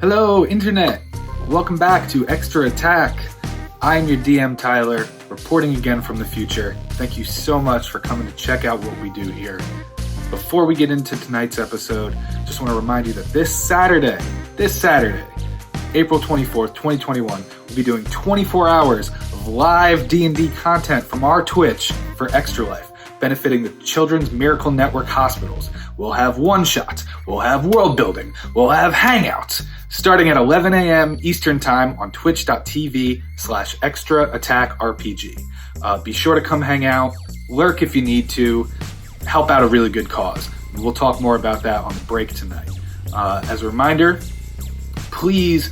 Hello, Internet! Welcome back to Extra Attack. I'm your DM, Tyler, reporting again from the future. Thank you so much for coming to check out what we do here. Before we get into tonight's episode, just want to remind you that this Saturday, April 24th, 2021, we'll be doing 24 hours of live D&D content from our Twitch for Extra Life, benefiting the Children's Miracle Network hospitals. We'll have one-shots, we'll have world building, we'll have hangouts, starting at 11 a.m. Eastern Time on twitch.tv/extraattackrpg. Be sure to come hang out, lurk if you need to, help out a really good cause. We'll talk more about that on the break tonight. As a reminder, please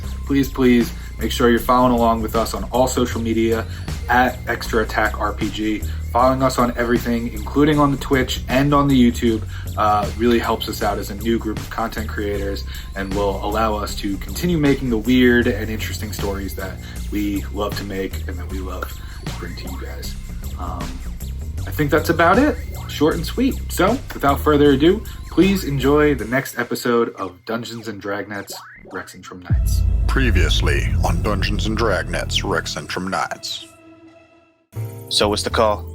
make sure you're following along with us on all social media at Extra Attack RPG. Following us on everything, including on the Twitch and on the YouTube, really helps us out as a new group of content creators and will allow us to continue making the weird and interesting stories that we love to make and that we love to bring to you guys. I think that's about it. Short and sweet. So, without further ado, please enjoy the next episode of Dungeons & Dragnets, Rexxentrum Nights. Previously on Dungeons & Dragnets, Rexxentrum Nights. So what's the call?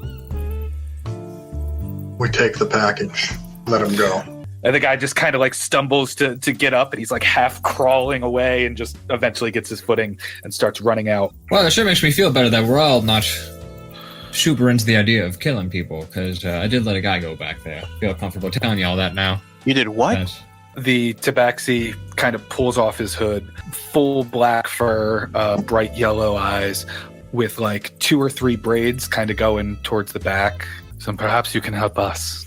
We take the package. Let him go. And the guy just kind of like stumbles to get up, and he's like half crawling away and just eventually gets his footing and starts running out. Well, that sure makes me feel better that we're all not super into the idea of killing people, because I did let a guy go back there. I feel comfortable telling you all that now. You did what? Yes. The tabaxi kind of pulls off his hood, full black fur, bright yellow eyes, with like 2 or 3 braids kind of going towards the back. So perhaps you can help us.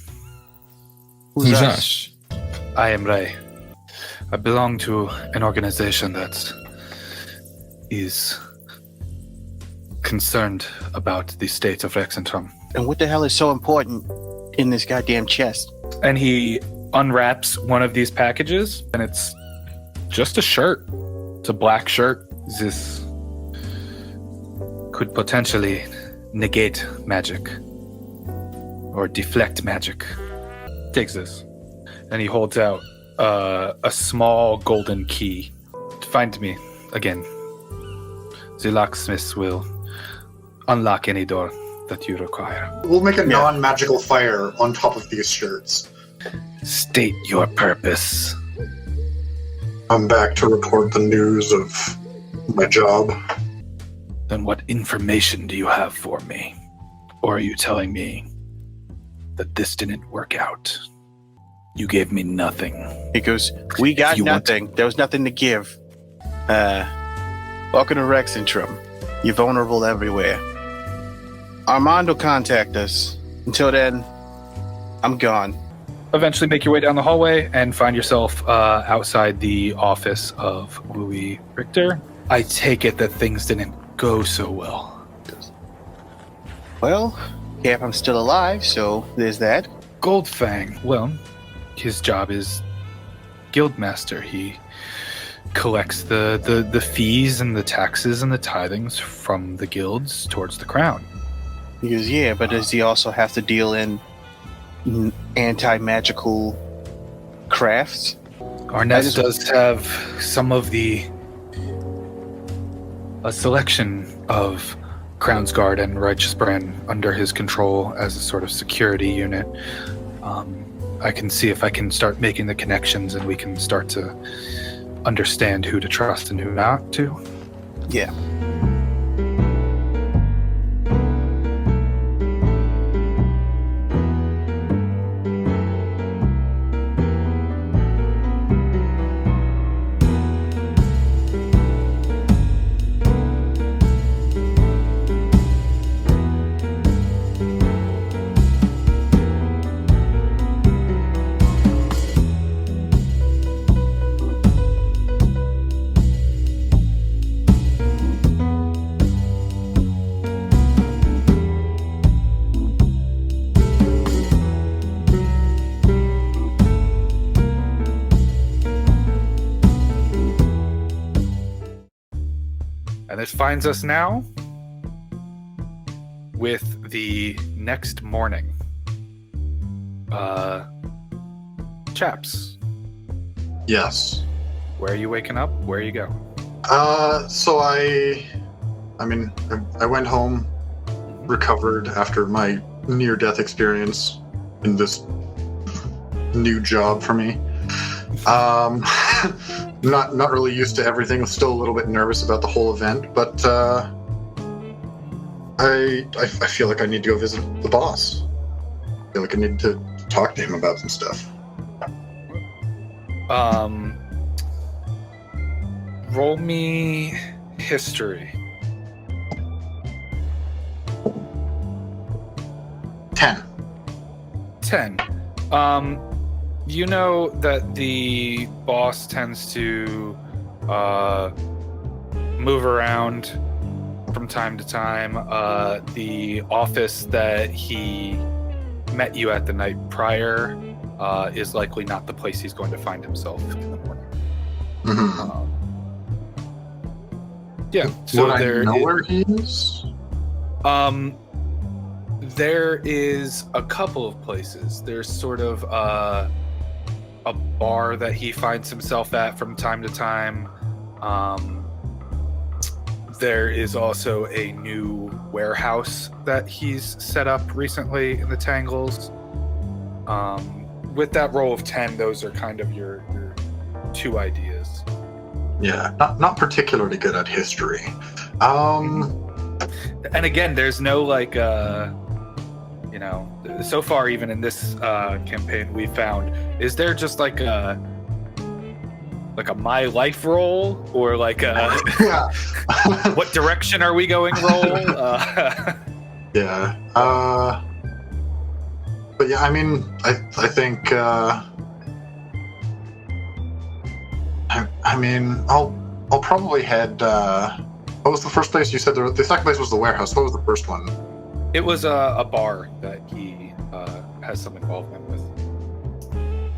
Who's us? I am Ray. I belong to an organization that is concerned about the state of Rexxentrum. And what the hell is so important in this goddamn chest? And he unwraps one of these packages, and it's just a shirt. It's a black shirt. This could potentially negate magic or deflect magic. Takes this, and he holds out a small golden key. Find me again. The locksmiths will unlock any door that you require. We'll make a non-magical fire on top of these shirts. State your purpose. I'm back to report the news of my job. Then what information do you have for me? Or are you telling me that this didn't work out? You gave me nothing. He goes, we got nothing. There was nothing to give. Welcome to Rexxentrum. You're vulnerable everywhere. Armand will contact us. Until then, I'm gone. Eventually make your way down the hallway and find yourself outside the office of Louis Richter. I take it that things didn't go so well. Well, Cap, I'm still alive, so there's that. Goldfang, well, his job is guildmaster. He collects the fees and the taxes and the tithings from the guilds towards the crown. He goes, yeah, but does he also have to deal in anti-magical crafts? Arness does have some of a selection of Crown's Guard and Righteous Brand under his control as a sort of security unit. I can see if I can start making the connections, and we can start to understand who to trust and who not to. Yeah. And it finds us now with the next morning. Chapps. Yes. Where are you waking up? Where are you going? So I went home, recovered after my near-death experience in this new job for me. Not really used to everything. Still a little bit nervous about the whole event, but I feel like I need to go visit the boss. I feel like I need to talk to him about some stuff. Roll me history. 10. 10. You know that the boss tends to move around from time to time. The office that he met you at the night prior is likely not the place he's going to find himself in the morning. Mm-hmm. Yeah, so Would there I know where he is? There is a couple of places. There's sort of a bar that he finds himself at from time to time. There is also a new warehouse that he's set up recently in the Tangles. With that roll of 10, those are kind of your two ideas. Yeah, not particularly good at history. And again, there's no so far even in this campaign we found, is there just like a my life roll or like a Yeah. what direction are we going roll? Yeah. But yeah, I mean, I think. I'll probably head. What was the first place you said? The second place was the warehouse. What was the first one? It was a bar that he has some involvement with.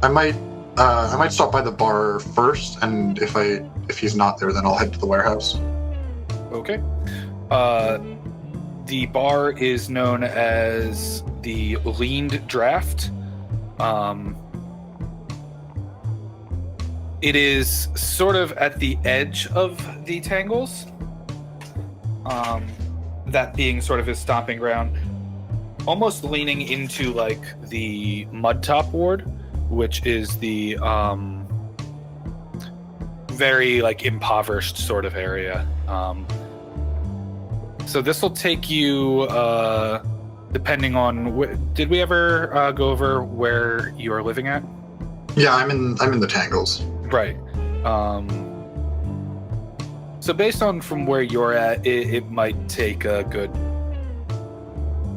I might stop by the bar first, and if he's not there, then I'll head to the warehouse. Okay. The bar is known as the Leaned Draft. It is sort of at the edge of the Tangles. That being sort of his stomping ground, almost leaning into like the Mudtop Ward, which is the very like impoverished sort of area. So this will take you, depending on did we ever go over where you are living at? Yeah, I'm in the Tangles. Right. So based on from where you're at, it might take a good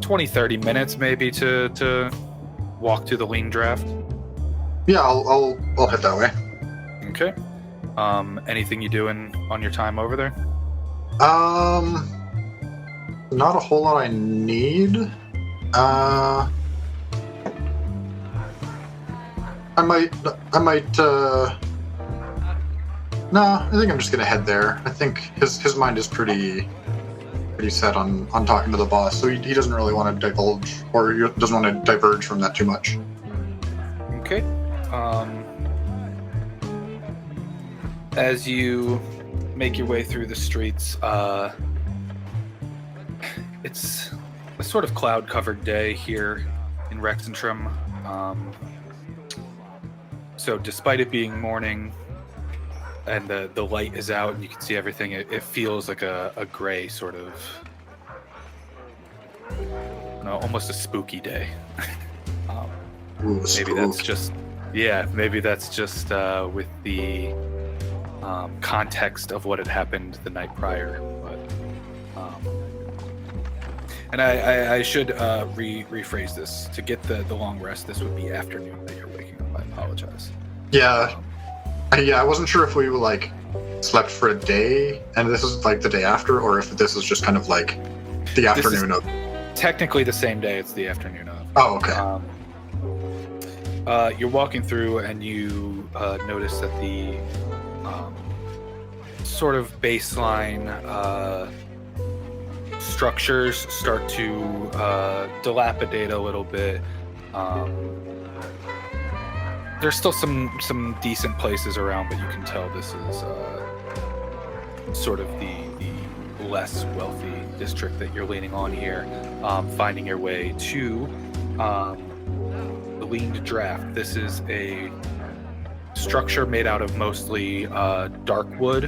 20-30 minutes maybe to walk to the Lean Draft. Yeah, I'll head that way. Okay. Anything you doing on your time over there? Not a whole lot I need. I might. No, I think I'm just gonna head there. I think his mind is pretty set on talking to the boss, so he doesn't really want to divulge, or he doesn't want to diverge from that too much. Okay. As you make your way through the streets, it's a sort of cloud-covered day here in Rexxentrum. So despite it being morning and the light is out and you can see everything, it feels like a gray sort of, almost a spooky day. Ooh, maybe that's just with the context of what had happened the night prior. But and I should rephrase this. To get the long rest, this would be afternoon that you're waking up. I apologize. Yeah. I wasn't sure if we slept for a day and this is like the day after, or if this is just kind of like the afternoon of. Technically the same day. It's the afternoon of. Oh, okay. You're walking through and you notice that the sort of baseline structures start to dilapidate a little bit. there's still some decent places around, but you can tell this is sort of the less wealthy district that you're leaning on here. Finding your way to the Leaned Draft. This is a structure made out of mostly dark wood.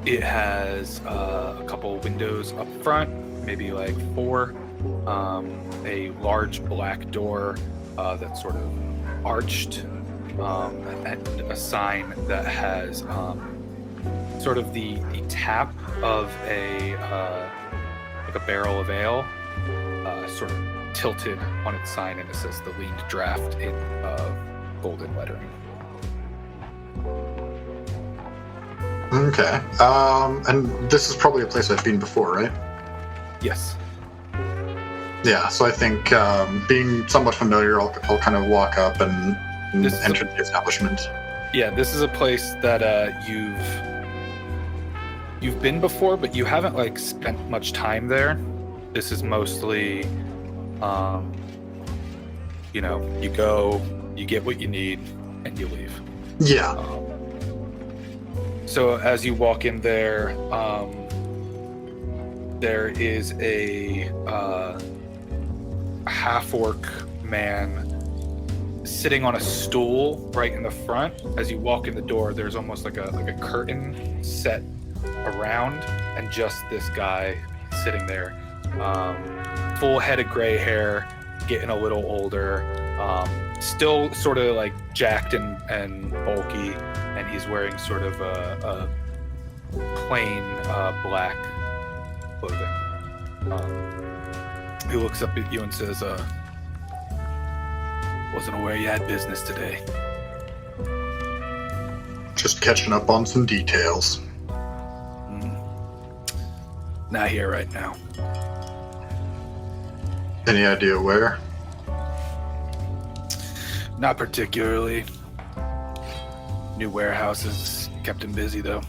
It has a couple windows up front, maybe like 4. A large black door that's sort of arched, and a sign that has sort of the tap of a like a barrel of ale, sort of tilted on its sign, and it says the Leaned Draft in golden lettering. Okay. And this is probably a place I've been before, right? Yes. Yeah, so I think being somewhat familiar, I'll kind of walk up and enter the establishment. Yeah, this is a place that you've been before, but you haven't like spent much time there. This is mostly, you go, you get what you need, and you leave. Yeah. So as you walk in there, there is a half-orc man sitting on a stool right in the front. As you walk in the door, there's almost like a curtain set around, and just this guy sitting there. Full head of gray hair, getting a little older, still sort of like jacked and bulky, and he's wearing sort of a plain black clothing. He looks up at you and says, wasn't aware you had business today. Just catching up on some details. Not here right now. Any idea where? Not particularly. New warehouses kept him busy, though.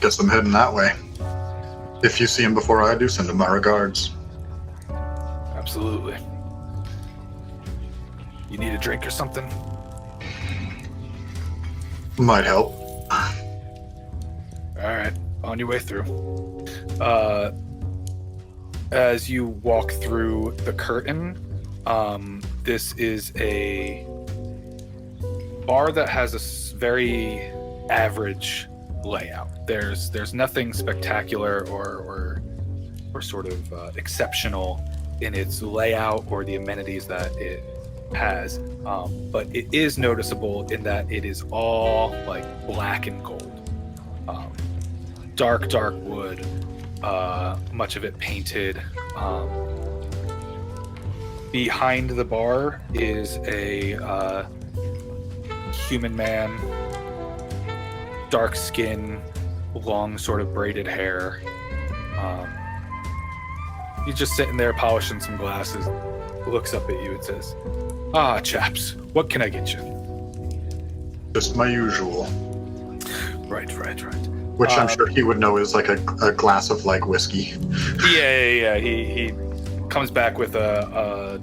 Guess I'm heading that way. If you see him before I do, send him my regards. Absolutely. You need a drink or something? Might help. All right, on your way through. As you walk through the curtain, this is a bar that has a very average layout. There's nothing spectacular or sort of exceptional in its layout or the amenities that it has, but it is noticeable in that it is all like black and gold. Dark wood, much of it painted. Behind the bar is a human man, dark skin, long sort of braided hair. He's just sitting there polishing some glasses, looks up at you and says, "Ah, Chapps, what can I get you?" Just my usual. Right. Which I'm sure he would know is like a glass of like whiskey. Yeah. He comes back with an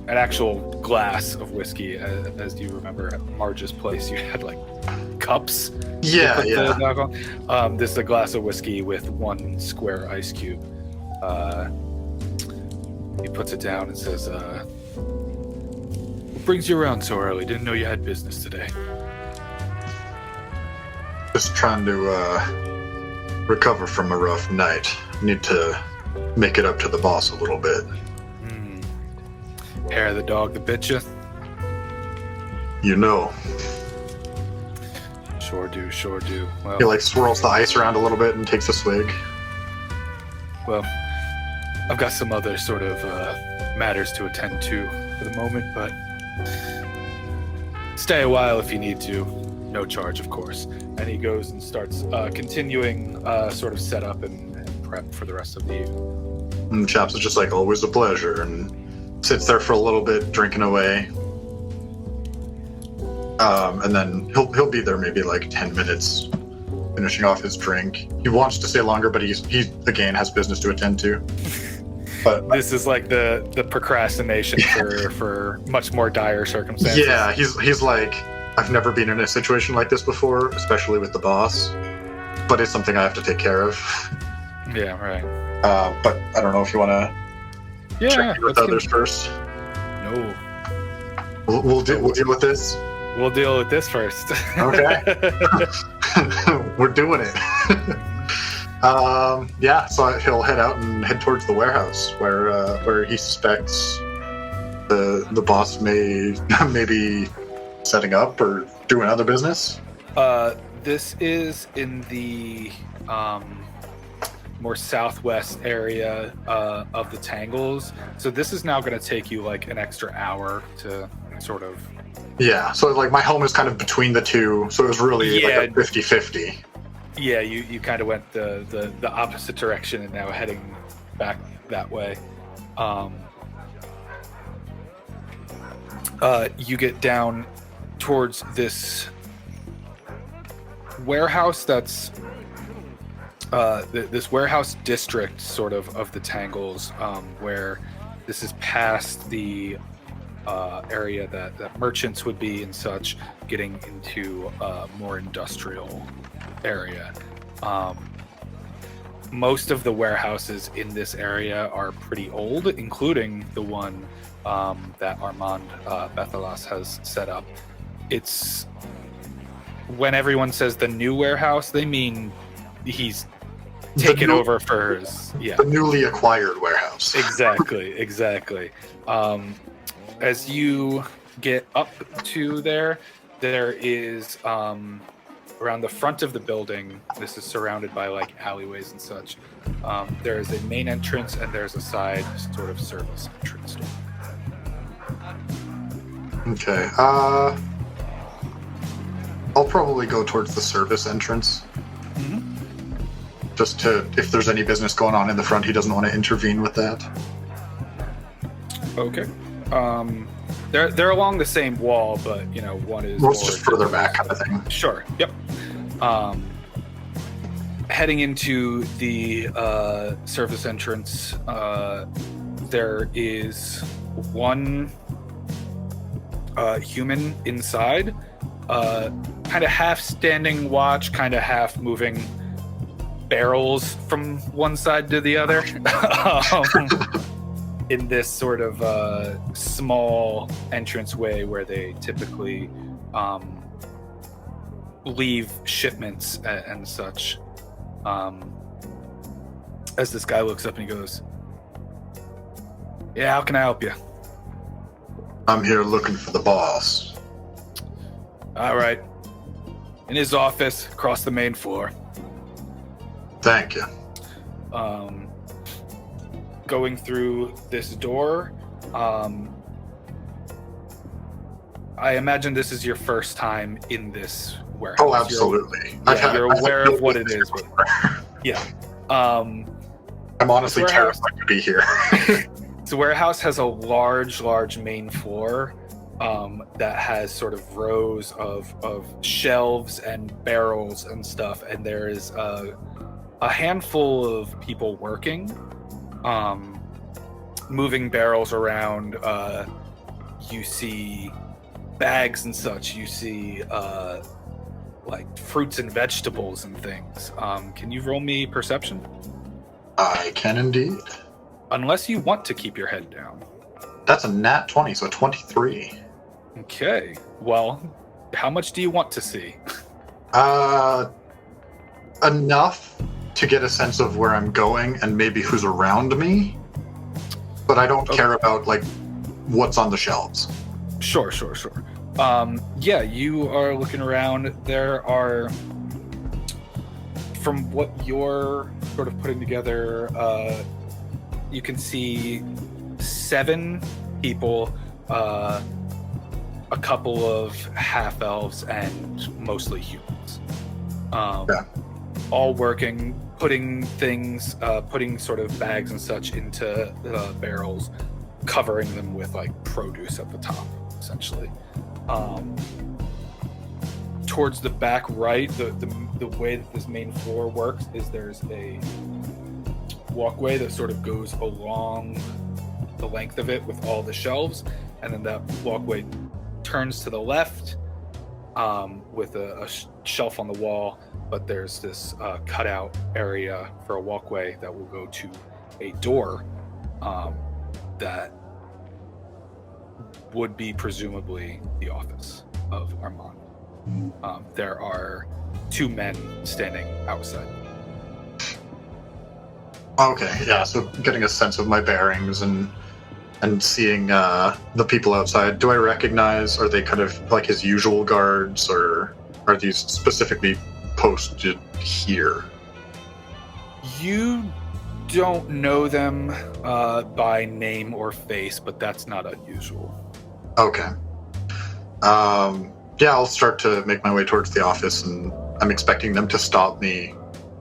actual glass of whiskey. As you remember at Marge's place, you had like cups. Yeah. This is a glass of whiskey with 1 square ice cube. He puts it down and says, "What brings you around so early? Didn't know you had business today." Just trying to recover from a rough night. Need to make it up to the boss a little bit. Hair of the dog that bit you? You know. Sure do. Well, He like swirls the ice around a little bit and takes a swig. Well, I've got some other sort of matters to attend to for the moment, but stay a while if you need to. No charge, of course. And he goes and starts continuing sort of set up and prep for the rest of the evening. And Chapps is just like, always a pleasure, and sits there for a little bit, drinking away. And then he'll be there maybe like 10 minutes, finishing off his drink. He wants to stay longer, but he again has business to attend to. But This is like the procrastination for much more dire circumstances. yeah, he's like, I've never been in a situation like this before, especially with the boss. But it's something I have to take care of. Yeah, right. But I don't know if you want to check in with others first. No. We'll deal with this. We'll deal with this first. Okay. We're doing it. Yeah, so he'll head out and head towards the warehouse where he suspects the boss may be setting up or doing other business. This is in the more southwest area of the Tangles. So this is now going to take you like an extra hour to sort of... Yeah, so like my home is kind of between the two, so it was really like a 50-50. Yeah, you kind of went the opposite direction and now heading back that way. You get down towards this warehouse that's this warehouse district sort of the Tangles, where this is past the area that merchants would be and such, getting into more industrial area. Most of the warehouses in this area are pretty old, including the one that Armand Bethalas has set up. It's, when everyone says the new warehouse, they mean he's taken over for his... Yeah. The newly acquired warehouse. Exactly. As you get up to there is around the front of the building, this is surrounded by like alleyways and such. There is a main entrance and there's a side sort of service entrance door. Okay. I'll probably go towards the service entrance. Just to, if there's any business going on in the front, he doesn't want to intervene with that. Okay. They're along the same wall, but one is Well, it's just further back, kind of thing. Sure. Yep. Heading into the service entrance, there is one human inside, kind of half standing watch, kind of half moving barrels from one side to the other. In this sort of small entranceway where they typically leave shipments and such. As this guy looks up and he goes, "Yeah, how can I help you?" I'm here looking for the boss. All right. In his office, across the main floor. Thank you. Going through this door, I imagine this is your first time in this warehouse. Oh, absolutely. You're aware of what it is. But, yeah. I'm honestly terrified to be here. The warehouse has a large main floor that has sort of rows of shelves and barrels and stuff, and there is a handful of people working, moving barrels around. You see bags and such. You see like fruits and vegetables and things. Can you roll me perception? I can indeed. Unless you want to keep your head down. That's a nat 20, so 23. Okay. Well, how much do you want to see? Enough to get a sense of where I'm going and maybe who's around me. But I don't care about, like, what's on the shelves. Sure. Yeah, you are looking around. There are, from what you're sort of putting together, you can see 7 people, a couple of half-elves, and mostly humans. All working, putting things, putting sort of bags and such into barrels, covering them with like produce at the top, essentially. Towards the back right, the way that this main floor works is there's a walkway that sort of goes along the length of it with all the shelves, and then that walkway turns to the left with a shelf on the wall, but there's this cutout area for a walkway that will go to a door that would be presumably the office of Armand. There are 2 men standing outside. Okay, yeah, so getting a sense of my bearings and seeing the people outside, do I recognize, are they kind of like his usual guards, or are these specifically posted here? You don't know them by name or face, but that's not unusual. Okay. Yeah, I'll start to make my way towards the office, and I'm expecting them to stop me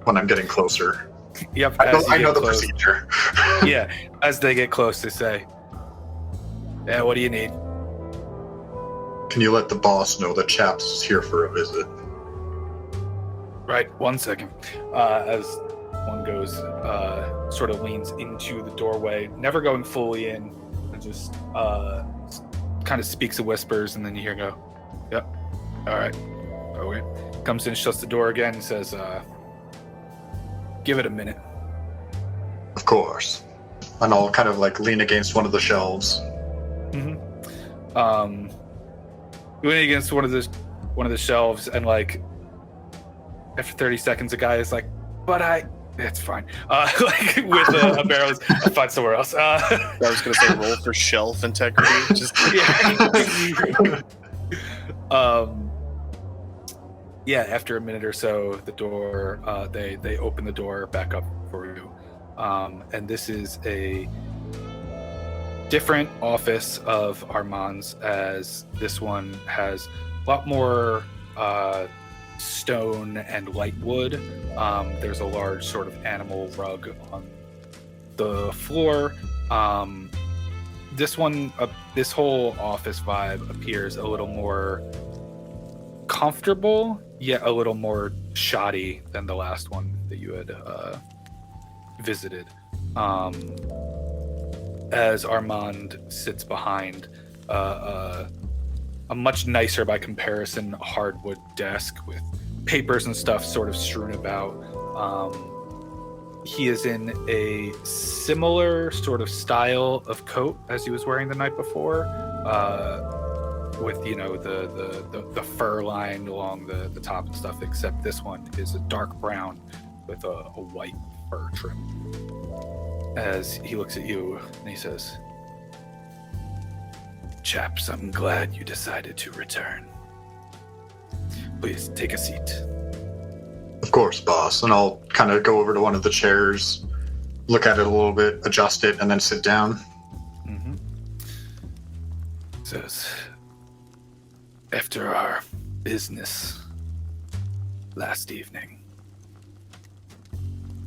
when I'm getting closer. Yep. I know the procedure. Yeah, as they get close, they say, "Yeah, what do you need?" Can you let the boss know that Chapps is here for a visit? Right, 1 second. As one goes, sort of leans into the doorway, never going fully in, and just kind of speaks in whispers, and then you hear him go, "Yep, all right." Okay. Comes in, shuts the door again, and says, "Give it a minute." Of course. And I'll kind of like lean against one of the shelves. Leaning against one of the shelves, and like after 30 seconds, a guy is like, it's fine. Like with a barrel, I'll find somewhere else. I was going to say roll for shelf integrity. Just yeah. After a minute or so, the door they open the door back up for you, and this is a different office of Armand's, as this one has a lot more stone and light wood. There's a large sort of animal rug on the floor. This one, this whole office vibe appears a little more comfortable, yet a little more shoddy than the last one that you had visited. As Armand sits behind a much nicer by comparison hardwood desk with papers and stuff sort of strewn about. He is in a similar sort of style of coat as he was wearing the night before, with the fur line along the top and stuff, except this one is a dark brown with a white fur trim. As he looks at you and he says, "Chapps, I'm glad you decided to return. Please take a seat." Of course, boss. And I'll kind of go over to one of the chairs, look at it a little bit, adjust it, and then sit down. Mm-hmm. Says, "After our business last evening,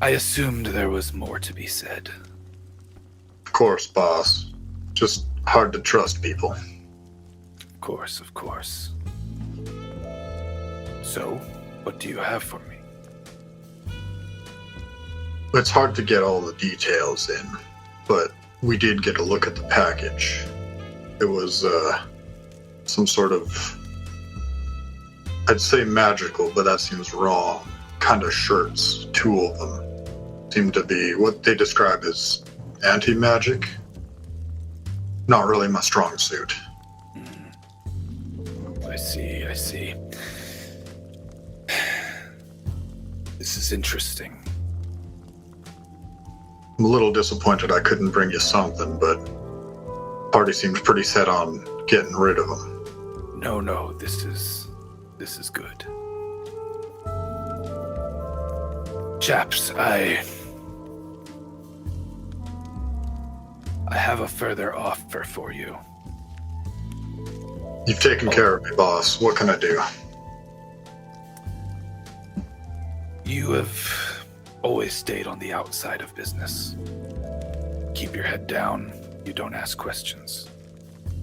I assumed there was more to be said." Of course, boss. Just hard to trust people. Of course. So, what do you have for me? It's hard to get all the details in, but we did get a look at the package. It was some sort of, I'd say magical, but that seems wrong, kind of shirts. 2 of them seem to be what they describe as anti-magic. Not really my strong suit. I see. This is interesting. I'm a little disappointed I couldn't bring you something, but party seems pretty set on getting rid of them. No, this is good. Chapps, I have a further offer for you. You've taken care of me, boss. What can I do? You have always stayed on the outside of business. Keep your head down. You don't ask questions.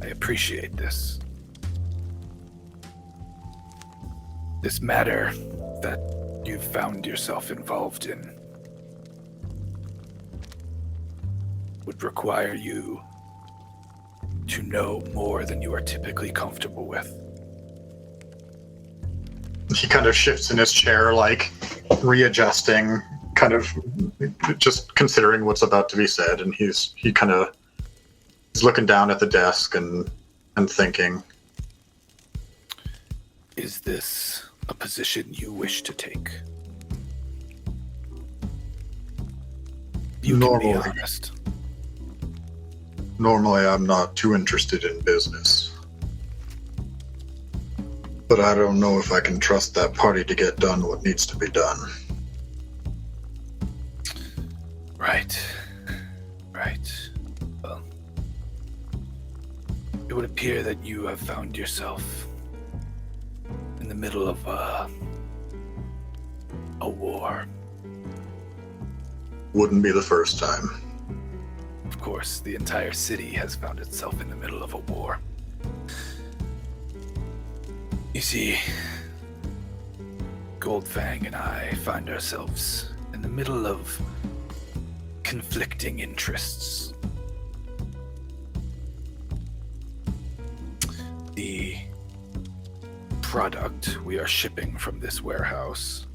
I appreciate this. This matter that you've found yourself involved in, would require you to know more than you are typically comfortable with. He kind of shifts in his chair, like readjusting, kind of just considering what's about to be said, and he's looking down at the desk and thinking. Is this a position you wish to take? You can be honest. Normally, I'm not too interested in business. But I don't know if I can trust that party to get done what needs to be done. Right. Well, it would appear that you have found yourself in the middle of a war. Wouldn't be the first time. Of course, the entire city has found itself in the middle of a war. You see, Goldfang and I find ourselves in the middle of conflicting interests. The product we are shipping from this warehouse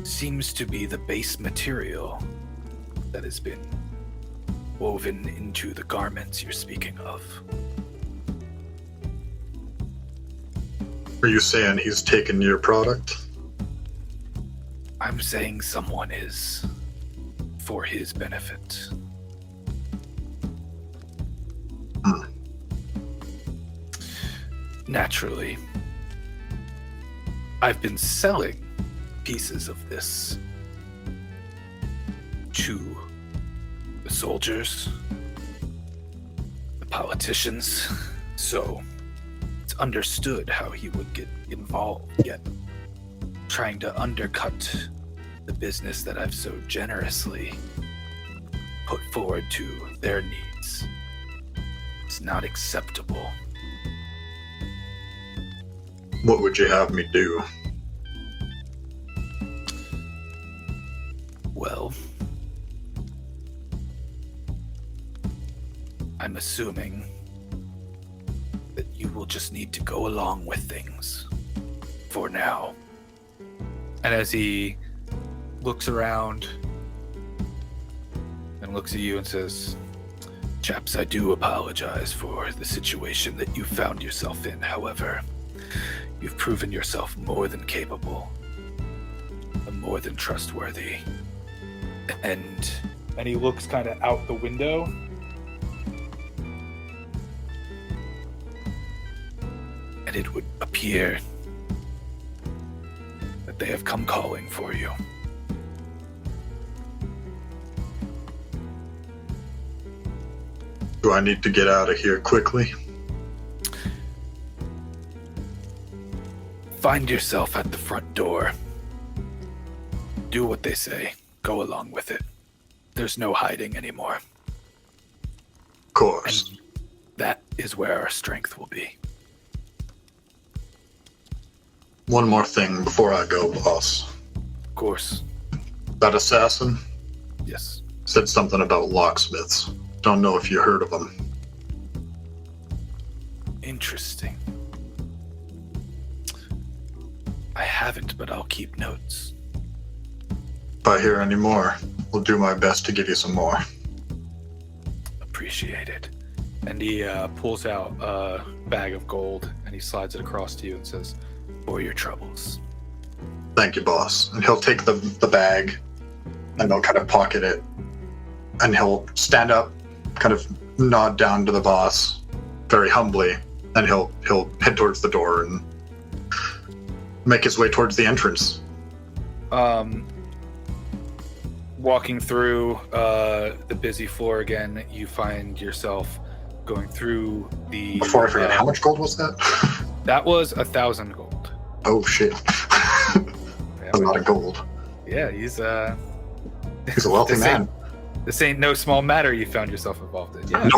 seems to be the base material that has been woven into the garments you're speaking of. Are you saying he's taken your product? I'm saying someone is, for his benefit. Naturally, I've been selling pieces of this to the soldiers, the politicians, so it's understood how he would get involved, yet trying to undercut the business that I've so generously put forward to their needs. It's not acceptable. What would you have me do? Well, I'm assuming that you will just need to go along with things for now. And as he looks around and looks at you and says, Chapps, I do apologize for the situation that you found yourself in. However, you've proven yourself more than capable and more than trustworthy. And he looks kind of out the window. And it would appear that they have come calling for you. Do I need to get out of here quickly? Find yourself at the front door. Do what they say. Go along with it. There's no hiding anymore. Of course. And that is where our strength will be. One more thing before I go, boss. Of course. That assassin Yes. said something about locksmiths. Don't know if you heard of them. Interesting. I haven't, but I'll keep notes. If I hear any more, I'll do my best to give you some more. Appreciate it. And he pulls out a bag of gold and he slides it across to you and says, for your troubles. Thank you, boss. And he'll take the bag and he'll kind of pocket it. And he'll stand up, kind of nod down to the boss very humbly, and he'll head towards the door and make his way towards the entrance. Walking through the busy floor again, you find yourself going through the... Before I forget, how much gold was that? That was 1,000 gold. Oh, shit. Yeah, A lot of gold. Yeah, he's a wealthy man. This ain't no small matter you found yourself involved in. Yeah,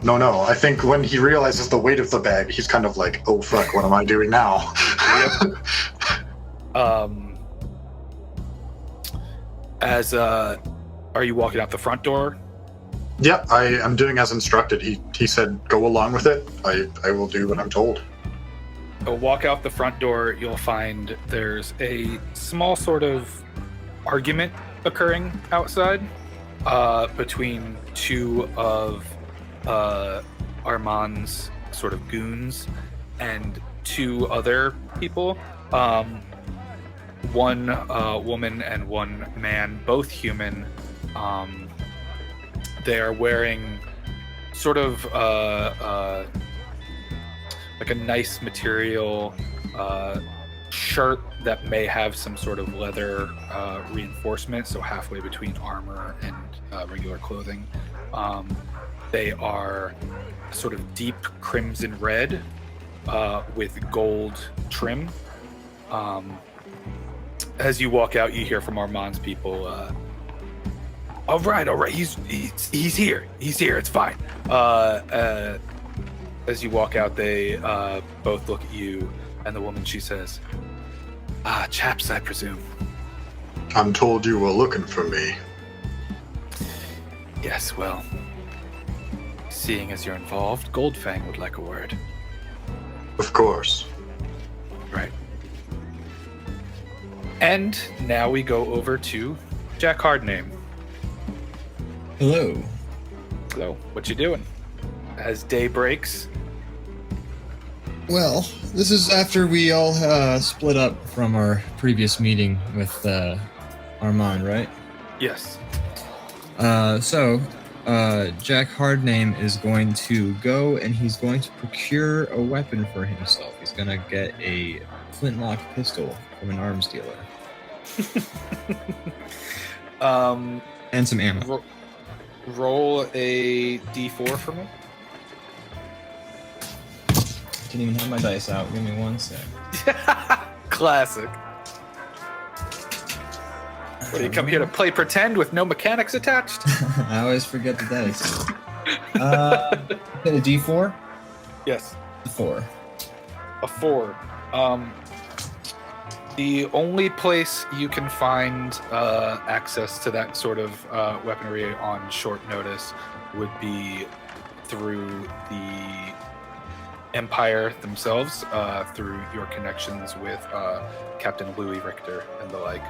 No. I think when he realizes the weight of the bag, he's kind of like, oh, fuck, what am I doing now? Yep. Are you walking out the front door? Yeah, I am doing as instructed. He said go along with it. I will do what I'm told. You'll walk out the front door, you'll find there's a small sort of argument occurring outside between two of Armand's sort of goons and two other people. One woman and one man, both human. They are wearing sort of like a nice material shirt that may have some sort of leather reinforcement, so halfway between armor and regular clothing. They are sort of deep crimson red with gold trim. As you walk out, you hear from Armand's people, all right, he's here, it's fine. As you walk out, they both look at you, and the woman, she says, Chapps, I presume. I'm told you were looking for me. Yes, well, seeing as you're involved, Goldfang would like a word. Of course. Right. And now we go over to Jack Hardname. Hello. So, what you doing? As day breaks. Well, this is after we all split up from our previous meeting with Armand, right? Yes. So Jack Hardname is going to go and he's going to procure a weapon for himself. He's going to get a flintlock pistol from an arms dealer. And some ammo. Roll a d4 for me. Didn't even have my dice out. Give me 1 sec. Classic. What, do you come here to play pretend with no mechanics attached? I always forget the dice. Hit a D4? Yes. 4. A 4. The only place you can find access to that sort of weaponry on short notice would be through the Empire themselves, through your connections with Captain Louis Richter and the like.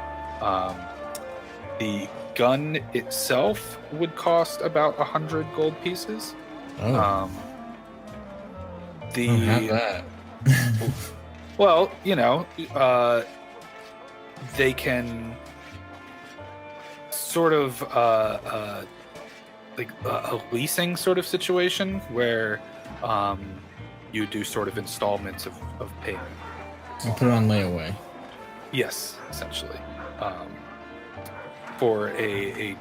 The gun itself would cost about 100 gold pieces. Oh. I don't have that. Well, you know, they can sort of like a leasing sort of situation where you do sort of installments of payment. I'll put it on layaway. Yes, essentially. For a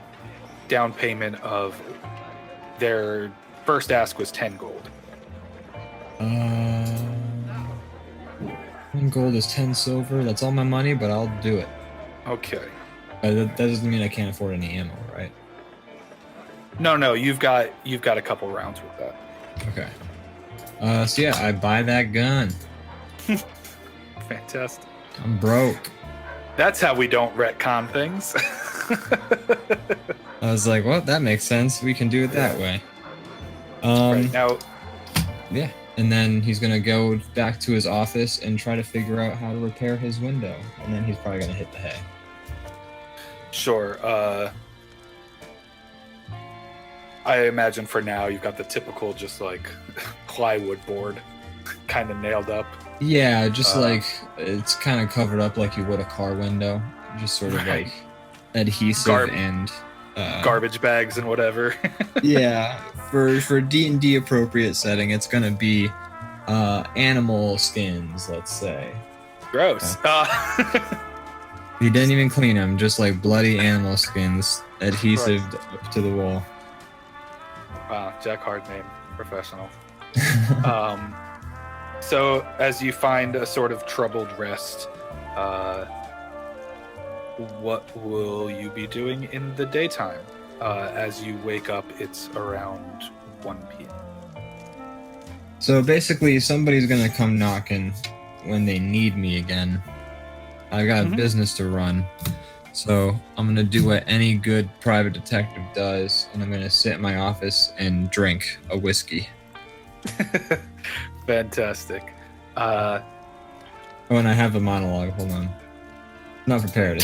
down payment of their first ask was 10 gold. 1 gold is 10 silver. That's all my money, but I'll do it. Okay. That doesn't mean I can't afford any ammo, right? No, you've got a couple rounds with that. Okay. So yeah, I buy that gun. Fantastic. I'm broke. That's how we don't retcon things. I was like, well, that makes sense. We can do it that way. Right now, yeah. And then he's going to go back to his office and try to figure out how to repair his window. And then he's probably going to hit the hay. sure. I imagine for now you've got the typical just like plywood board kind of nailed up. Yeah, just like it's kind of covered up like you would a car window. Just sort of like adhesive and garbage bags and whatever. Yeah, for D&D appropriate setting, it's gonna be animal skins, let's say. Gross. He didn't even clean them, just like bloody animal skins, adhesive up to the wall. Wow, Jack Hardname, professional. So as you find a sort of troubled rest, what will you be doing in the daytime? As you wake up, it's around 1 p.m. So basically, somebody's gonna come knocking when they need me again. I got business to run. So I'm gonna do what any good private detective does, and I'm gonna sit in my office and drink a whiskey. Fantastic. Oh, and I have a monologue. Hold on. Not prepared.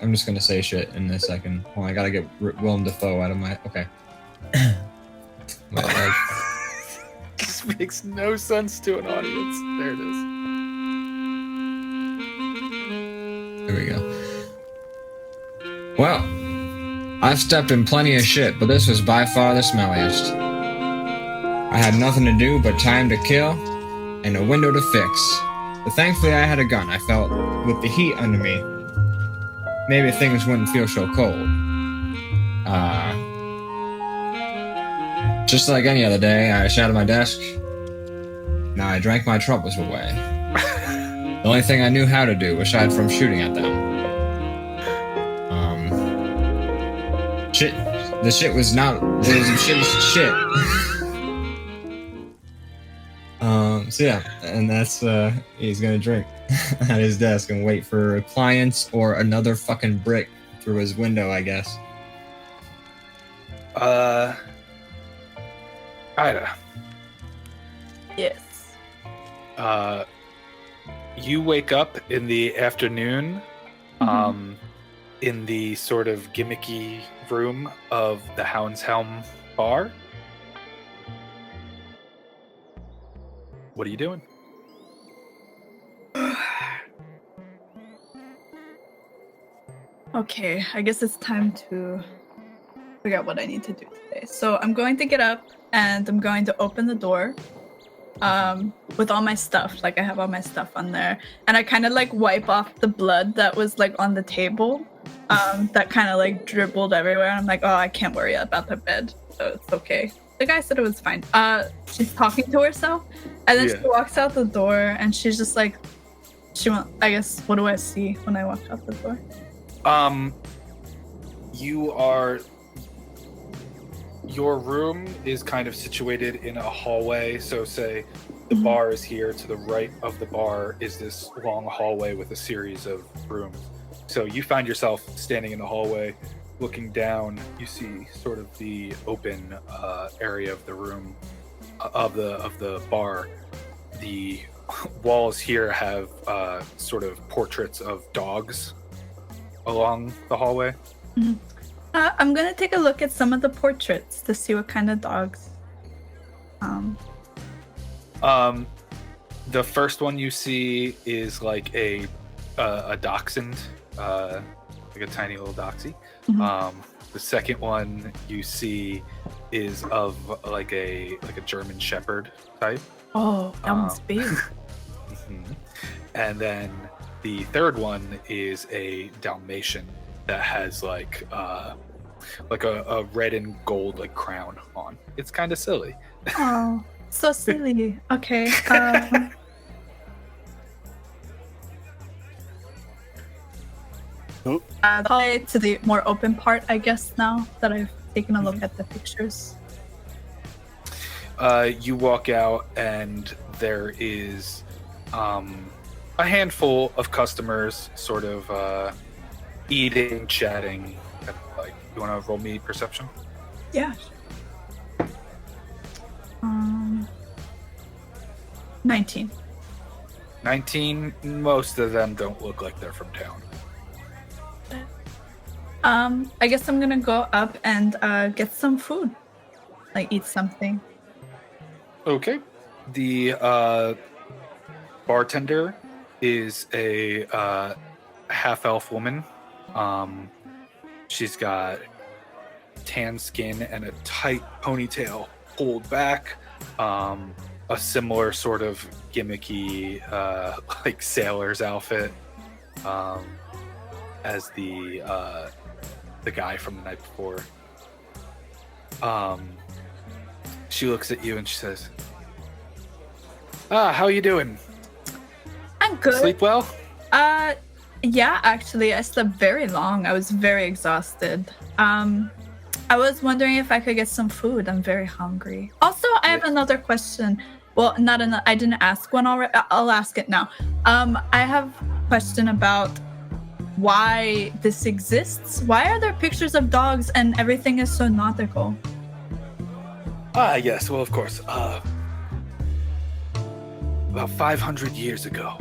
I'm just gonna say shit in a second. Well, I gotta get Willem Dafoe out of my. Okay. This makes no sense to an audience. There it is. There we go. Well, I've stepped in plenty of shit, but this was by far the smelliest. I had nothing to do but time to kill and a window to fix. But thankfully I had a gun. I felt with the heat under me, maybe things wouldn't feel so cold. Just like any other day, I sat at my desk. Now I drank my troubles away. The only thing I knew how to do, aside from shooting at them. Shit. The shit was not. Shit was shit. So yeah, and that's he's gonna drink at his desk and wait for clients or another fucking brick through his window, I guess. Ida. Yes. You wake up in the afternoon, in the sort of gimmicky room of the Hound's Helm bar. What are you doing? Okay, I guess it's time to figure out what I need to do today. So I'm going to get up and I'm going to open the door with all my stuff. Like I have all my stuff on there. And I kind of like wipe off the blood that was like on the table that kind of like dribbled everywhere. I'm like, oh, I can't worry about the bed. So it's okay. The guy said it was fine. She's talking to herself and then she walks out the door and she's just like, I guess, what do I see when I walk out the door? Your room is kind of situated in a hallway. So say the bar is here. To the right of the bar is this long hallway with a series of rooms. So you find yourself standing in the hallway, looking down. You see sort of the open area of the room, of the bar. The walls here have sort of portraits of dogs along the hallway. Mm-hmm. I'm gonna take a look at some of the portraits to see what kind of dogs. The first one you see is like a dachshund, like a tiny little doxy. Mm-hmm. The second one you see is of like a German Shepherd type. Oh, that one's big. And then the third one is a Dalmatian that has like a red and gold like crown on. It's kind of silly. Oh, so silly. Okay. Probably to the more open part, I guess, now that I've taken a look at the pictures. You walk out and there is a handful of customers sort of eating, chatting. Like, you want to roll me perception? Yeah. 19. 19. Most of them don't look like they're from town. I guess I'm gonna go up and get some food, like eat something. Okay. The bartender is a half-elf woman. She's got tan skin and a tight ponytail pulled back. A similar sort of gimmicky, like sailor's outfit as the guy from the night before. She looks at you and she says, how you doing? I'm good. Sleep well? Yeah, actually, I slept very long. I was very exhausted. I was wondering if I could get some food. I'm very hungry. Also, I have another question. Well, I didn't ask one already. I'll ask it now. I have a question about why this exists? Why are there pictures of dogs and everything is so nautical? Yes, well, of course. About 500 years ago,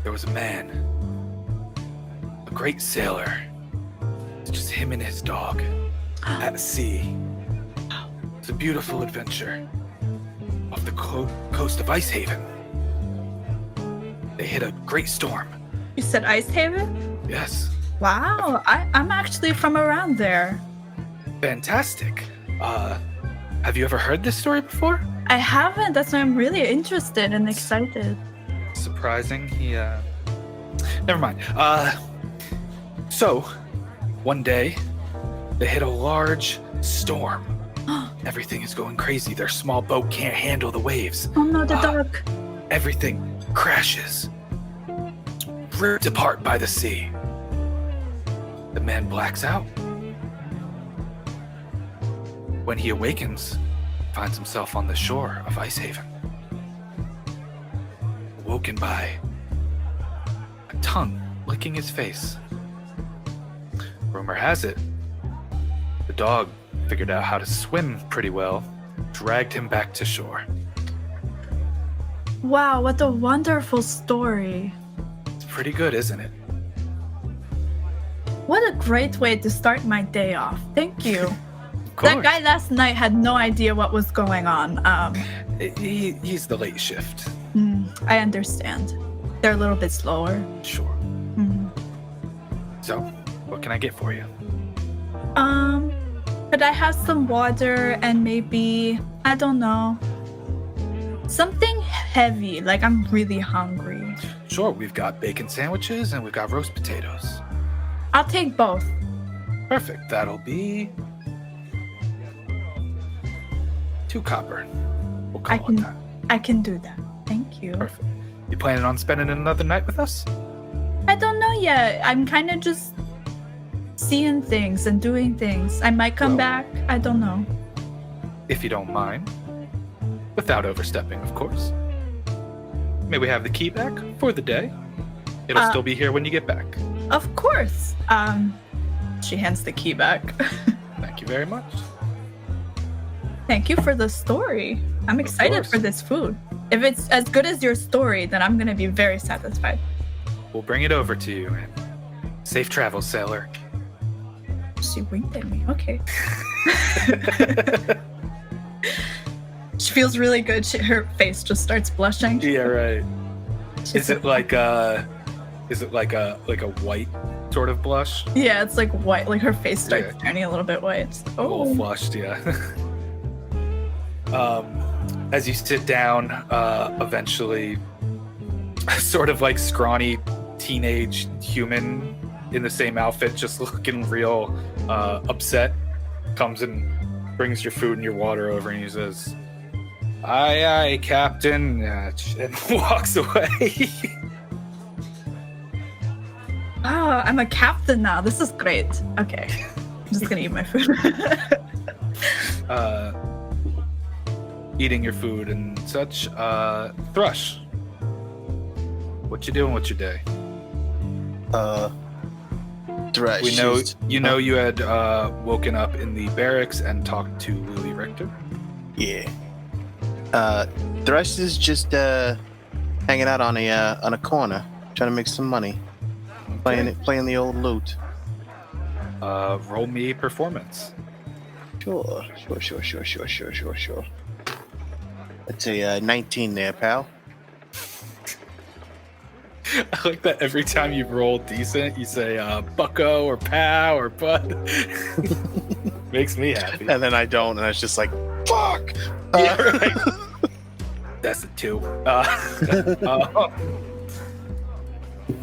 there was a man, a great sailor. It's just him and his dog at sea. It's a beautiful adventure off the coast of Icehaven. They hit a great storm. You said Icehaven? Yes. Wow, I'm actually from around there. Fantastic. Have you ever heard this story before? I haven't. That's why I'm really interested and excited. Surprising. He, never mind. So, one day, they hit a large storm. Everything is going crazy. Their small boat can't handle the waves. Oh no, the dog. Everything crashes. Ripped apart by the sea. The man blacks out. When he awakens, finds himself on the shore of Icehaven. Awoken by a tongue licking his face. Rumor has it, the dog figured out how to swim pretty well, dragged him back to shore. Wow, what a wonderful story. It's pretty good, isn't it? What a great way to start my day off. Thank you. Of course. That guy last night had no idea what was going on. He's the late shift. I understand. They're a little bit slower. Sure. Mhm. So, what can I get for you? Could I have some water and maybe, I don't know, something heavy, like I'm really hungry. Sure, we've got bacon sandwiches and we've got roast potatoes. I'll take both. Perfect. That'll be 2 copper. We'll call it that. I can do that. Thank you. Perfect. You planning on spending another night with us? I don't know yet. I'm kind of just seeing things and doing things. I might come back. I don't know. If you don't mind. Without overstepping, of course. May we have the key back for the day? It'll still be here when you get back. Of course. She hands the key back. Thank you very much. Thank you for the story. I'm excited for this food. If it's as good as your story, then I'm gonna be very satisfied. We'll bring it over to you. And safe travels, sailor. She winked at me. Okay. She feels really good. Her face just starts blushing. Yeah, right. Is it like a white sort of blush? Yeah, it's like white. Like her face starts turning a little bit white. It's like, A little flushed, yeah. As you sit down, eventually, sort of like scrawny teenage human in the same outfit, just looking real upset, comes and brings your food and your water over, and he says, "Aye, aye, Captain," and walks away. Oh, I'm a captain now. This is great. Okay. I'm just gonna eat my food. Eating your food and such. Thrush, what you doing with your day? Thrush. We know you had woken up in the barracks and talked to Lily Richter. Yeah. Thrush is just hanging out on a corner, trying to make some money, playing the old lute. Roll me performance. Sure. That's a 19 there, pal. I like that every time you roll decent, you say bucko or pow or bud. Makes me happy. And then I don't, and it's just like, fuck! Yeah, right. That's a 2.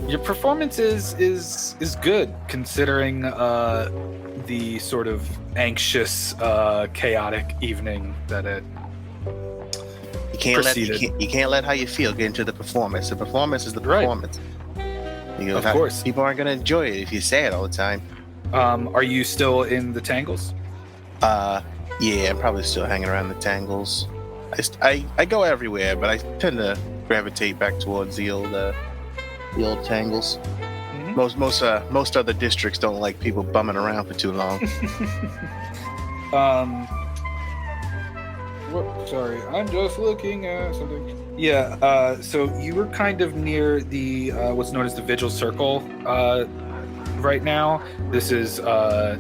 Your performance is good, considering the sort of anxious, chaotic evening that it You can't let how you feel get into the performance. The performance is the performance. Of course. People aren't going to enjoy it if you say it all the time. Are you still in the tangles? Yeah, I'm probably still hanging around the tangles. I go everywhere, but I tend to gravitate back towards the old The old tangles. Mhm. Most other districts don't like people bumming around for too long. Sorry, I'm just looking at something. Yeah, so you were kind of near the what's known as the Vigil Circle right now. This is a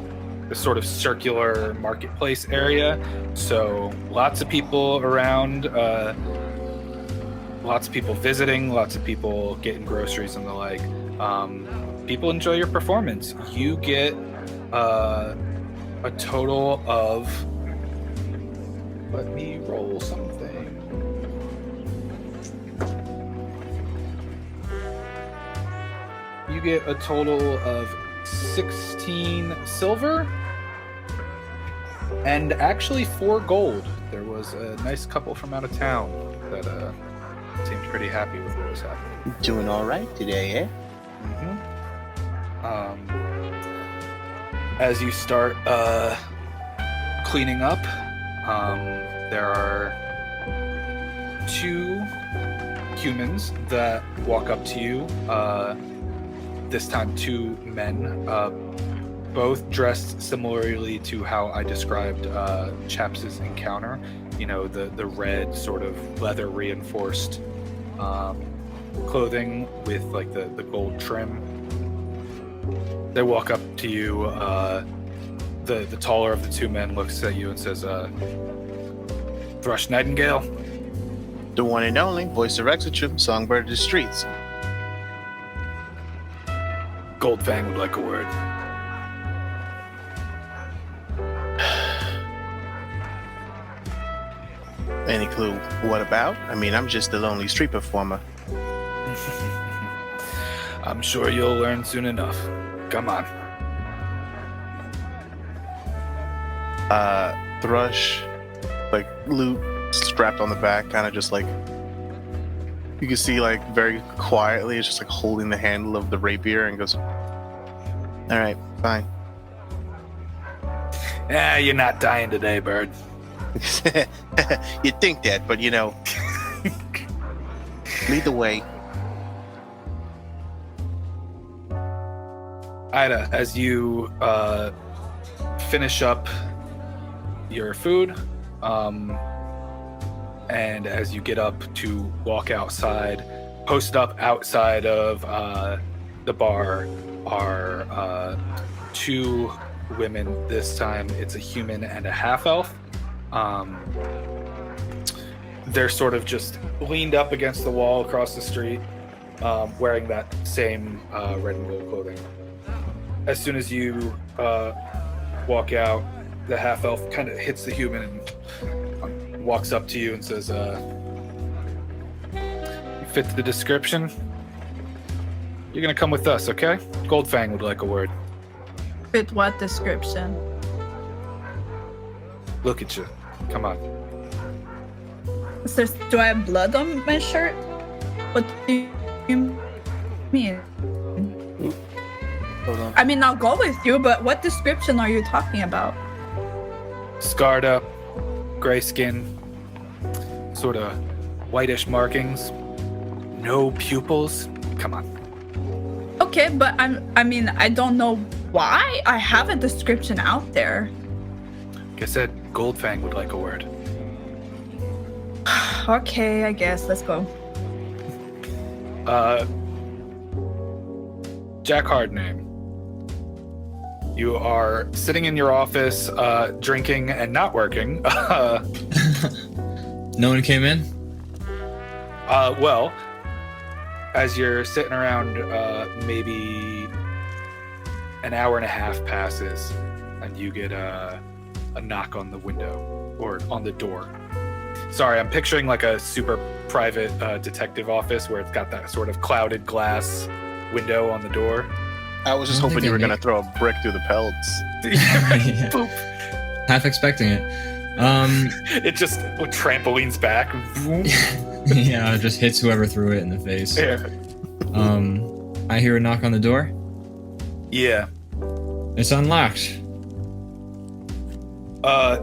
sort of circular marketplace area. So lots of people around, lots of people visiting, lots of people getting groceries and the like. People enjoy your performance. You get a total of... Let me roll something. You get a total of 16 silver and actually 4 gold. There was a nice couple from out of town that seemed pretty happy with what was happening. Doing all right today, eh? Mm-hmm. As you start cleaning up, there are 2 humans that walk up to you. This time 2 men, both dressed similarly to how I described Chapps' encounter. You know, the red sort of leather reinforced clothing with like the gold trim. They walk up to you. The taller of the 2 men looks at you and says, Thrush Nightingale? The one and only voice of Rexxentrum, songbird of the streets. Goldfang would like a word. Any clue what about? I mean, I'm just a lonely street performer. I'm sure you'll learn soon enough. Come on. Thrush, like loot strapped on the back, kind of just like you can see, like very quietly, it's just like holding the handle of the rapier and goes, "All right, fine." You're not dying today, bird. You'd think that, but you know, lead the way. Eira, as you finish up your food, and as you get up to walk outside, posted up outside of the bar are 2 women. This time it's a human and a half-elf. They're sort of just leaned up against the wall across the street, wearing that same red and gold clothing. As soon as you walk out, the half-elf kind of hits the human and walks up to you and says, you fit the description? You're gonna come with us, okay? Goldfang would like a word. Fit what description? Look at you. Come on. Do I have blood on my shirt? What do you mean? Hold on. I mean, I'll go with you, but what description are you talking about? Scarred up, gray skin, sort of whitish markings, no pupils. Come on. Okay, but I mean, I don't know why. I have a description out there. Like I said, Goldfang would like a word. Okay, I guess. Let's go. Jack Hardname. You are sitting in your office, drinking and not working. No one came in? Well, as you're sitting around, maybe an hour and a half passes, and you get a knock on the window or on the door. Sorry, I'm picturing like a super private detective office where it's got that sort of clouded glass window on the door. I was just I don't hoping think you I were need- gonna throw a brick through the pelts. Yeah. Boop. Half expecting it. It just trampolines back. Boom. Yeah, it just hits whoever threw it in the face. Yeah. I hear a knock on the door. Yeah. It's unlocked.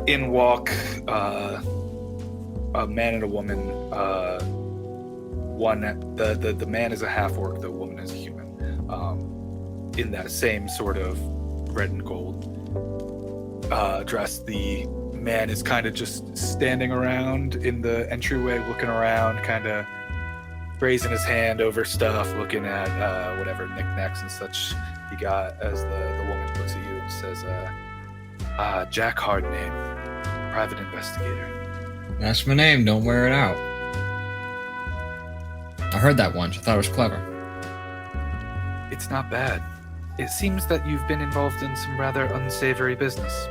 In walk a man and a woman, the man is a half orc, the woman is a human, in that same sort of red and gold dress. The man is kind of just standing around in the entryway, looking around, kind of raising his hand over stuff, looking at whatever knickknacks and such he got, as the woman looks at you and says, Jack Hardname, private investigator. That's my name. Don't wear it out. I heard that once. I thought it was clever. It's not bad. It seems that you've been involved in some rather unsavory business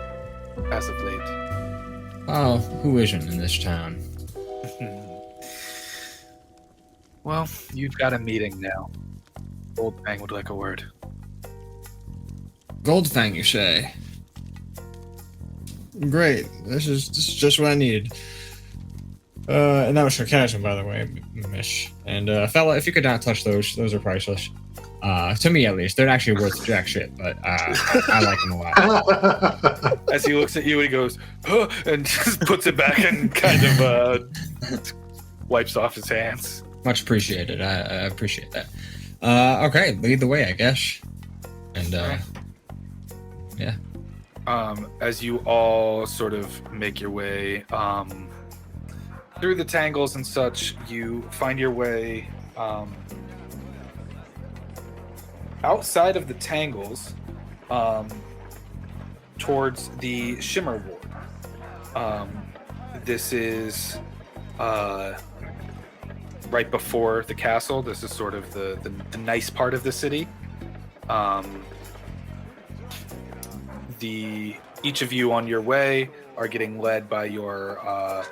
as of late. Oh, who isn't in this town? Well, you've got a meeting now. Goldfang would like a word. Goldfang, you say? Great. This is just what I needed. And that was sarcasm, by the way, Mish. And fella, if you could not touch those are priceless. To me, at least. They're actually worth jack shit, but I like them a lot. As he looks at you, he goes, huh, and just puts it back and kind of wipes off his hands. Much appreciated. I appreciate that. Okay, lead the way, I guess. And, yeah. As you all sort of make your way through the tangles and such, you find your way outside of the tangles towards the Shimmer Ward. This is right before the castle. This is sort of the nice part of the city. Each of you on your way are getting led by your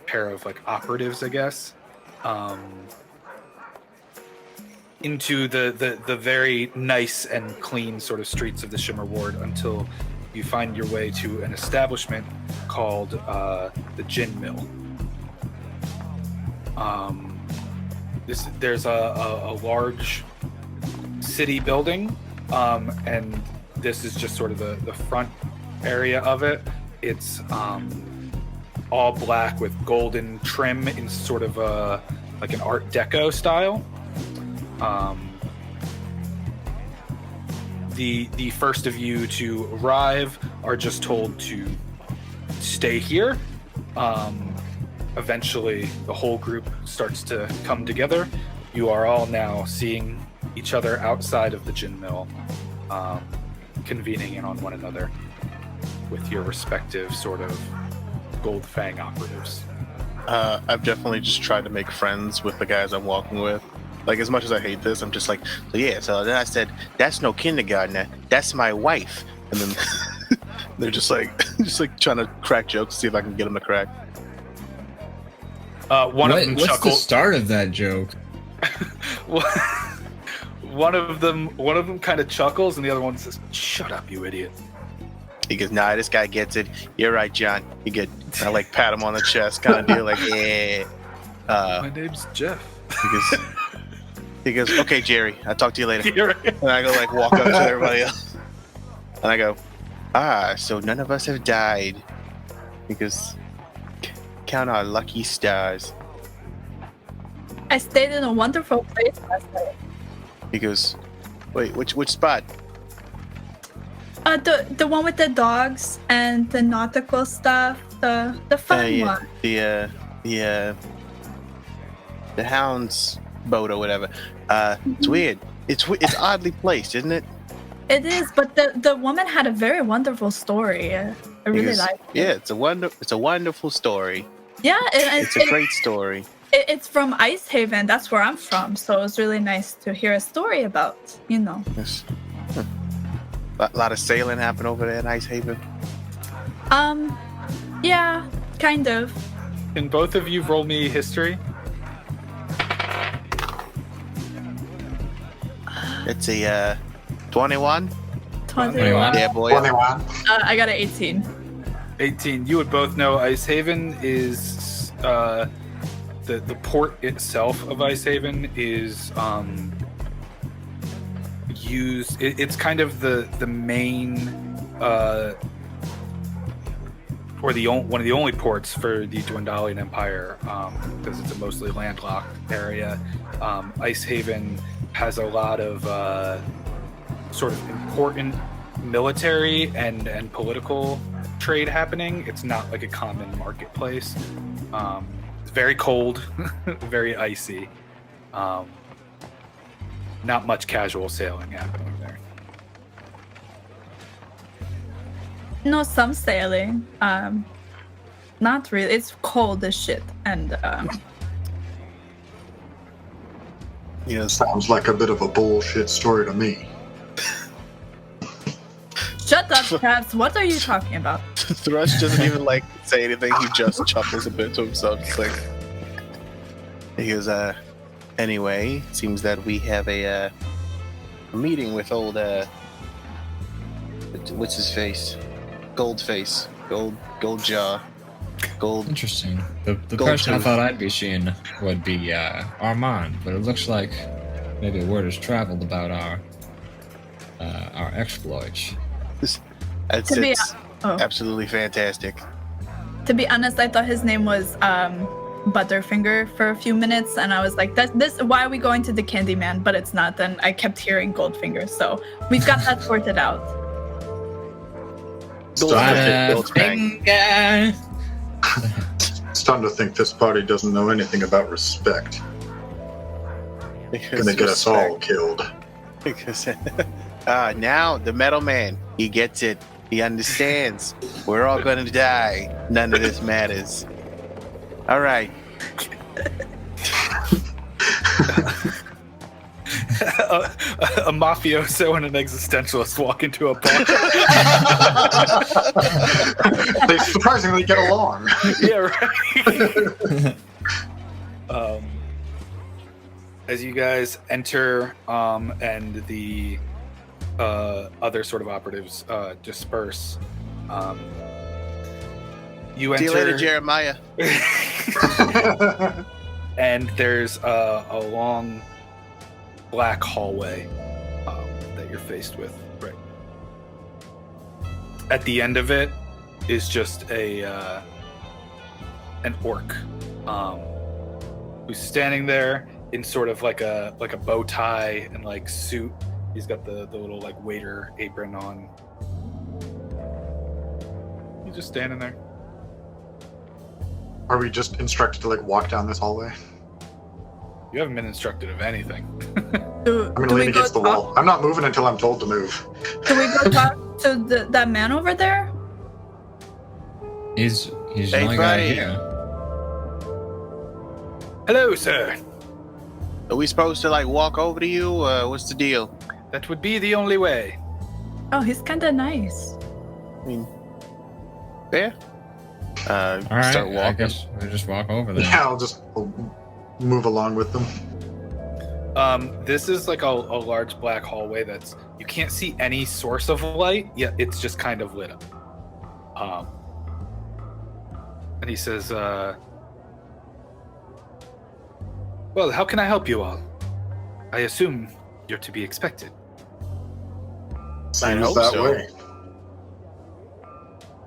pair of like operatives, I guess, into the very nice and clean sort of streets of the Shimmer Ward until you find your way to an establishment called the Gin Mill. There's a large city building, and this is just sort of the front area of it. It's all black with golden trim in sort of like an Art Deco style. The first of you to arrive are just told to stay here. Eventually, the whole group starts to come together. You are all now seeing each other outside of the gin mill, convening in on one another with your respective sort of Goldfang operatives. I've definitely just tried to make friends with the guys I'm walking with. Like, as much as I hate this, I'm just like, so then I said, that's no kindergartner, that's my wife. And then they're just like trying to crack jokes to see if I can get them to crack. One of them What's chuckles. the start of that joke? One of them kind of chuckles, and the other one says, "Shut up, you idiot." He goes, nah, this guy gets it. You're right, John. You get. I like pat him on the chest, kind of deal, like, yeah. My name's Jeff. He goes, okay, Jerry, I'll talk to you later. You're right. And I go like walk up to everybody else, and I go, so none of us have died. He goes, count our lucky stars. I stayed in a wonderful place last night. He goes, wait, which spot? The one with the dogs and the nautical stuff, the fun one. The hound's boat or whatever. It's weird. It's oddly placed, isn't it? It is, but the woman had a very wonderful story. I really like it. Yeah, it's a wonderful story. Yeah, It's a great story. It's from Icehaven. That's where I'm from. So it's really nice to hear a story about, Yes. A lot of sailing happen over there in Icehaven. Yeah, kind of. Can both of you roll me history? It's a 21. 21. Yeah, boy. 21. I got an 18. 18. You would both know Icehaven is the port itself of Icehaven is used. It's kind of the main or one of the only ports for the Dwendalian Empire, because it's a mostly landlocked area. Ice Haven has a lot of sort of important military and political trade happening. It's not like a common marketplace. It's very cold, very icy. Not much casual sailing happening there. No, some sailing. Not really. It's cold as shit, and Sounds like a bit of a bullshit story to me. shut up, Chapps. What are you talking about? Thrush doesn't even like say anything. He just chuckles a bit to himself. It's like he goes, anyway, seems that we have a meeting with old what's his face? Gold face. Gold jaw. Gold. Interesting. The Gold person I tooth. thought I'd be seeing would be Armand, but it looks like maybe word has traveled about our exploits. It's To be- oh. absolutely fantastic. To be honest, I thought his name was Butterfinger for a few minutes, and I was like, why are we going to the Candyman? But it's not. Then I kept hearing Goldfinger, so we've got that sorted out. Goldfang. It's time to think this party doesn't know anything about respect. Gonna get us all killed. Because now the metal man, he gets it. He understands. We're all gonna die. None of this matters. All right. A mafioso and an existentialist walk into a bar. They surprisingly get along. Yeah, right. As you guys enter, and the other sort of operatives disperse, you enter. See you later, Jeremiah. And there's a long black hallway that you're faced with. Right. At the end of it is just an orc who's standing there in sort of like a bow tie and like suit. He's got the little like waiter apron on. He's just standing there. Are we just instructed to like walk down this hallway? You haven't been instructed of anything. Do I'm gonna we lean go against the talk- wall. I'm not moving until I'm told to move. Do we go talk to that man over there? He's the Hey, only guy buddy. here. Hello, sir. Are we supposed to like walk over to you? What's the deal? That would be the only way. Oh, he's kind of nice. I mean, yeah. All right, Start I walking. guess we just walk over there. Yeah, I'll just move along with them. This is like a large black hallway that's you can't see any source of light, yet it's just kind of lit up. And he says, well, how can I help you all? I assume you're to be expected. Seems hope that so. way.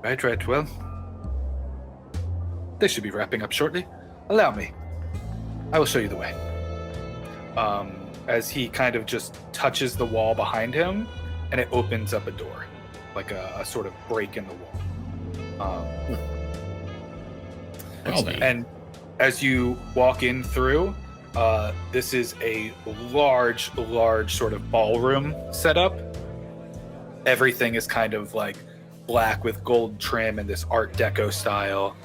Right, well. They should be wrapping up shortly. Allow me. I will show you the way. As he kind of just touches the wall behind him, and it opens up a door, like a sort of break in the wall. Well then. And as you walk in through, this is a large sort of ballroom setup. Everything is kind of like black with gold trim and this Art Deco style.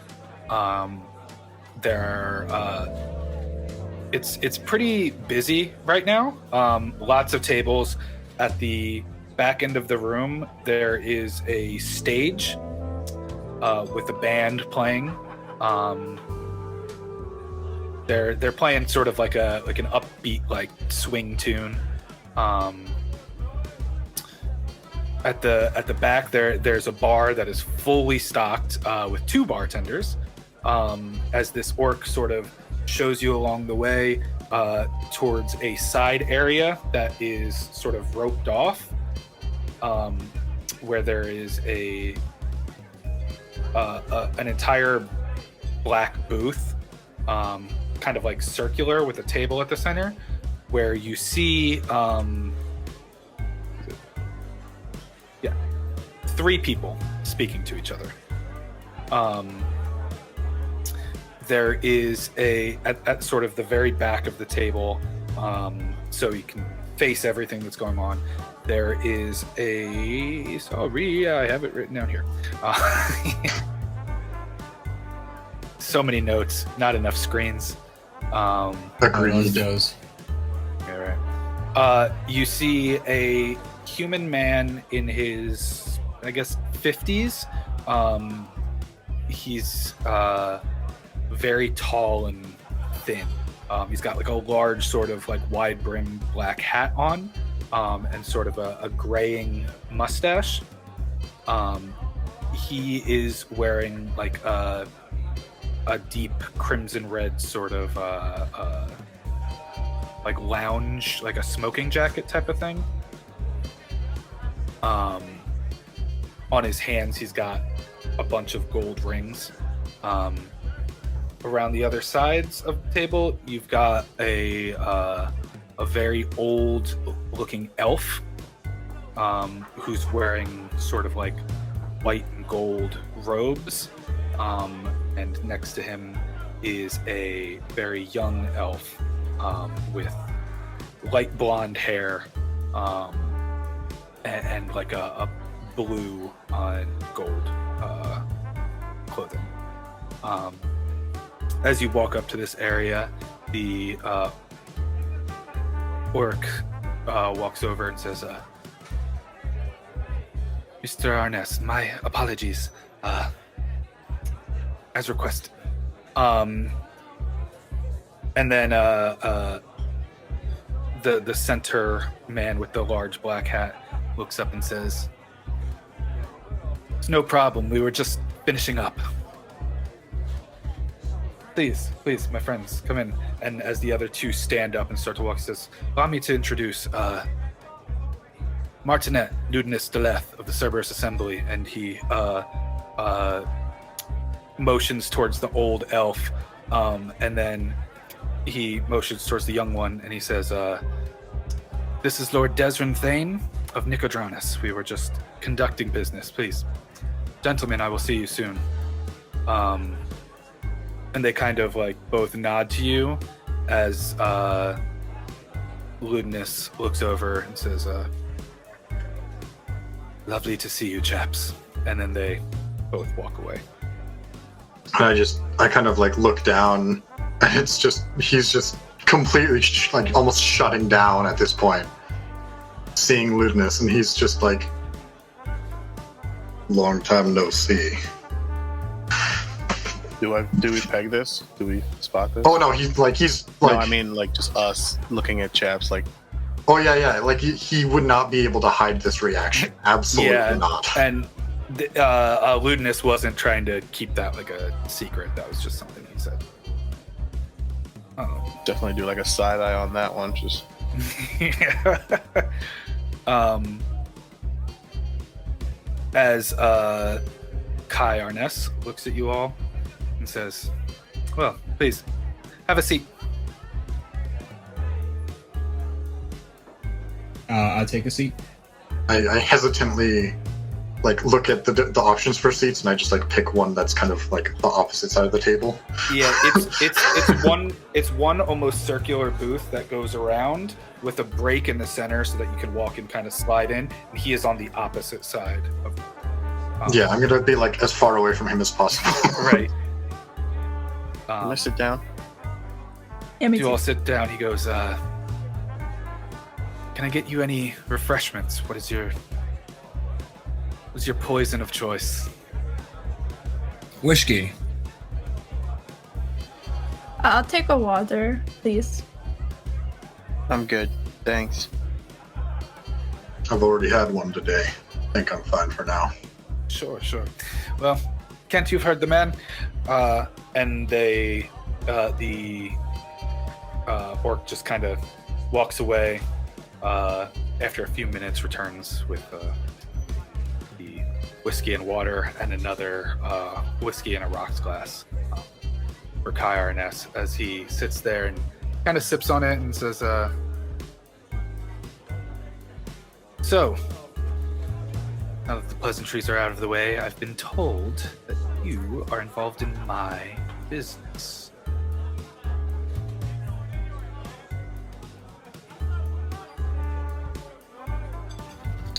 It's pretty busy right now. Lots of tables. At the back end of the room, there is a stage with a band playing. They're playing sort of like an upbeat like swing tune. At the back there's a bar that is fully stocked with two bartenders. As this orc sort of shows you along the way towards a side area that is sort of roped off, where there is an entire black booth, kind of like circular with a table at the center, where you see 3 people speaking to each other. There is at sort of the very back of the table, so you can face everything that's going on. There is sorry, I have it written down here. So many notes, not enough screens. Agreed. Those. All right. You see a human man in his, I guess, 50s. He's very tall and thin. He's got like a large sort of like wide brim black hat on, and sort of a graying mustache. He is wearing like a deep crimson red sort of like lounge, like a smoking jacket type of thing. On his hands, he's got a bunch of gold rings. Around the other sides of the table, you've got a very old-looking elf who's wearing sort of like white and gold robes, and next to him is a very young elf with light blonde hair and like a blue and gold clothing. As you walk up to this area, the orc walks over and says, Mr. Arness, my apologies. As requested. And then the center man with the large black hat looks up and says, "It's no problem. We were just finishing up. Please, my friends, come in." And as the other 2 stand up and start to walk, he says, "Allow me to introduce Martinet Nudinus Deleth of the Cerberus Assembly." And he motions towards the old elf, and then he motions towards the young one, and he says, "This is Lord Desrin Thane of Nicodranus. We were just conducting business. Please, gentlemen, I will see you soon." And they kind of like both nod to you as Ludinus looks over and says, "Lovely to see you, chaps." And then they both walk away. I kind of like look down, and he's just completely like almost shutting down at this point, seeing Ludinus, and he's just like, "Long time no see." Do we peg this? Do we spot this? Oh no, he's like No, I mean like just us looking at Chapps like. Oh yeah, like he would not be able to hide this reaction. Absolutely not. And Ludinus wasn't trying to keep that like a secret. That was just something he said. Definitely do like a side eye on that one. Just. As Kai Arness looks at you all and says, "Well, please have a seat." I'll take a seat. I hesitantly like look at the options for seats, and I just like pick one that's kind of like the opposite side of the table. Yeah, it's one almost circular booth that goes around with a break in the center so that you can walk and kind of slide in. And he is on the opposite side of. Yeah, I'm gonna be like as far away from him as possible. Right. Can I sit down? Yeah, me You too. all sit down. He goes, "Can I get you any refreshments? What's your poison of choice?" Whiskey. I'll take a water, please. I'm good. Thanks. I've already had one today. I think I'm fine for now. Sure. Well, Kent, you've heard the man. And the orc just kind of walks away. After a few minutes, returns with whiskey and water and another whiskey in a rocks glass for Kai Arness as he sits there and kind of sips on it and says, so, now that the pleasantries are out of the way, I've been told that you are involved in my business.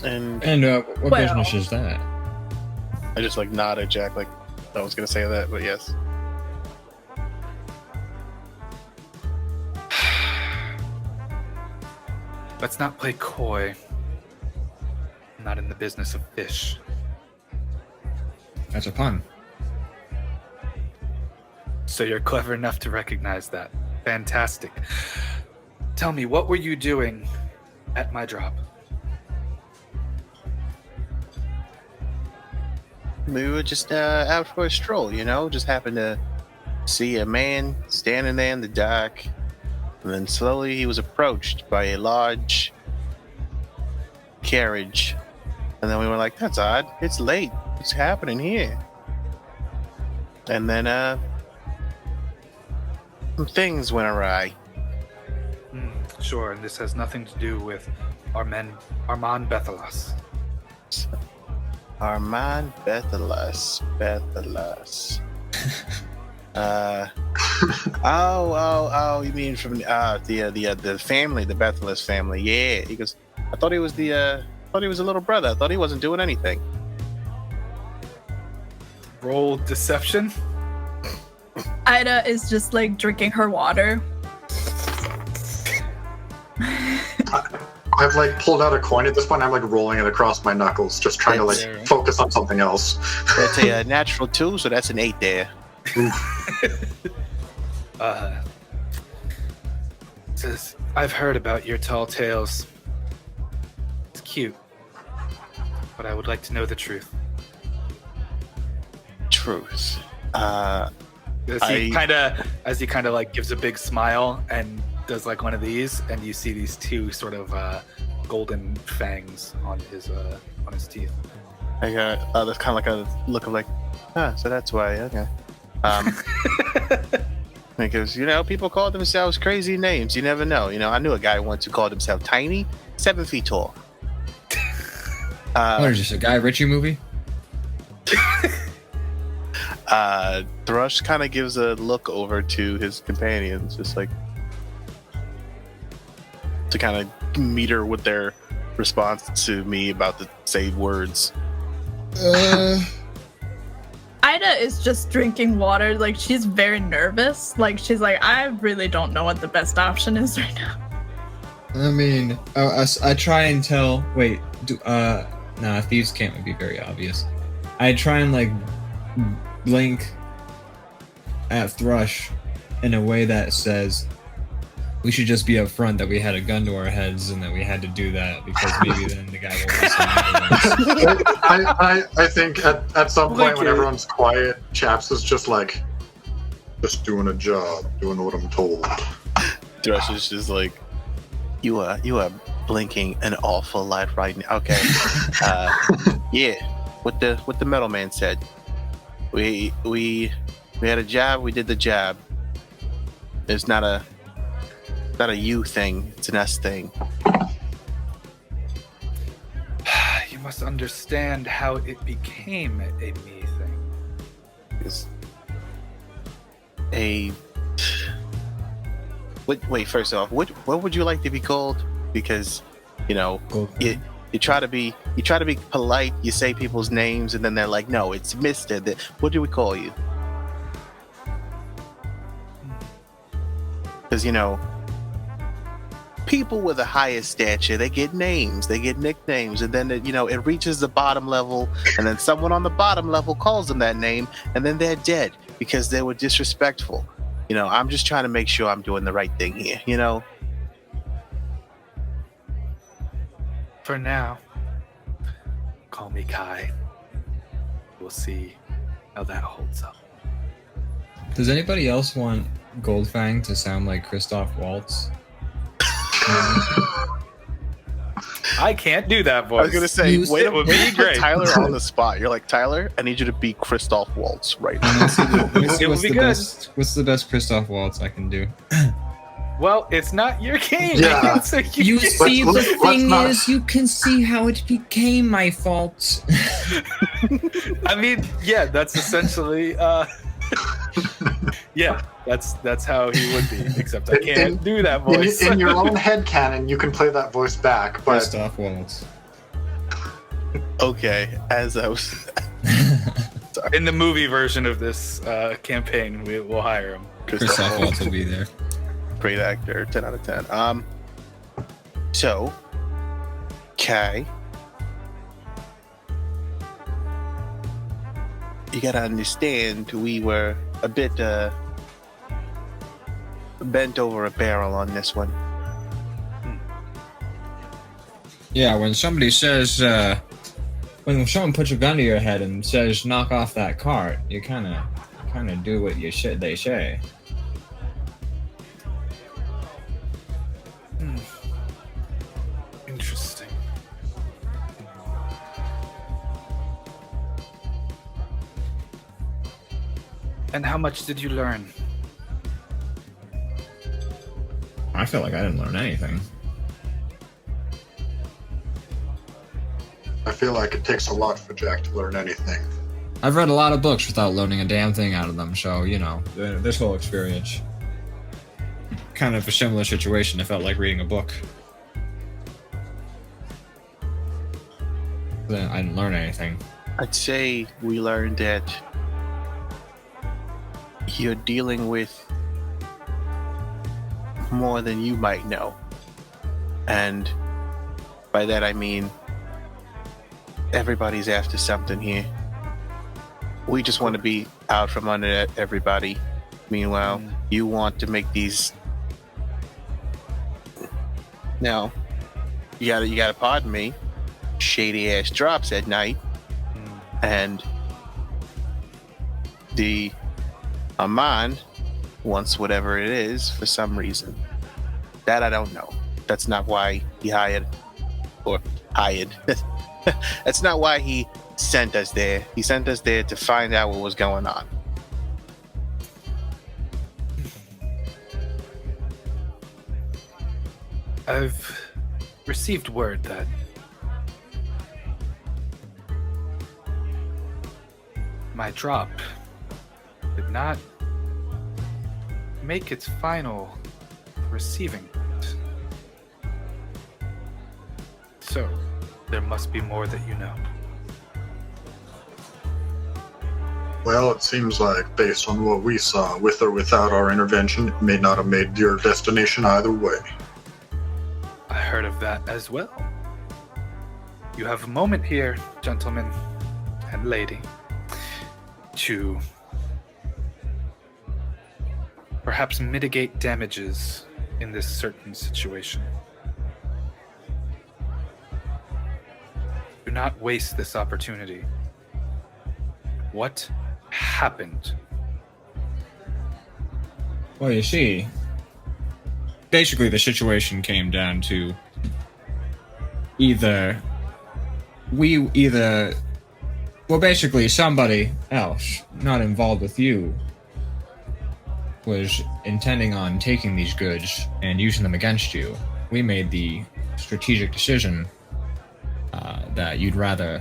And what Well- business is that? I just like nod at Jack, like I was gonna say that, but yes. Let's not play coy. I'm not in the business of fish. That's a pun. So you're clever enough to recognize that. Fantastic. Tell me, what were you doing at my drop? We were just out for a stroll, just happened to see a man standing there in the dark, and then slowly he was approached by a large carriage, and then we were like, that's odd, it's late, what's happening here? And then some things went awry. Sure, and this has nothing to do with Armand Bethelas. Armand Bethelas. Oh, you mean from the family, the Bethelas family? Yeah. He goes, I thought he was a little brother. I thought he wasn't doing anything. Roll deception. Ida is just like drinking her water. I've like pulled out a coin at this point. I'm like rolling it across my knuckles, just trying to like That's- focus on something else. That's a natural 2, so that's an 8 there. Says, I've heard about your tall tales. It's cute, but I would like to know the truth. Truth. As he kind of like gives a big smile and does like one of these, and you see these two sort of golden fangs on his teeth. I got that's kind of like a look of like, so that's why. Okay. Because people call themselves crazy names. You never know. I knew a guy once who called himself Tiny, 7 feet tall. What is this, a Guy Ritchie movie? Thrush kind of gives a look over to his companions, just like to kind of meter with their response to me about the same words. Ida is just drinking water. Like, she's very nervous. Like, she's like, I really don't know what the best option is right now. I mean, I try and tell. Wait, thieves can't be very obvious. I try and like blink at Thrush in a way that says we should just be upfront that we had a gun to our heads and that we had to do that because maybe then the guy will listen. I think at some point when everyone's quiet, Chapps is just like, just doing a job, doing what I'm told. Thrush is just like, you are blinking an awful light right now. Okay. Yeah. What the metal man said. We had a job. We did the job. It's not a you thing. It's an us thing. You must understand how it became a me thing. It's wait. First off, what would you like to be called? Because Goldfang. you try to be polite. You say people's names, and then they're like, "No, it's Mister." What do we call you? Because people with a higher stature, they get names, they get nicknames, and then it reaches the bottom level, and then someone on the bottom level calls them that name, and then they're dead because they were disrespectful. I'm just trying to make sure I'm doing the right thing here. For now, call me Kai. We'll see how that holds up. Does anybody else want Goldfang to sound like Christoph Waltz? I can't do that voice. I was gonna say, You wait, said it would wait be to put great. Tyler on the spot. You're like, Tyler, I need you to be Christoph Waltz right now. Let me see It would what's be the good. best. What's the best Christoph Waltz I can do? Well, it's not your game. Yeah. So You can't- see, let's the thing not- is, you can see how it became my fault. I mean, yeah, that's essentially. Yeah, that's how he would be. Except I can't do that voice. In your own headcanon, you can play that voice back, but Christoph Waltz. Okay, as I was. In the movie version of this campaign, we'll hire him. Christoph Waltz will be there. Great actor, 10 out of 10. So, Kai, you gotta understand, we were a bit bent over a barrel on this one. Yeah, when somebody says, when someone puts a gun to your head and says, "Knock off that cart," you kind of do what they say. Interesting. And how much did you learn? I feel like I didn't learn anything. I feel like it takes a lot for Jack to learn anything. I've read a lot of books without learning a damn thing out of them, so, you know, this whole experience. Kind of a similar situation. It felt like reading a book. Then I didn't learn anything. I'd say we learned that you're dealing with more than you might know. And by that I mean everybody's after something here. We just want to be out from under everybody. Meanwhile, you want to make these. Now, you gotta pardon me. Shady ass drops at night, and the Aman wants whatever it is for some reason. That I don't know. That's not why he hired. That's not why he sent us there. He sent us there to find out what was going on. I've received word that my drop did not make its final receiving point. So, there must be more that you know. Well, it seems like, based on what we saw, with or without our intervention, it may not have made your destination either way. I heard of that as well. You have a moment here, gentleman and lady, to perhaps mitigate damages in this certain situation. Do not waste this opportunity. What happened? Well, you see, basically the situation came down to basically somebody else not involved with you was intending on taking these goods and using them against you. We made the strategic decision that you'd rather,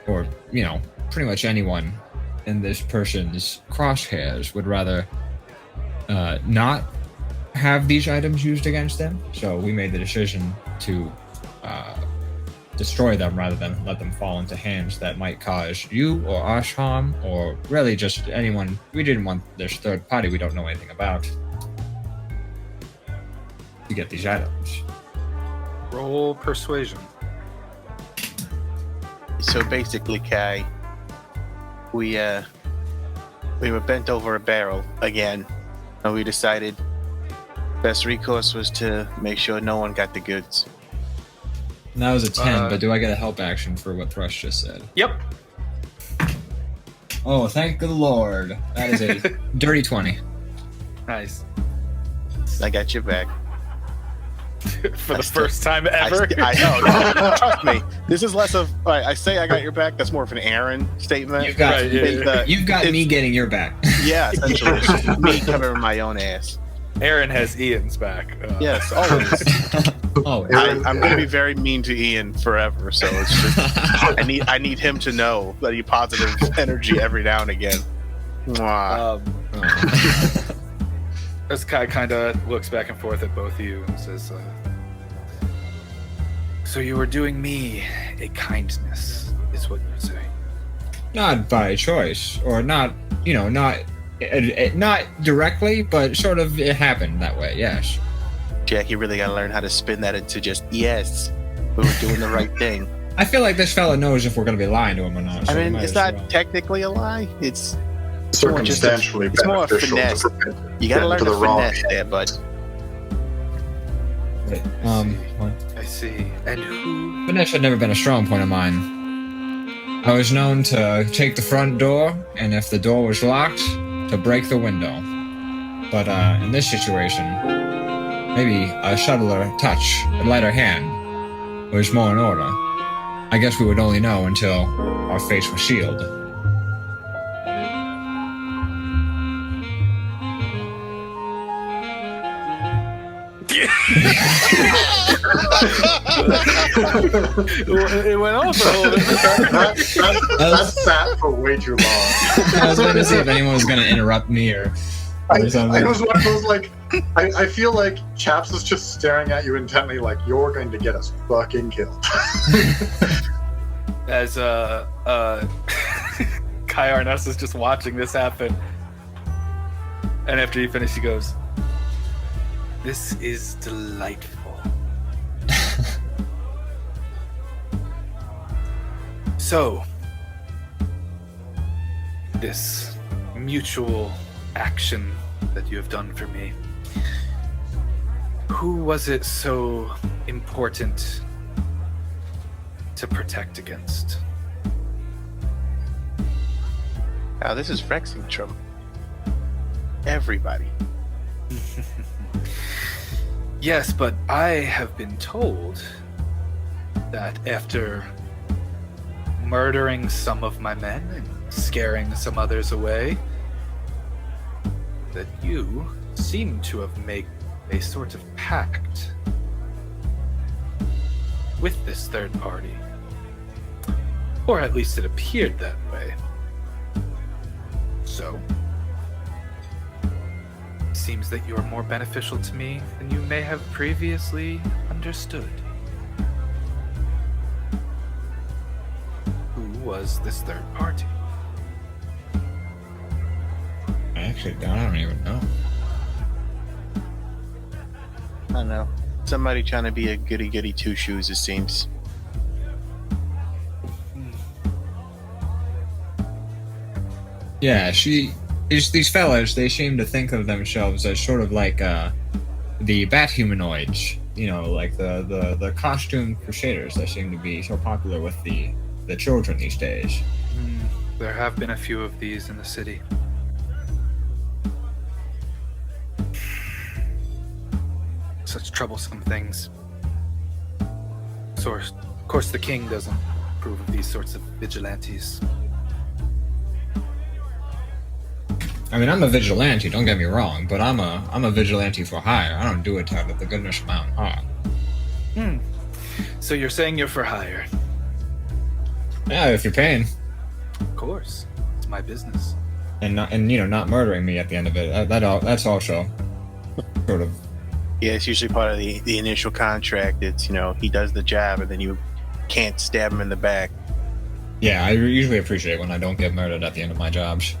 or, you know, pretty much anyone in this person's crosshairs would rather not have these items used against them. So we made the decision to destroy them rather than let them fall into hands that might cause you or us harm, or really just anyone. We didn't want this third party we don't know anything about to get these items. Roll persuasion. So basically, Kai, we were bent over a barrel again, and we decided best recourse was to make sure no one got the goods. And that was a 10, but do I get a help action for what Thrush just said? Yep. Oh, thank the Lord. That is a dirty 20. Nice. I got your back. For the first time ever. I know. Trust me. This is less of. I say I got your back. That's more of an Aaron statement. You've got, Right, you've got me getting your back. Yeah, essentially, it's just me covering my own ass. Aaron has Ian's back. Yes, always. Oh, I'm going to be very mean to Ian forever. So it's just I need him to know that he positive energy every now and again. Mwah. This guy kind of looks back and forth at both of you and says, "So you were doing me a kindness, is what you're saying?" not by choice, or not, not directly, but sort of it happened that way. Yes. Jack, you really got to learn how to spin that into just yes. We were doing the right thing. I feel like this fella knows if we're going to be lying to him or not. I so mean, might it's as not well. technically a lie. It's Circumstantially it's more a beneficial finesse. to prevent You got to learn to the the wrong finesse there, bud. What? I see. And who? Finesse had never been a strong point of mine. I was known to take the front door, and if the door was locked, to break the window. But in this situation, maybe a subtler touch, a lighter hand, was more in order. I guess we would only know until our fates were sealed. It went on for a little bit. That sat for way too long. I was going to see if anyone was going to interrupt me or something. I was one of those, like, I feel like Chapps is just staring at you intently, like, you're going to get us fucking killed. As Kai Arness is just watching this happen, and after he finished, he goes, "This is delightful." So, this mutual action that you have done for me, who was it so important to protect against? Now, this is Rexxentrum. Everybody. Yes, but I have been told that after murdering some of my men and scaring some others away, that you seem to have made a sort of pact with this third party. Or at least it appeared that way. So, it seems that you are more beneficial to me than you may have previously understood. Who was this third party? I don't even know. I don't know. Somebody trying to be a goody-goody two-shoes, it seems. Yeah, these fellas, they seem to think of themselves as sort of like the bat humanoids, like the costume crusaders that seem to be so popular with the children these days. There have been a few of these in the city. Such troublesome things. So, of course, the king doesn't approve of these sorts of vigilantes. I mean, I'm a vigilante, don't get me wrong, but I'm a vigilante for hire. I don't do it out of the goodness of my own heart. So you're saying you're for hire? Yeah, if you're paying. Of course. It's my business. And not murdering me at the end of it. That's also sort of... Yeah, it's usually part of the initial contract. It's, he does the job and then you can't stab him in the back. Yeah, I usually appreciate when I don't get murdered at the end of my jobs.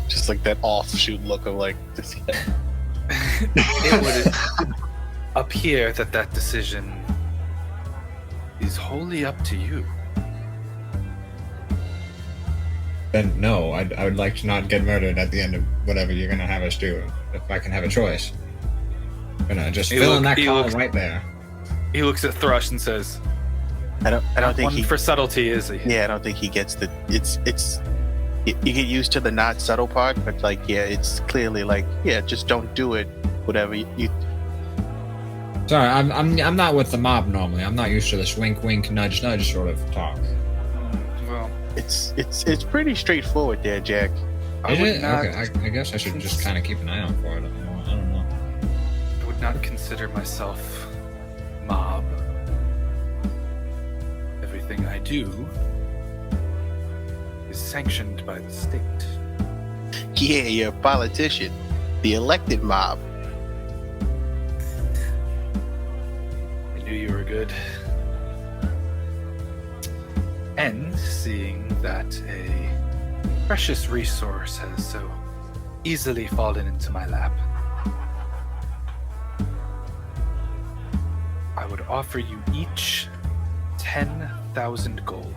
Just like that offshoot look of like... It would appear that decision is wholly up to you. Then no, I would like to not get murdered at the end of whatever you're gonna have us do. If I can have a choice, I'm gonna just fill in that column right there. He looks at Thrush and says, I don't think one for subtlety, is he? Yeah, I don't think he gets the. You get used to the not subtle part, but it's clearly just don't do it. Whatever you Sorry, I'm not with the mob normally. I'm not used to this wink, wink, nudge, nudge sort of talk. Well, It's pretty straightforward there, Jack. I Is would it? not. Okay, I guess I should just kind of keep an eye out for it. I don't know. I would not consider myself mob. Everything I do is sanctioned by the state. Yeah, you're a politician. The elected mob. I knew you were good. And seeing that a precious resource has so easily fallen into my lap, I would offer you each 10,000 gold.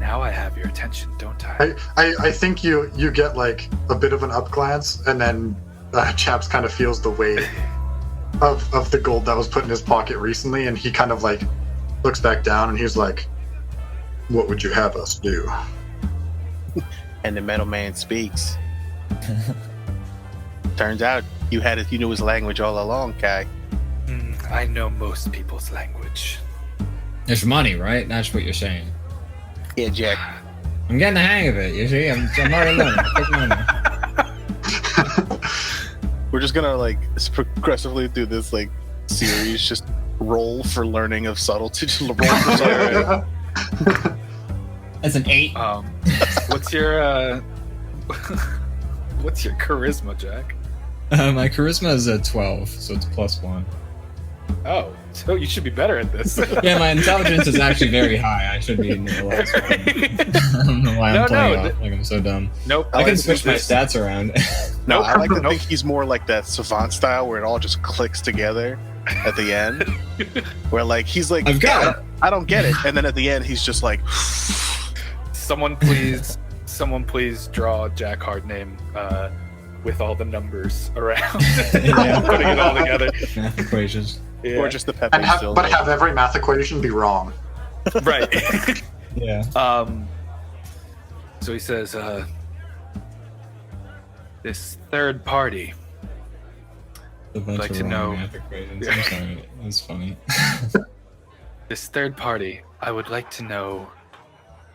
Now I have your attention, don't I? I think you get like a bit of an up glance, and then Chapps kind of feels the weight of the gold that was put in his pocket recently, and he kind of like looks back down and he's like, "What would you have us do?" And the metal man speaks. Turns out you knew his language all along, Kai. I know most people's language. There's money, right? That's what you're saying. Yeah, Jack. I'm getting the hang of it. You see, I'm already learning. Quick learner. We're just gonna like progressively do this like series, just roll for learning of subtlety. Just roll for subtlety. That's an 8. What's your what's your charisma, Jack? My charisma is a 12, so it's +1. Oh, so you should be better at this. Yeah, my intelligence is actually very high. I should be in the last one. I don't know why I'm playing off. Like I'm so dumb. Nope. I can switch my stats around. No, I like to think he's more like that savant style where it all just clicks together at the end. Where like he's like, I've got it. I don't get it, and then at the end he's just like, Someone please draw Jack Hardname with all the numbers around. Yeah. Putting it all together. Math equations. Yeah. or just the Pepe still. But have every math equation be wrong. Right. Yeah. So he says, this third party. A bunch like of to wrong know- math equations. I'm sorry. That's funny. This third party, I would like to know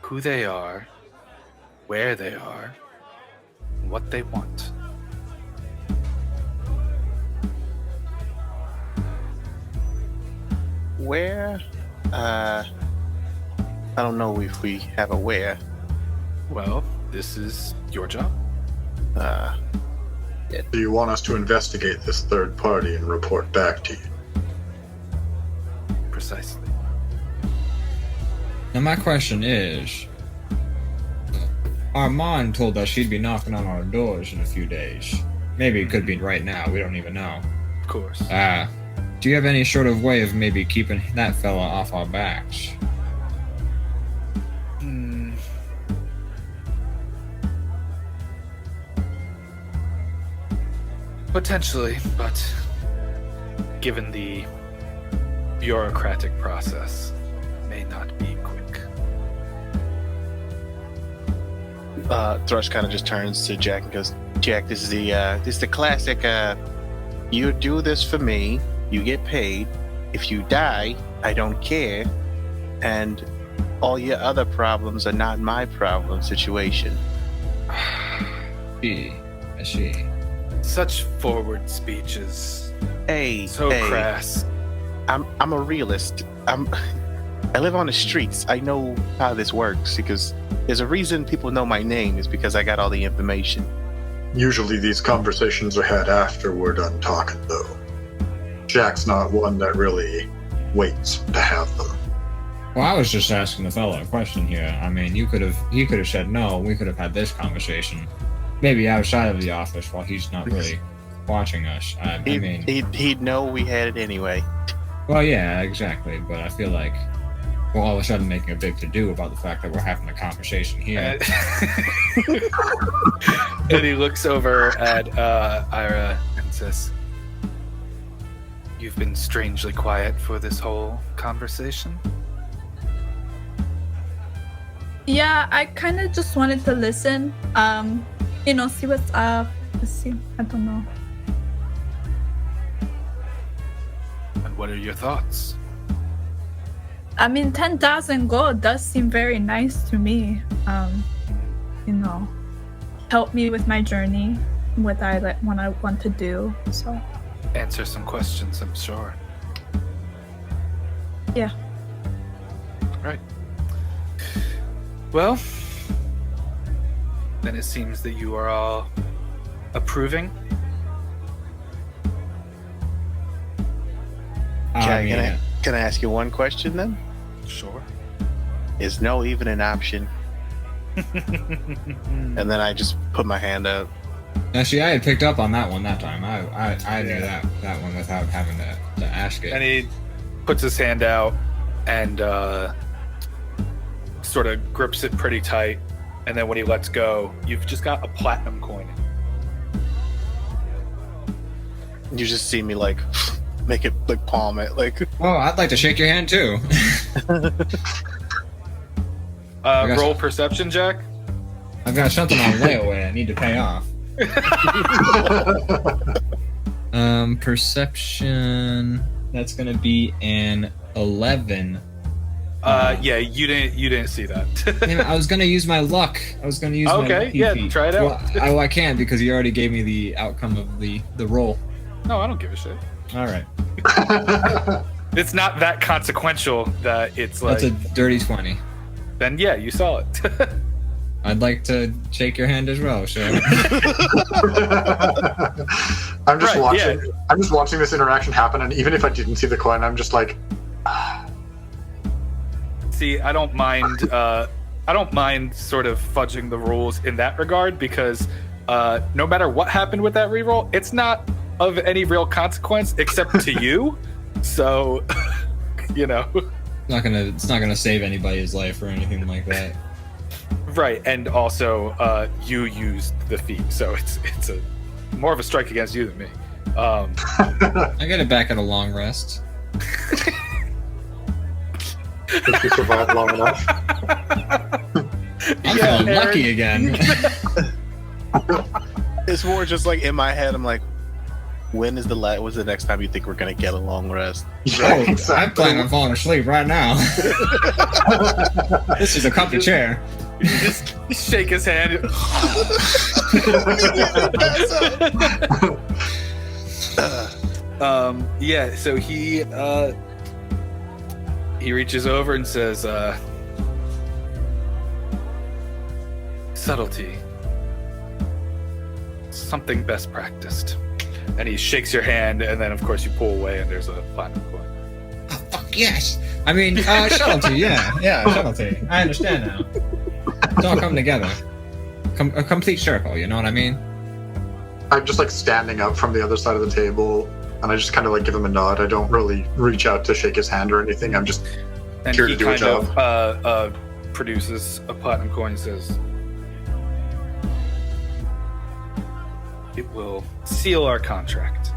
who they are, where they are, and what they want. Where? I don't know if we have a where. Well, this is your job. Do you want us to investigate this third party and report back to you? Precisely. Now my question is, Armand told us she'd be knocking on our doors in a few days. Maybe it could be right now. We don't even know. Of course. Do you have any sort of way of maybe keeping that fella off our backs? Potentially, but given the bureaucratic process, may not be quick. Thrush kind of just turns to Jack and goes, "Jack, this is the classic. You do this for me, you get paid. If you die, I don't care, and all your other problems are not my problem situation." I see. Such forward speeches, Hey, so hey, crass. I'm a realist. I live on the streets. I know how this works because there's a reason people know my name is because I got all the information. Usually these conversations are had after we're done talking, though. Jack's not one that really waits to have them. Well, I was just asking the fella a question here. I mean, he could have said no. We could have had this conversation, maybe outside of the office while he's not really watching us. I mean, He'd know we had it anyway. well, yeah, exactly. But I feel like we're all of a sudden making a big to-do about the fact that we're having a conversation here. And he looks over at Eira and says, "You've been strangely quiet for this whole conversation." Yeah, I kind of just wanted to listen. See what's up. Let's see. I don't know. What are your thoughts? I mean, 10,000 gold does seem very nice to me. Help me with my journey, what I want to do. So Answer some questions, I'm sure. yeah. Right. Well, then it seems that you are all approving. Can I ask you one question then? Sure. Is no even an option? And then I just put my hand out. Actually, I had picked up on that one that time. I knew that one without having to ask it. And he puts his hand out and sort of grips it pretty tight. And then when he lets go, you've just got a platinum coin. You just see me like make it like palm it like. Oh, I'd like to shake your hand too. Roll perception, Jack. I've got something on layaway I need to pay off. Perception. That's gonna be an 11. Yeah, you didn't see that. Damn it, I was gonna use my luck. I was gonna use my lucky yeah, feat. try it out. Well, I can't because you already gave me the outcome of the roll. No, I don't give a shit. All right, It's not that consequential that it's like. that's a dirty 20. Then yeah, you saw it. I'd like to shake your hand as well, sure. I'm just Right, watching. yeah. I'm just watching this interaction happen, and even if I didn't see the coin, I'm just like, See, I don't mind. I don't mind sort of fudging the rules in that regard because no matter what happened with that reroll, it's not of any real consequence except to you. So, It's not gonna save anybody's life or anything like that. Right, and also you used the feat, so it's a more of a strike against you than me. I get it back at a long rest. if you survive long enough. I'm feeling lucky again. It's more just like in my head. I'm like, when's the next time you think we're gonna get a long rest? Yeah, I plan on falling asleep right now. This is a comfy chair. You just shake his hand. Yeah, so he reaches over and says, subtlety. Something best practiced. And he shakes your hand, and then of course you pull away and there's a platinum coin. Oh, fuck yes! I mean, subtlety, yeah, subtlety. I understand now. It's all come together. A complete circle, you know what I mean? I'm just like standing up from the other side of the table, and I just kind of like give him a nod. I don't really reach out to shake his hand or anything. I'm just And here he to do a kind job. of produces a platinum coin and says, it will seal our contract.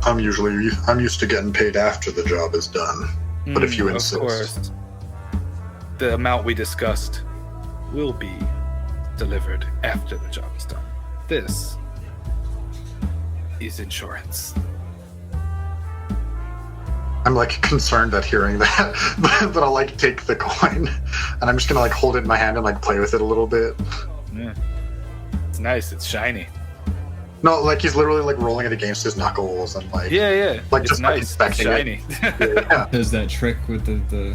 I'm used to getting paid after the job is done. But if you insist. Of course, the amount we discussed will be delivered after the job is done. This is insurance. I'm like concerned at hearing that, but I'll like take the coin, and I'm just gonna like hold it in my hand and like play with it a little bit. Yeah. It's nice. It's shiny. No, like he's literally like rolling it against his knuckles and like Yeah. Like, it's just, like, nice. It's inspecting it. shiny. yeah. Does that trick with the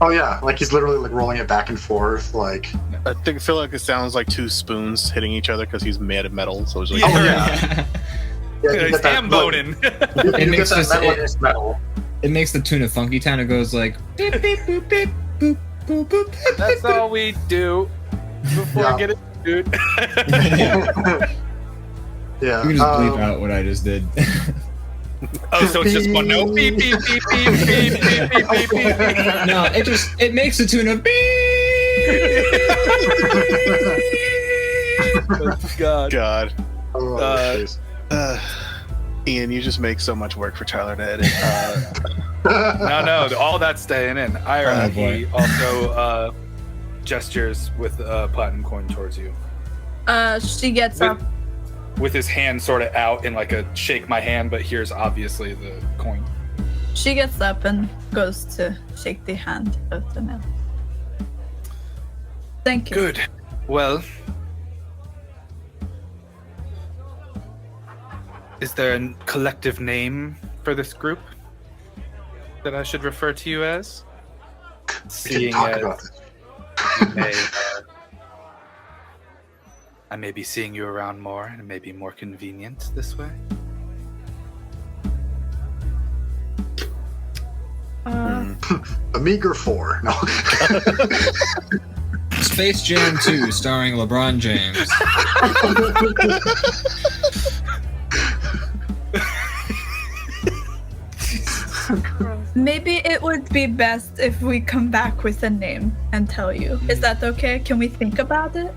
Oh yeah, like he's literally like rolling it back and forth, like I feel like it sounds like two spoons hitting each other because he's made of metal. So it's like, yeah. Yeah, you he's get that, ham boning. you It get makes that this- metal it- against metal. It makes the tune of Funky Town. It goes like beep beep boop beep boop boop boop. That's all we do before Yeah. I get it, dude. Yeah. You can just bleep out what I just did. Oh, so it's just one note. Beep, beep, beep, beep, beep, beep, beep, beep, beep, beep. No, it makes the tune of beep. Oh, God. Oh, jeez. Ian, you just make so much work for Tyler to edit. No, all that's staying in. Eira, Oh, boy. he also gestures with a platinum coin towards you. She gets With- up. with his hand sort of out in like a shake my hand, but here's obviously the coin. She gets up and goes to shake the hand of the man. Thank you. Good. Well, is there a collective name for this group that I should refer to you as? We can Seeing talk as about this. you may, I may be seeing you around more, and it may be more convenient this way. A meager 4. No. Space Jam 2, starring LeBron James. Maybe it would be best if we come back with a name and tell you. Is that okay? Can we think about it?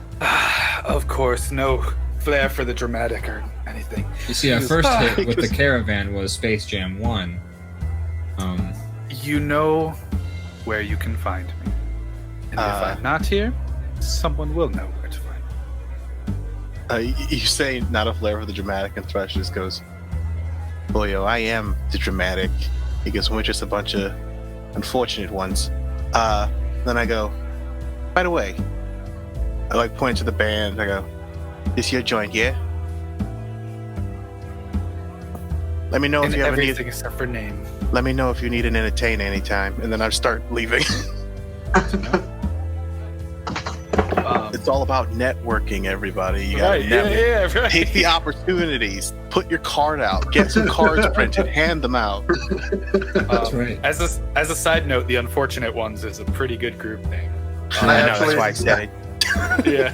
Of course, no flair for the dramatic or anything. You see, our first hit with the caravan was Space Jam 1. You know where you can find me. And if I'm not here, someone will know where to find me. You say not a flair for the dramatic, and Thrush just goes, "Boyo, I am the dramatic." He goes, "We're just a bunch of unfortunate ones." Then I go, "By the way," I like point to the band. I go, "This your joint, yeah? Let me know if And you ever need. everything except for name. Let me know if you need an entertainer anytime." And then I start leaving. It's all about networking, everybody. You gotta Right, network. right. Take the opportunities. Put your card out. Get some cards printed. Hand them out. That's right. As a side note, the Unfortunate Ones is a pretty good group name. I know, that's why I said it. Yeah.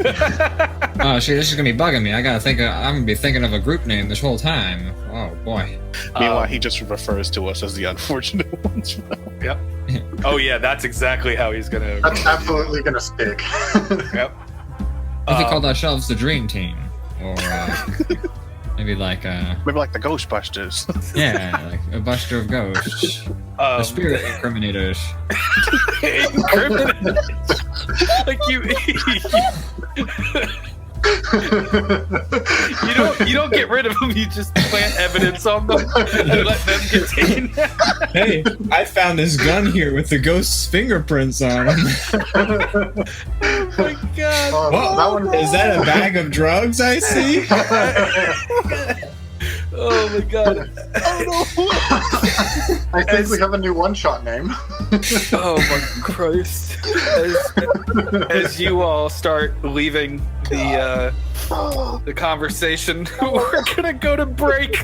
Oh, shit, this is gonna be bugging me. I'm gonna be thinking of a group name this whole time. Oh, boy. Meanwhile, he just refers to us as the unfortunate ones. Yep. Oh yeah, that's exactly how he's gonna. That's absolutely gonna stick. Yep. I think called ourselves the Dream Team. Or, maybe like, Maybe like the Ghostbusters. yeah, like a buster of ghosts. The spirit incriminators. Like you don't get rid of them. You just plant evidence on them and let them get taken. Hey, I found this gun here with the ghost's fingerprints on it. Oh my god! What? Is that a bag of drugs I see? Oh my god! I think we have a new one-shot name. Oh my Christ! As you all start leaving the conversation, we're gonna go to break.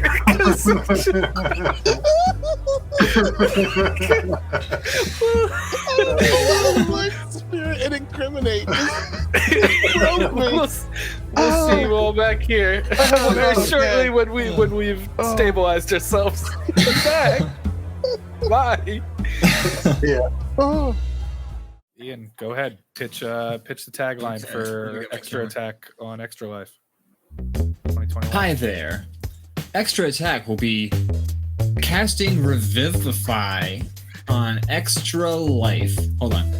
Spirit and incriminate. We'll see you all back here very shortly when we've stabilized ourselves. Back. Bye. Yeah. Ian, go ahead. Pitch the tagline Okay, let me for get my Extra camera. Attack on Extra Life 2021. Hi there. Extra Attack will be casting Revivify on Extra Life. Hold on.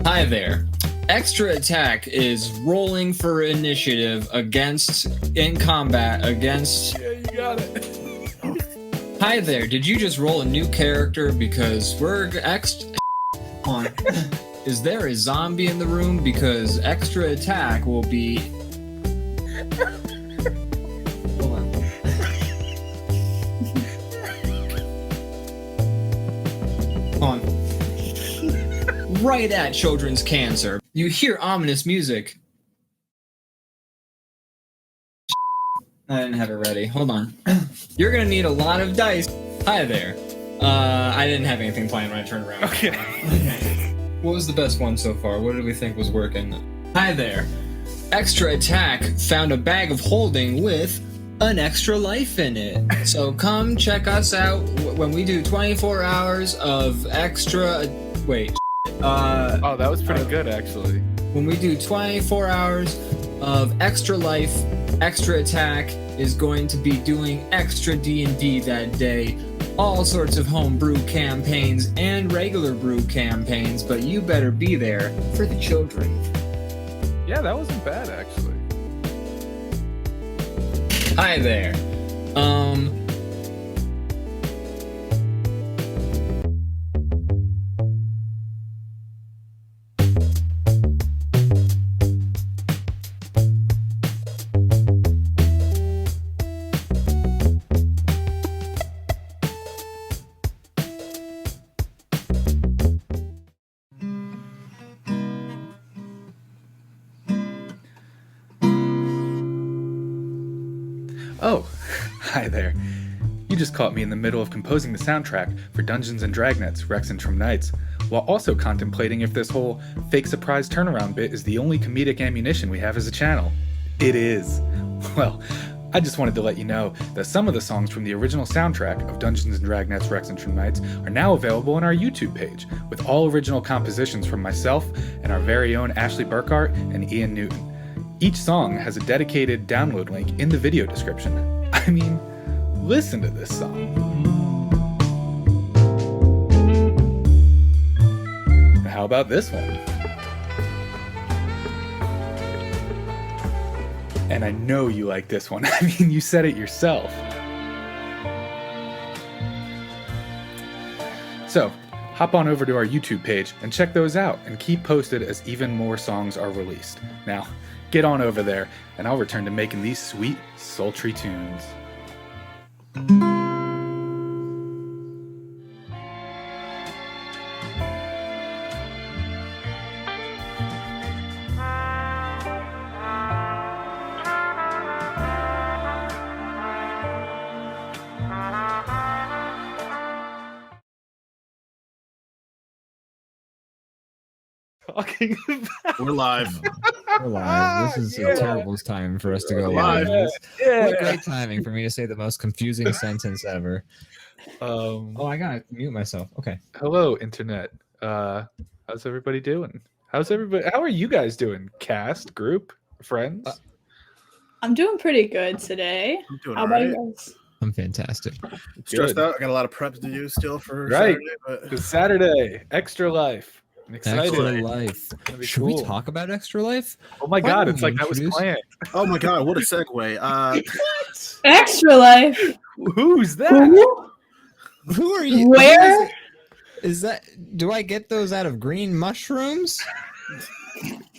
Hi there. Extra Attack is rolling for initiative in combat against... Yeah, you got it. Hi there. Did you just roll a new character because we're on? Is there a zombie in the room? Because Extra Attack will be... Hold on. Hold on. Right at children's cancer. You hear ominous music. I didn't have it ready. Hold on. You're gonna need a lot of dice. Hi there. I didn't have anything planned when I turned around. Okay. What was the best one so far? What did we think was working? Hi there. Extra Attack found a bag of holding with an extra life in it. So come check us out when we do 24 hours of extra... Wait. Oh, that was pretty good, actually. When we do 24 hours of Extra Life, Extra Attack is going to be doing extra D&D that day. All sorts of homebrew campaigns and regular brew campaigns, but you better be there for the children. Yeah, that wasn't bad, actually. Hi there. Oh, hi there. You just caught me in the middle of composing the soundtrack for Dungeons & Dragnets, Rexxentrum Nights, while also contemplating if this whole fake surprise turnaround bit is the only comedic ammunition we have as a channel. It is. Well, I just wanted to let you know that some of the songs from the original soundtrack of Dungeons & Dragnets, Rexxentrum Nights are now available on our YouTube page, with all original compositions from myself and our very own Ashley Burkhart and Ian Newton. Each song has a dedicated download link in the video description. I mean, listen to this song. How about this one? And I know you like this one. I mean, you said it yourself. So, hop on over to our YouTube page and check those out and keep posted as even more songs are released. Now, get on over there, and I'll return to making these sweet, sultry tunes. Talking about... We're live. We're live. This is a terrible time for us to go Live. live. Yeah. What great timing for me to say the most confusing sentence ever. Oh, I gotta mute myself. Okay. Hello, internet. How's everybody doing? How are you guys doing? Cast, group, friends? I'm doing pretty good today. I'm doing How all about right. you guys? I'm fantastic. Stressed Good. out. I got a lot of prep to do still for Right. Saturday, but It's Saturday, Extra Life. I'm excited. Extra Life. It's gonna be Should we cool. talk about Extra Life? Oh my Why god, don't it's we like that was introduce- planned. oh my god, what a segue. Extra life. Who's that? Who? Who are you? Where? Is that? Do I get those out of green mushrooms?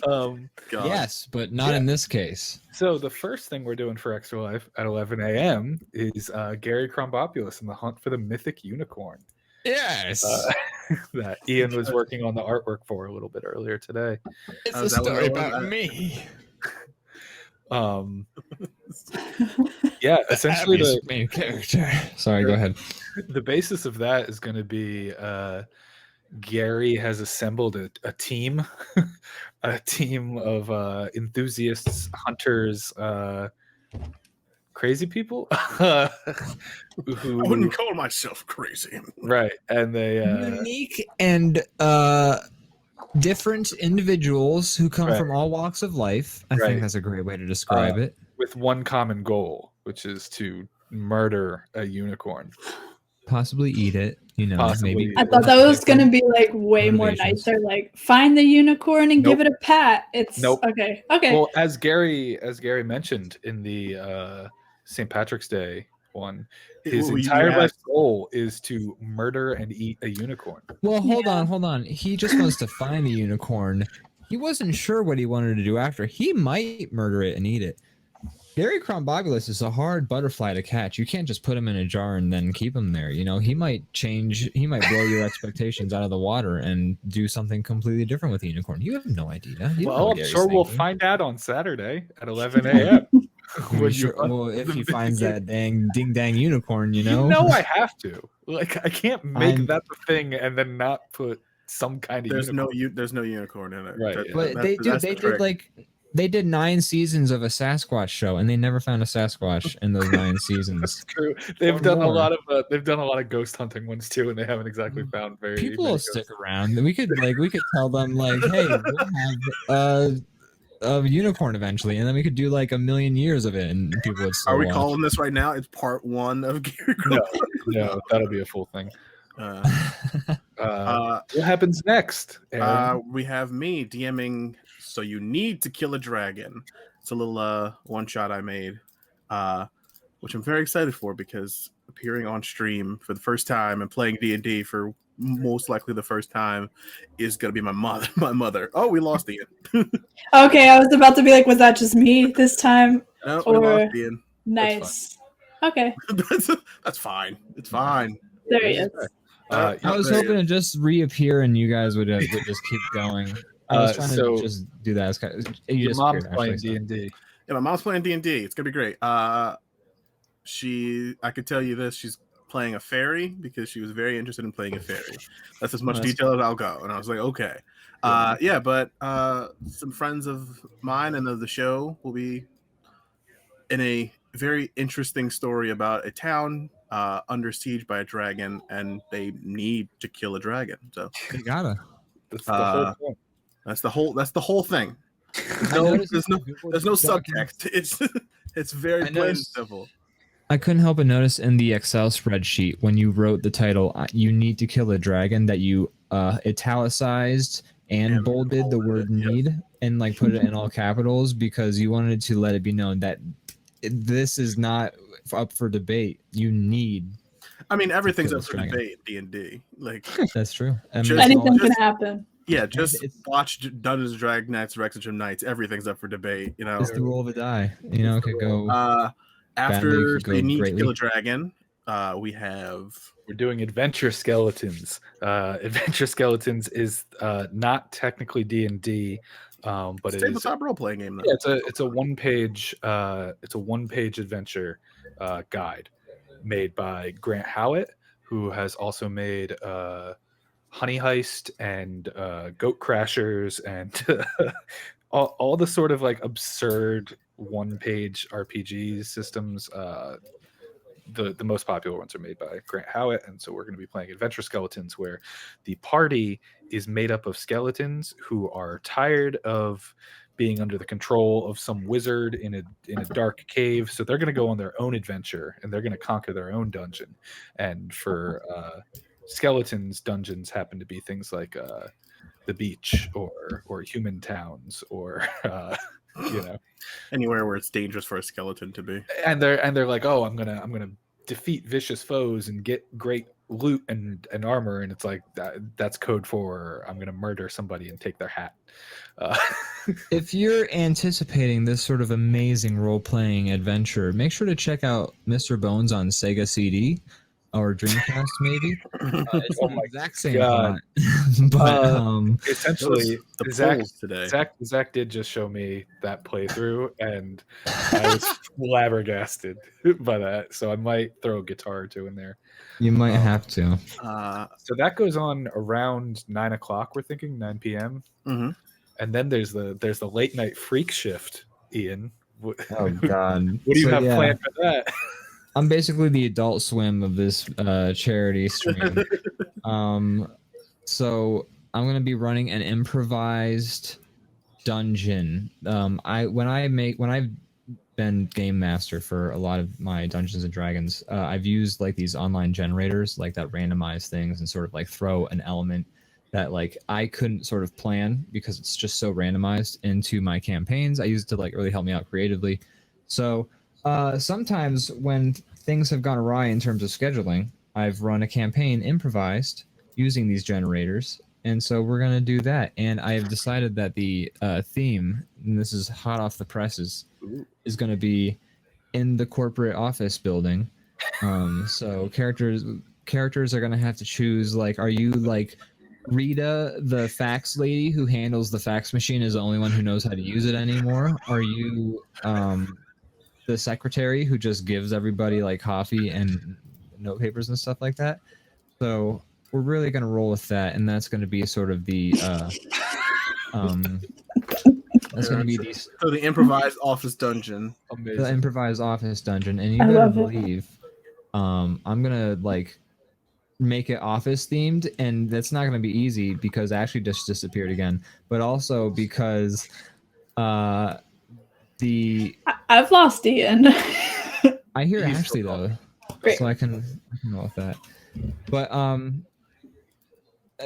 God. Yes, but not in this case. So the first thing we're doing for Extra Life at 11 a.m. is Gary Krombopoulos and the Hunt for the Mythic Unicorn. Yes. That Ian was working on the artwork for a little bit earlier today. It's how's a that one story going? about me. Yeah, essentially Abby's main character. Sorry, go ahead. the basis of that is going to be Gary has assembled a team, a team of enthusiasts, hunters, crazy people. Who, I wouldn't call myself crazy. right, and they Unique and different individuals who come Right. from all walks of life. I Right. think that's a great way to describe it. with one common goal, which is to murder a unicorn. Possibly eat it. You know, Possibly maybe. eat I thought that was gonna be like way more Motivations. nicer. Like find the unicorn and give Nope. it a pat. It's Nope. okay. Okay. Well, as Gary mentioned in the St. Patrick's Day one, his Well, you entire life asked- goal is to murder and eat a unicorn. Well, hold Yeah. on. He just wants to find the unicorn. He wasn't sure what he wanted to do after. He might murder it and eat it. Gary Krombopoulos is a hard butterfly to catch. You can't just put him in a jar and then keep him there. You know, he might change. He might blow your expectations out of the water and do something completely different with the unicorn. You have no idea. You don't know Well, what I'm Gary's sure we'll thinking. find out on Saturday at 11 a.m. when you hunt Well, if the he finds mythic- that dang ding dang unicorn, you know. I have to. Like, I can't make I'm- that the thing and then not put some kind of There's unicorn. there's no unicorn in it. Right, That- yeah. But that's they the- do. that's They the did trick. like they did 9 seasons of a Sasquatch show, and they never found a Sasquatch in those 9 seasons. It's true. They've Or done a more. lot of ghost hunting ones too, and they haven't exactly found very People many will ghosts. stick around. We could tell them like, hey, we'll have a unicorn eventually, and then we could do like 1,000,000 years of it, and people would. Still Are we watch. calling this right now? It's part 1 of Gary No, Kroll. no, that'll be a full thing. Uh, What happens next? Aaron? we have me DMing. So you need to kill a dragon. It's a little one shot I made. which I'm very excited for because appearing on stream for the first time and playing D&D for most likely the first time is going to be my mother. My mother. Oh, we lost Ian. Okay, I was about to be like, was that just me this time? No, we Or lost Ian. nice. Okay, That's fine. It's fine. there he is. I was hoping to just reappear and you guys would just keep going. I was trying to just do that. As kind of, you Your just mom's appeared, playing actually, D&D. Yeah, my mom's playing D&D. It's gonna be great. I could tell you this. She's playing a fairy because she was very interested in playing a fairy. That's as much detail as I'll go. And I was like, okay. But some friends of mine and of the show will be in a very interesting story about a town under siege by a dragon, and they need to kill a dragon. So You gotta. That's the whole point. That's the whole thing. There's no subtext. It's very plain and simple. I couldn't help but notice in the Excel spreadsheet when you wrote the title, "You need to kill a dragon," that you italicized and bolded the word "need" and like put it in all capitals because you wanted to let it be known that this is not up for debate. You need. I mean, everything's up for debate in D&D. Like that's true. Anything can happen. Yeah, just watch Dungeons & Dragnets, Rexxentrum Nights. Everything's up for debate. You know, it's the roll of a die. You know, it could go. After they need to kill a dragon, we're doing Adventure Skeletons. Adventure Skeletons is not technically D&D, but it's a tabletop role playing game. Though. Yeah, it's a one page adventure guide made by Grant Howitt, who has also made Honey Heist and Goat Crashers and all the sort of like absurd one-page RPG systems. The most popular ones are made by Grant Howitt, and so we're going to be playing Adventure Skeletons, where the party is made up of skeletons who are tired of being under the control of some wizard in a dark cave. So they're going to go on their own adventure, and they're going to conquer their own dungeon. And for skeletons, dungeons happen to be things like the beach or human towns or anywhere where it's dangerous for a skeleton to be. And they're like, oh, I'm gonna defeat vicious foes and get great loot and armor, and it's like that's code for I'm gonna murder somebody and take their hat. If you're anticipating this sort of amazing role-playing adventure, make sure to check out Mr. Bones on Sega CD or Dreamcast, maybe. It's the exact same plot. But essentially, today. Zach did just show me that playthrough, and I was flabbergasted by that. So I might throw a guitar or two in there. You might have to. So that goes on around 9 o'clock. We're thinking 9 p.m. Mm-hmm. And then there's the late night freak shift, Ian. Oh God! What do you have planned for that? I'm basically the Adult Swim of this charity stream. So I'm gonna be running an improvised dungeon. When I've been game master for a lot of my Dungeons and Dragons, I've used like these online generators like that randomize things and sort of like throw an element that like I couldn't sort of plan because it's just so randomized into my campaigns. I use it to like really help me out creatively. So sometimes when things have gone awry in terms of scheduling, I've run a campaign improvised using these generators. And so we're going to do that. And I have decided that the theme, and this is hot off the presses, is going to be in the corporate office building. So characters are going to have to choose, like, are you like Rita, the fax lady who handles the fax machine, is the only one who knows how to use it anymore? Are you the secretary who just gives everybody like coffee and note papers and stuff like that? So we're really going to roll with that, and that's going to be sort of the that's going to be the improvised office dungeon. The improvised office dungeon. And you better believe I'm going to like make it office themed, and that's not going to be easy because Ashley just disappeared again, but also because I've lost Ian. I hear Ashley though. Great. So I can roll with that. But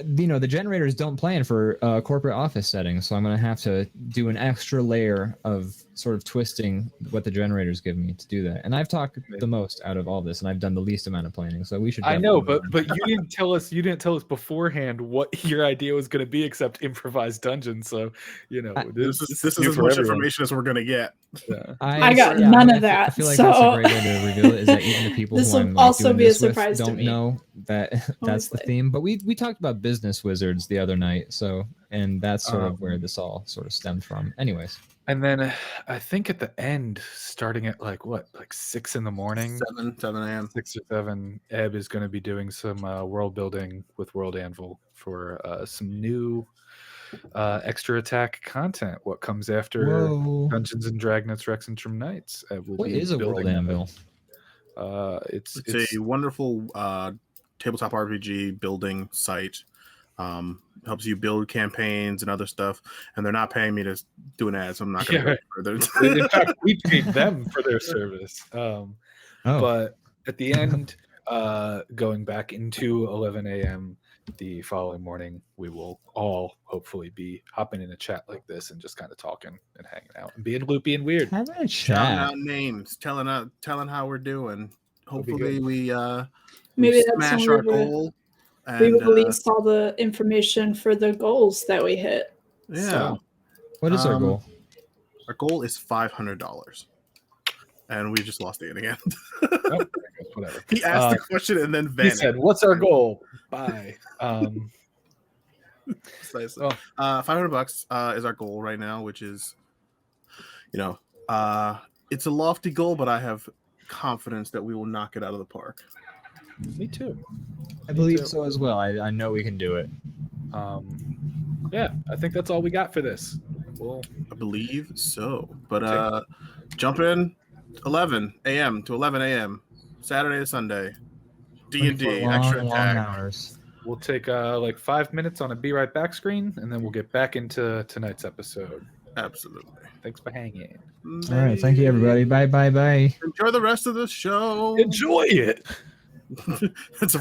the generators don't plan for corporate office settings, so I'm going to have to do an extra layer of sort of twisting what the generators give me to do that. And I've talked the most out of all this, and I've done the least amount of planning, so we should. I know, but you didn't tell us. You didn't tell us beforehand what your idea was going to be, except improvised dungeons. So this is as new much for everyone. information as we're going to get. Yeah. I got none of that. I feel like so that's a great way to reveal it. Is that even the people this who will I'm like, also doing be a this with surprise to don't me. know that that's the Honestly. theme. But we talked about business wizards the other night, and that's sort of where this all sort of stemmed from. Anyways. And then I think at the end, starting at like 6 in the morning, 7 a.m. 6 or 7, Eb is going to be doing some world building with World Anvil for some new extra attack content. What comes after Dungeons and Dragnets Rexxentrum Nights? What is a World Anvil? It's a wonderful tabletop RPG building site. Helps you build campaigns and other stuff, and they're not paying me to do an ad, so I'm not going to go further. In fact, we paid them for their service. But at the end, going back into 11 a.m. the following morning, we will all hopefully be hopping in a chat like this and just kind of talking and hanging out and being loopy and weird. Having a Shouting chat. out names, telling how we're doing. Hopefully we Maybe that's smash when our we will- goal. We And, released all the information for the goals that we hit. yeah. So. What is our goal? Our goal is $500, and we just lost it again. Whatever. He asked the question and then He vanished. said, "What's our goal?" Bye. $500 is our goal right now, which is, it's a lofty goal, but I have confidence that we will knock it out of the park. Me too. I believe so as well. I know we can do it. Yeah, I think that's all we got for this. Well, I believe so. But jump in 11 a.m. to 11 a.m. Saturday to Sunday. D&D extra attack. Hours. we'll take like 5 minutes on a Be Right Back screen, and then we'll get back into tonight's episode. Absolutely. Thanks for hanging. All right, thank you everybody. Bye. Enjoy the rest of the show. Enjoy it. That's a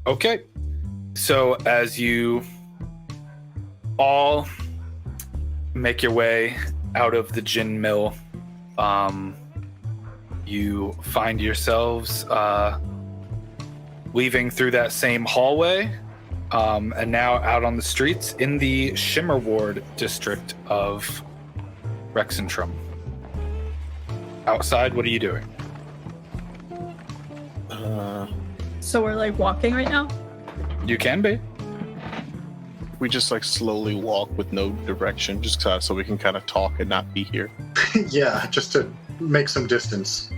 Okay. So as you all make your way out of the gin mill, you find yourselves leaving through that same hallway, and now out on the streets in the Shimmer Ward district of Rexxentrum. Outside, what are you doing? So we're like walking right now? You can be. We just like slowly walk with no direction, just so we can kind of talk and not be here. Yeah, just to make some distance.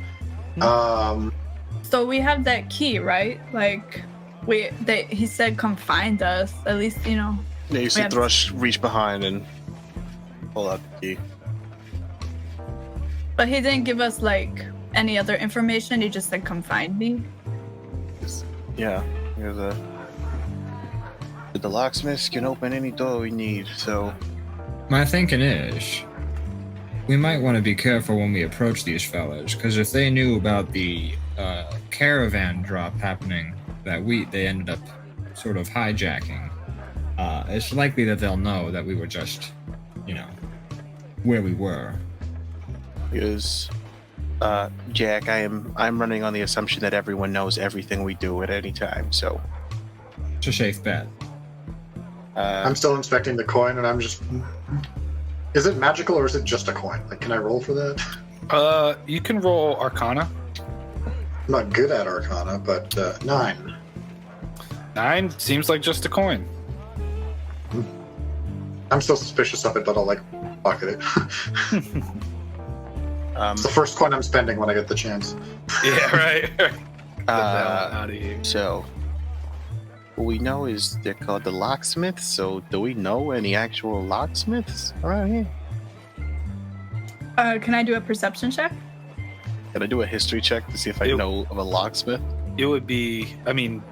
So we have that key, right? Like, he said come find us. At least, you know. Yeah, you see have- Thrush reach behind and pull out the key. But he didn't give us, like, any other information. He just said come find me. Yeah, here's the locksmiths can open any door we need, so... My thinking is, we might want to be careful when we approach these fellas, because if they knew about the caravan drop happening that they ended up sort of hijacking, it's likely that they'll know that we were just, where we were. Because, Jack, I'm running on the assumption that everyone knows everything we do at any time, so... It's a safe bet. I'm still inspecting the coin, and I'm just... Is it magical, or is it just a coin? Like, can I roll for that? You can roll Arcana. I'm not good at Arcana, but 9. 9 seems like just a coin. I'm still suspicious of it, but I'll, pocket it. It's the first coin I'm spending when I get the chance. Yeah, right. Out of here. So, what we know is they're called the locksmiths, so do we know any actual locksmiths around here? Can I do a perception check? Can I do a history check to see if I know of a locksmith? It would be,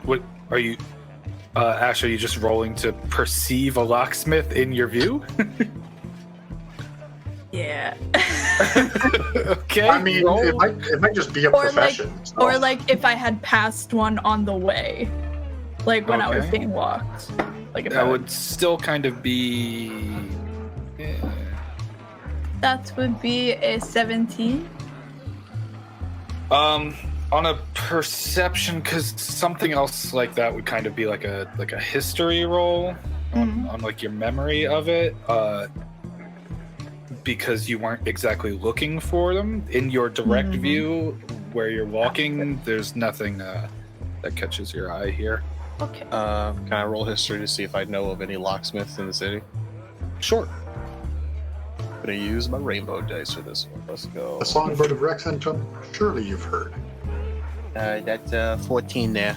what are you, Ash, are you just rolling to perceive a locksmith in your view? Yeah. Okay. I mean, it might just be a profession. Or if I had passed one on the way. Like when I was being walked. Like if that would still kind of be... Yeah. That would be a 17. On a perception, because something else like that would kind of be like a history roll on like your memory of it, because you weren't exactly looking for them in your direct view where you're walking. There's nothing that catches your eye here. Okay. Can I roll history to see if I know of any locksmiths in the city? Sure. I'm gonna use my rainbow dice for this one. Let's go. The Songbird of Rexxentrum, surely you've heard. That's 14 there.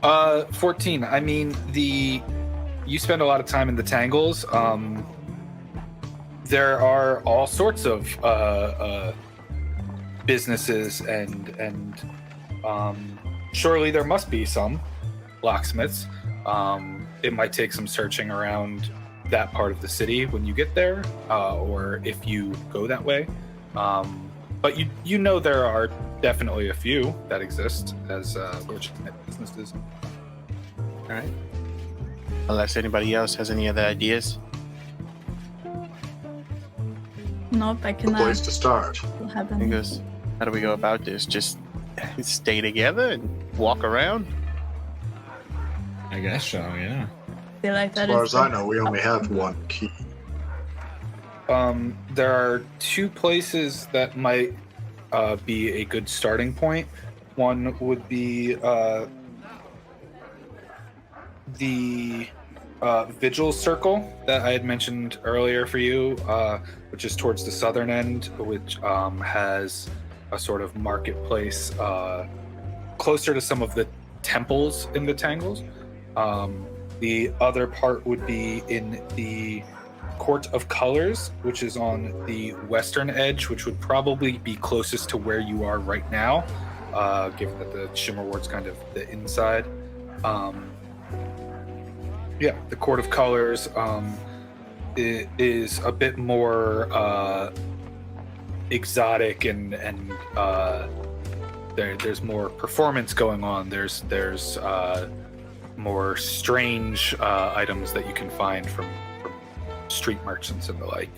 14. I mean, you spend a lot of time in the Tangles. There are all sorts of businesses and surely there must be some locksmiths. It might take some searching around that part of the city when you get there, or if you go that way. But you know there are definitely a few that exist as legitimate businesses. All right. Unless anybody else has any other ideas. Nope, I The cannot. place to start. Have He any. goes, how do we go about this? Just stay together and walk around? I guess so, yeah. Feel like As that far is as I know, we only have one key. There are 2 places that might be a good starting point. One would be the Vigil Circle that I had mentioned earlier for you, which is towards the southern end, which has a sort of marketplace closer to some of the temples in the Tangles. The other part would be in the Court of Colors, which is on the western edge, which would probably be closest to where you are right now, given that the Shimmer Ward's kind of the inside. The Court of Colors it is a bit more exotic and there's more performance going on. There's more strange items that you can find from street merchants and the like.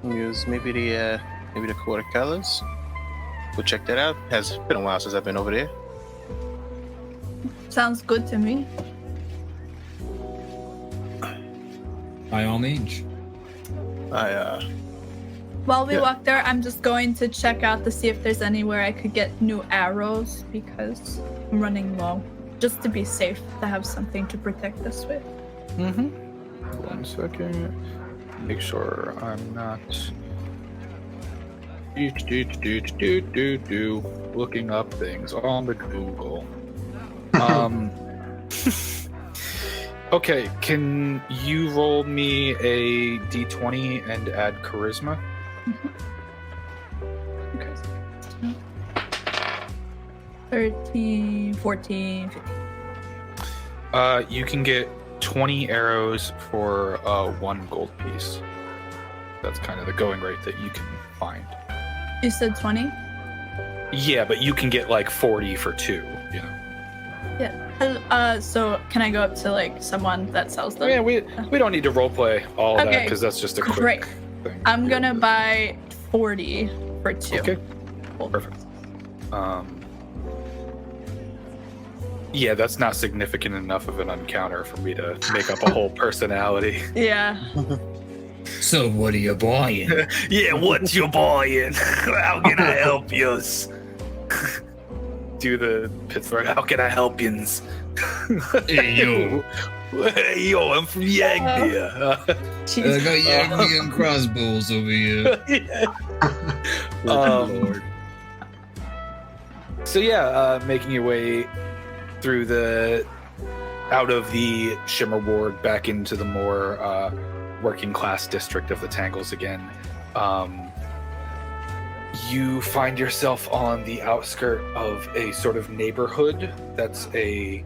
Use maybe the quarter colors. We'll check that out. Has been a while since I've been over there. Sounds good to me. By all means. While we Yeah. walk there, I'm just going to check out to see if there's anywhere I could get new arrows because I'm running low. Just to be safe, to have something to protect us with. Mm-hmm. 1 second. Make sure I'm not looking up things on the Google. Okay, can you roll me a d20 and add charisma? Okay. 13, 14, 15. You can get 20 arrows for 1 gold piece. That's kind of the going rate that you can find. You said 20? Yeah, but you can get like 40 for 2, you know. Yeah. So can I go up to like someone that sells them? Yeah, we don't need to roleplay all that Okay, because that's just a quick great. thing. I'm gonna buy 40 for 2. Okay, Cool. perfect. Yeah, that's not significant enough of an encounter for me to make up a whole personality. Yeah. So what are you buying? Yeah, what you buying? How can I help yous? Do the Pittsburgh, how can I help yous? Hey, yo. Hey, yo, I'm from Yagdia. I Jeez. got Yagdi and crossbows over here. Lord. So yeah, making your way through out of the Shimmer Ward back into the more working class district of the Tangles again. You find yourself on the outskirt of a sort of neighborhood that's a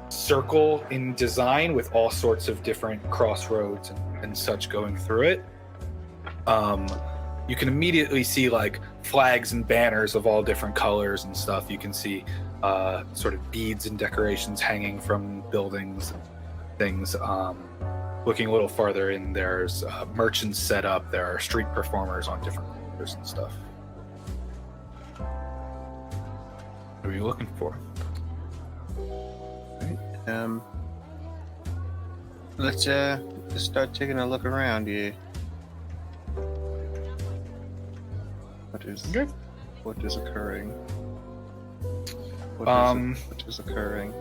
circle in design with all sorts of different crossroads and such going through it. You can immediately see like flags and banners of all different colors and stuff. You can see sort of beads and decorations hanging from buildings and things. Looking a little farther in, there's merchants set up. There are street performers on different corners and stuff. What are you looking for? Let's start taking a look around here. What is occurring? What is occurring?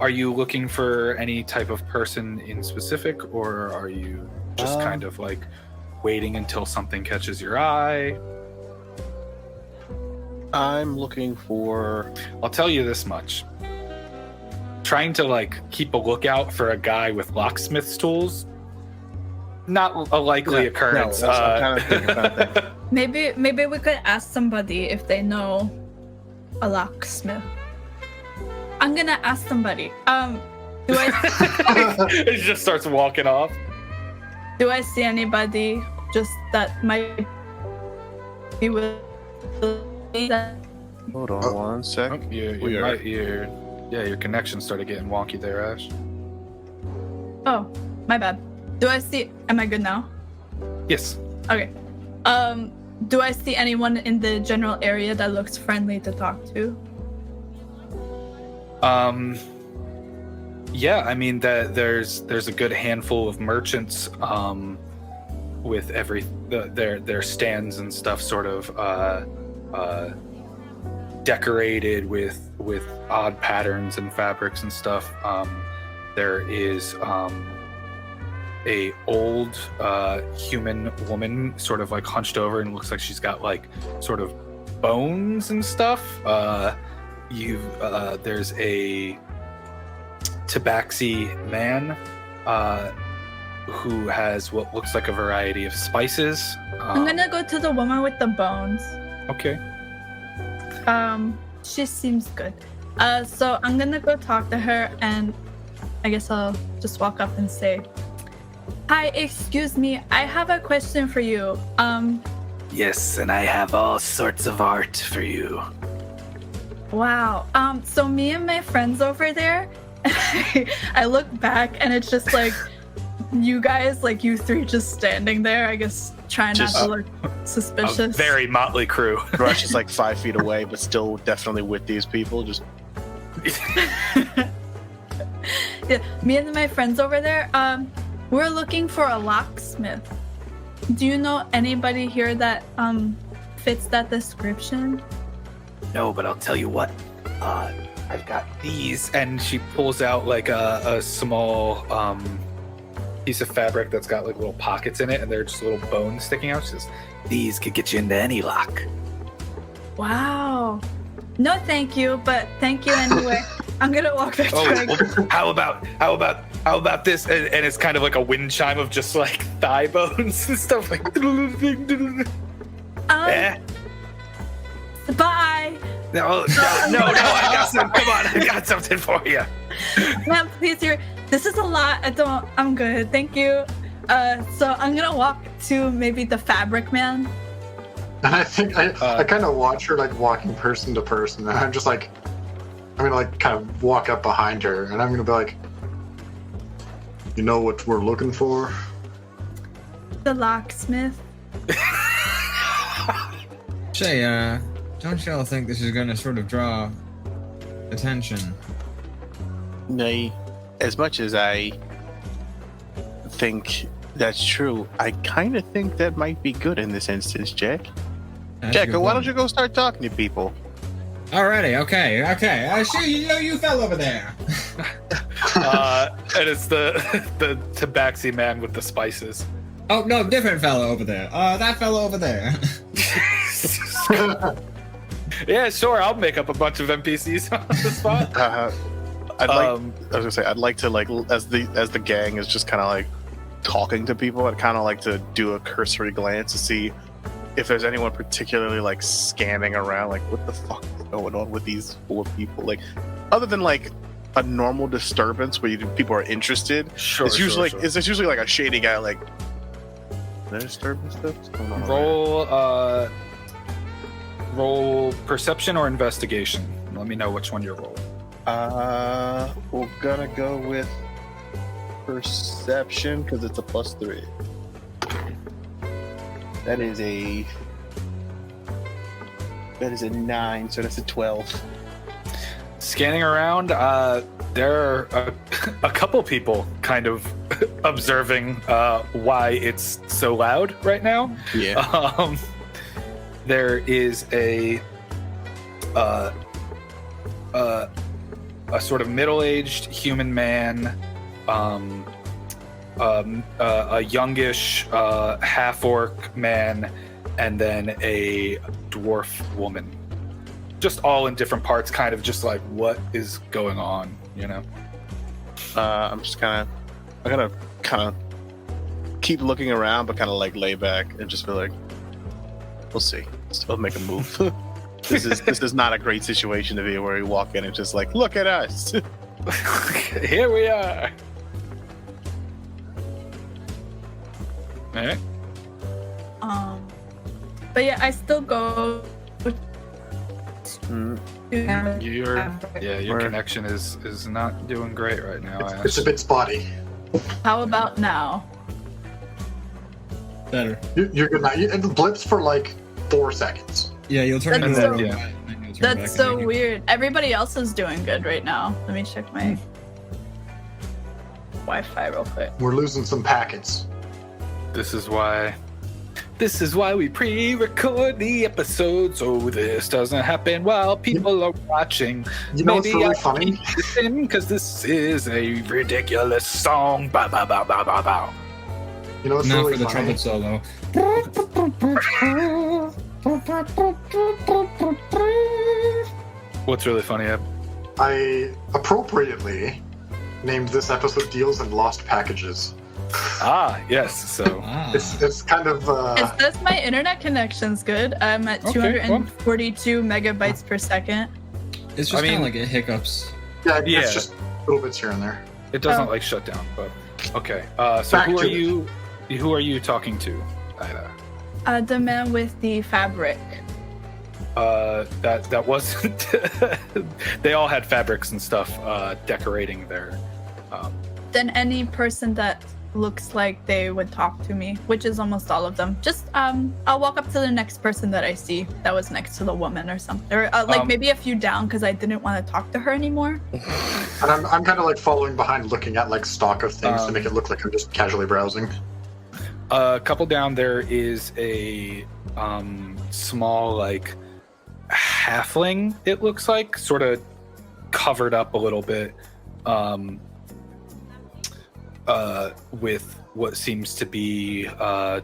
Are you looking for any type of person in specific, or are you just kind of like waiting until something catches your eye? I'm looking for. I'll tell you this much. Trying to like keep a lookout for a guy with locksmith's tools, not a likely occurrence. No, I'm kind of thinking about that. Maybe we could ask somebody if they know a locksmith. I'm gonna ask somebody. Do I It just starts walking off. do I see anybody just that might be with that? Hold on one sec. Oh, your connection started getting wonky there, Ash. Oh, my bad. Do I see? Am I good now? Yes. Okay. Do I see anyone in the general area that looks friendly to talk to? Yeah, I mean that there's a good handful of merchants with their stands and stuff sort of decorated with odd patterns and fabrics and stuff. There is a old human woman sort of like hunched over and looks like she's got like sort of bones and stuff. There's a tabaxi man who has what looks like a variety of spices. I'm gonna go to the woman with the bones. Okay. She seems good. So I'm gonna go talk to her, and I guess I'll just walk up and say, "Hi, excuse me, I have a question for you. Yes, and I have all sorts of art for you. Wow. So me and my friends over there, I look back and it's just like you guys, like you three just standing there, I guess trying not to look suspicious. A very motley crew. Thrush is like 5 feet away, but still definitely with these people. Just Yeah, me and my friends over there, we're looking for a locksmith. Do you know anybody here that fits that description? No, but I'll tell you what. I've got these, and she pulls out like a small piece of fabric that's got like little pockets in it, and they're just little bones sticking out. She says, "These could get you into any lock." Wow. No, thank you, but thank you anyway. I'm gonna walk back to my well, how about this? And it's kind of like a wind chime of just like thigh bones and stuff like. Bye. No, I got some. Come on, I got something for you. Ma'am, please, this is a lot. I'm good. Thank you. So I'm gonna walk to maybe the fabric man. And I think I kind of watch her like walking person to person, and I'm just like, I'm gonna like kind of walk up behind her, and I'm gonna be like, you know what we're looking for? The locksmith. Shay, don't y'all think this is gonna sort of draw attention? nay. As much as I think that's true, I kind of think that might be good in this instance, Jack. Jack, why don't you go start talking to people? Alrighty, okay. I see you fell over there. And it's the tabaxi man with the spices. Oh no, different fellow over there. That fellow over there. Yeah, sure. I'll make up a bunch of NPCs on the spot. I'd like to like as the gang is just kind of like talking to people. I'd kind of like to do a cursory glance to see if there's anyone particularly like scanning around, like what the fuck is going on with these 4 people, like other than like a normal disturbance where people are interested. Sure, it's usually sure. it's usually like a shady guy like there disturbance stuff. What's going on Roll roll perception or investigation. Let me know which one you're rolling. We're gonna go with perception because it's a +3. That is a 9, so that's a 12. Scanning around, there are a couple people kind of observing why it's so loud right now. Yeah. There is a sort of middle-aged human man, a youngish half-orc man, and then a dwarf woman. Just all in different parts, kind of just like, what is going on, you know? I'm gonna kind of keep looking around, but kind of like lay back and just be like, we'll see. Still make a move. This is not a great situation to be where you walk in and just like, look at us. Here we are. All right. But yeah, I still go. Your connection is not doing great right now. It's a bit spotty. How about now? Better. You're good now. It blips for like 4 seconds. Yeah, you'll turn That's into so- a robot. yeah. and then you'll turn That's back so into- weird. Everybody else is doing good right now. Let me check my Wi-Fi real quick. We're losing some packets. This is why we pre-record the episode so this doesn't happen while people are watching. You know what's Maybe really I funny? keep this in because this is a ridiculous song. Bow, bow, bow, bow, bow, bow. You know what's Now really for the funny? trumpet solo. What's really funny? Ab? I appropriately named this episode "Deals and Lost Packages." Ah, yes. So Ah. It's kind of It says my internet connection's good. I'm at Okay, 242 megabytes per second. It's just I mean- kind of like it hiccups. yeah, Yeah. it's just little bits here and there. it doesn't Oh. like shut down, but okay. So Back who to are it. you? Who are you talking to, Ida? The man with the fabric. That wasn't. They all had fabrics and stuff decorating their. Then any person that looks like they would talk to me, which is almost all of them. Just I'll walk up to the next person that I see that was next to the woman or something, or maybe a few down because I didn't want to talk to her anymore. And I'm kind of like following behind, looking at like stock of things to make it look like I'm just casually browsing. A couple down, there is a small like halfling. It looks like sort of covered up a little bit. With what seems to be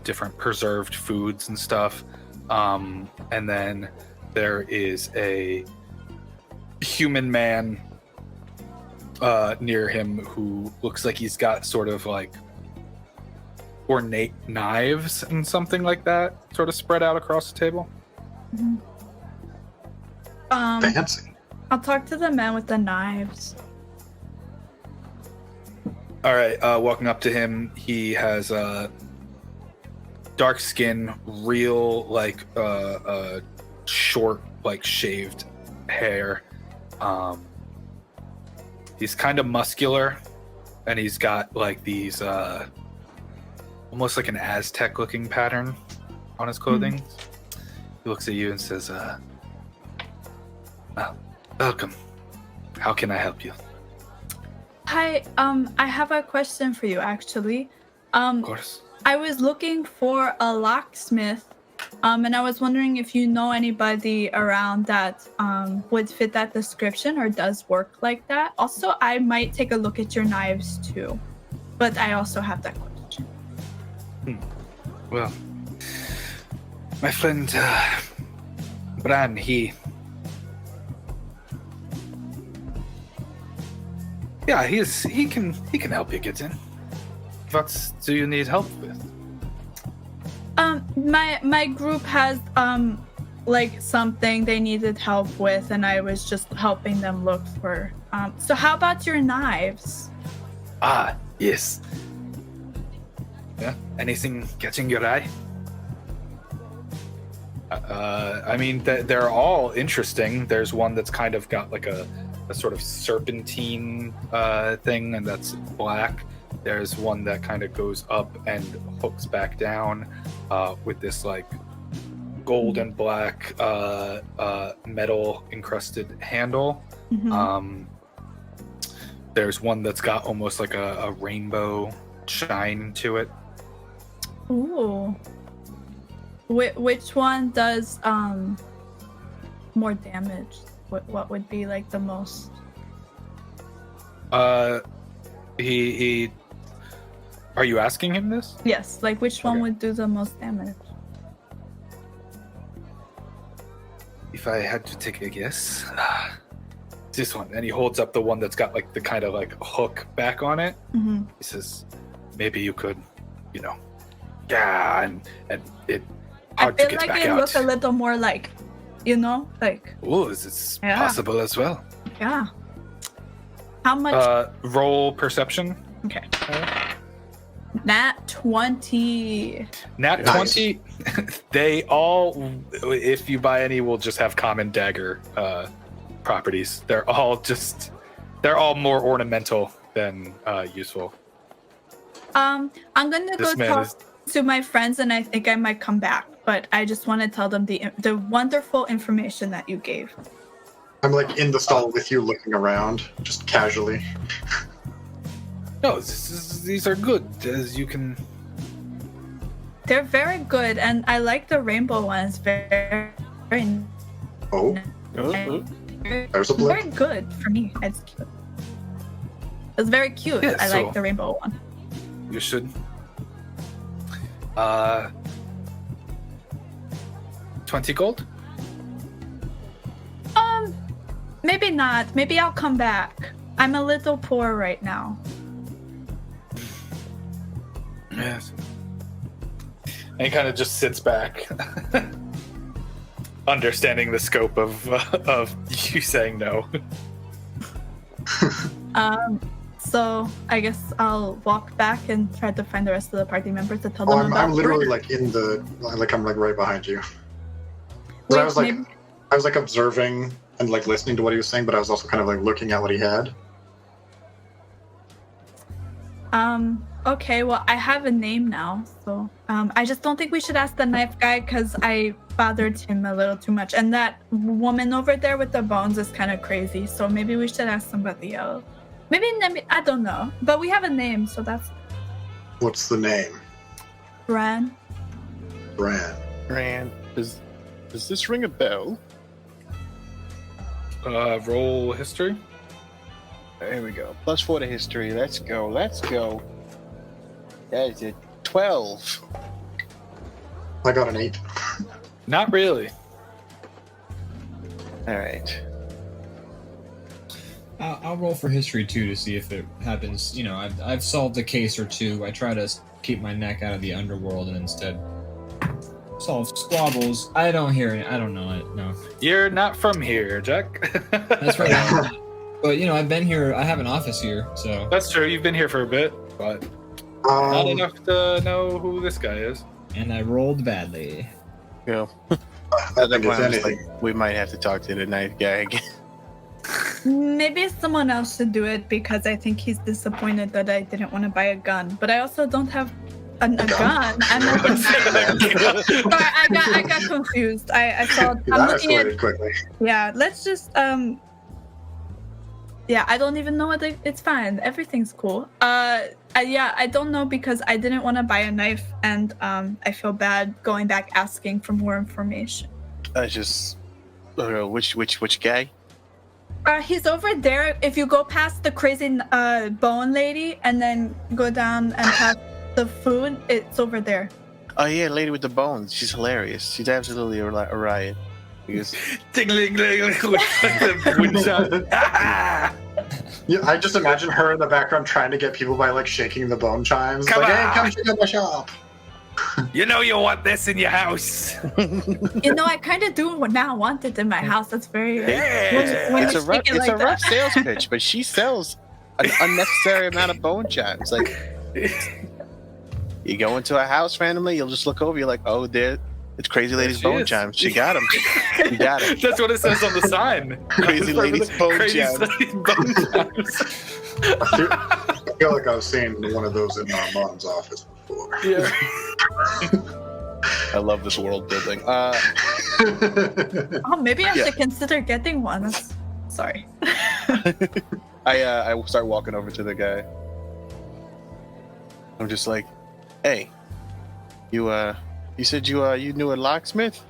different preserved foods and stuff. And then there is a human man near him who looks like he's got sort of like ornate knives and something like that sort of spread out across the table. Mm-hmm. Fancy. I'll talk to the man with the knives. All right, walking up to him, he has dark skin, real like short, like shaved hair. He's kind of muscular, and he's got like these almost like an Aztec-looking pattern on his clothing. Mm-hmm. He looks at you and says, "Welcome. How can I help you?" Hi, I have a question for you, actually. Of course. I was looking for a locksmith, and I was wondering if you know anybody around that would fit that description or does work like that. Also, I might take a look at your knives too, but I also have that question. Well, my friend Bran, he can help you get in. What do you need help with? My group has like something they needed help with, and I was just helping them look for. So how about your knives? Ah, yes. Yeah. Anything catching your eye? I mean, they're all interesting. There's one that's kind of got like a sort of serpentine thing, and that's black. There's one that kind of goes up and hooks back down with this like gold and black metal encrusted handle. Mm-hmm. There's one that's got almost like a rainbow shine to it. Ooh. Which one does more damage? What would be like the most? He. Are you asking him this? Yes, like which one would do the most damage? If I had to take a guess, this one. And he holds up the one that's got like the kind of like hook back on it. Mm-hmm. He says, "Maybe you could, yeah, and it hard to I feel get like back it out." look a little more like, like. Oh, it's possible as well. Yeah. How much? Roll perception. Okay. Nat 20. Nat 20. They all, if you buy any, will just have common dagger properties. They're all more ornamental than useful. I'm gonna go talk to my friends, and I think I might come back. But I just want to tell them the wonderful information that you gave. I'm like in the stall with you, looking around, just casually. No, these are good, as you can. They're very good, and I like the rainbow ones. Very. Oh. There's a blip. Very good for me. It's cute. It's very cute. Yeah, I like the rainbow one. You should. 20 gold? Maybe not. Maybe I'll come back. I'm a little poor right now. Yes. And he kind of just sits back, understanding the scope of you saying no. So I guess I'll walk back and try to find the rest of the party members to tell them about. I'm literally Virga. like in the I'm like right behind you. Wait, I was like observing and like listening to what he was saying, but I was also kind of like looking at what he had. Okay, well, I have a name now, so I just don't think we should ask the knife guy because I bothered him a little too much. And that woman over there with the bones is kind of crazy, so maybe we should ask somebody else. Maybe, I don't know. But we have a name, so that's... What's the name? Bran. Ran. Does this ring a bell? Roll history. There we go. +4 to history. Let's go. That is a 12. I got an 8. Not really. All right. I'll roll for history too to see if it happens. You know, I've solved a case or two. I try to keep my neck out of the underworld and instead solve squabbles. I don't hear it. I don't know it. No. You're not from here, Jack. That's right. But you know, I've been here. I have an office here, so That's true. You've been here for a bit, but not enough to know who this guy is. and I rolled badly. Yeah. I think if anything, We might have to talk to the knife guy again. Maybe someone else should do it because I think he's disappointed that I didn't want to buy a gun. But I also don't have a gun. I'm not Sorry, I got confused. I saw. I'm that looking at. escalated quickly. Yeah, let's just Yeah, I don't even know what it's fine. Everything's cool. Yeah, I don't know because I didn't want to buy a knife, and I feel bad going back asking for more information. Which guy? He's over there. If you go past the crazy bone lady and then go down and past the food, it's over there. Oh yeah, lady with the bones. She's hilarious. She's absolutely a riot. Because Yeah, I just imagine her in the background trying to get people by like shaking the bone chimes. Come like, on. hey, come check out my shop. You know you want this in your house. You know, I kind of do now want it in my house. That's very. Yeah. when it's you a rough, speak it it's like a rough that. sales pitch, but she sells an unnecessary amount of bone chimes. Like, you go into a house randomly, you'll just look over, you're like, oh, there, it's Crazy Lady's she bone is. chimes. She got them. She got it. That's what it says on the sign. Crazy Lady's bone Crazy chimes. Lady's bone chimes. I feel like I've seen one of those in Armand's office before. Yeah. I love this world building. Oh, maybe I should consider getting one. Sorry. I start walking over to the guy. I'm just like, hey, you said you knew a locksmith?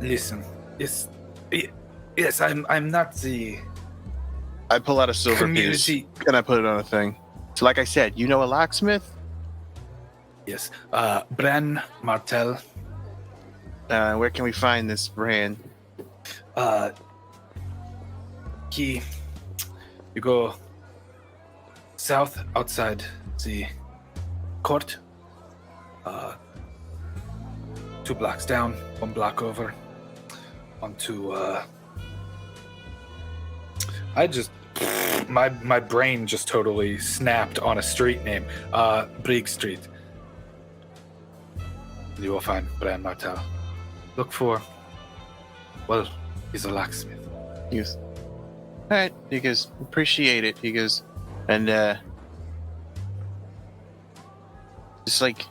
Listen, yes, I'm not the I pull out a silver piece community. and I put it on a thing. So like I said, you know a locksmith? Yes, Bran Martel. Where can we find this brand? You go south outside the court. 2 blocks down, 1 block over, onto. My brain just totally snapped on a street name. Virga Street. You will find Bran Martel. Look for. Well, he's a locksmith. He goes, all right. He goes, appreciate it. He goes, and just like,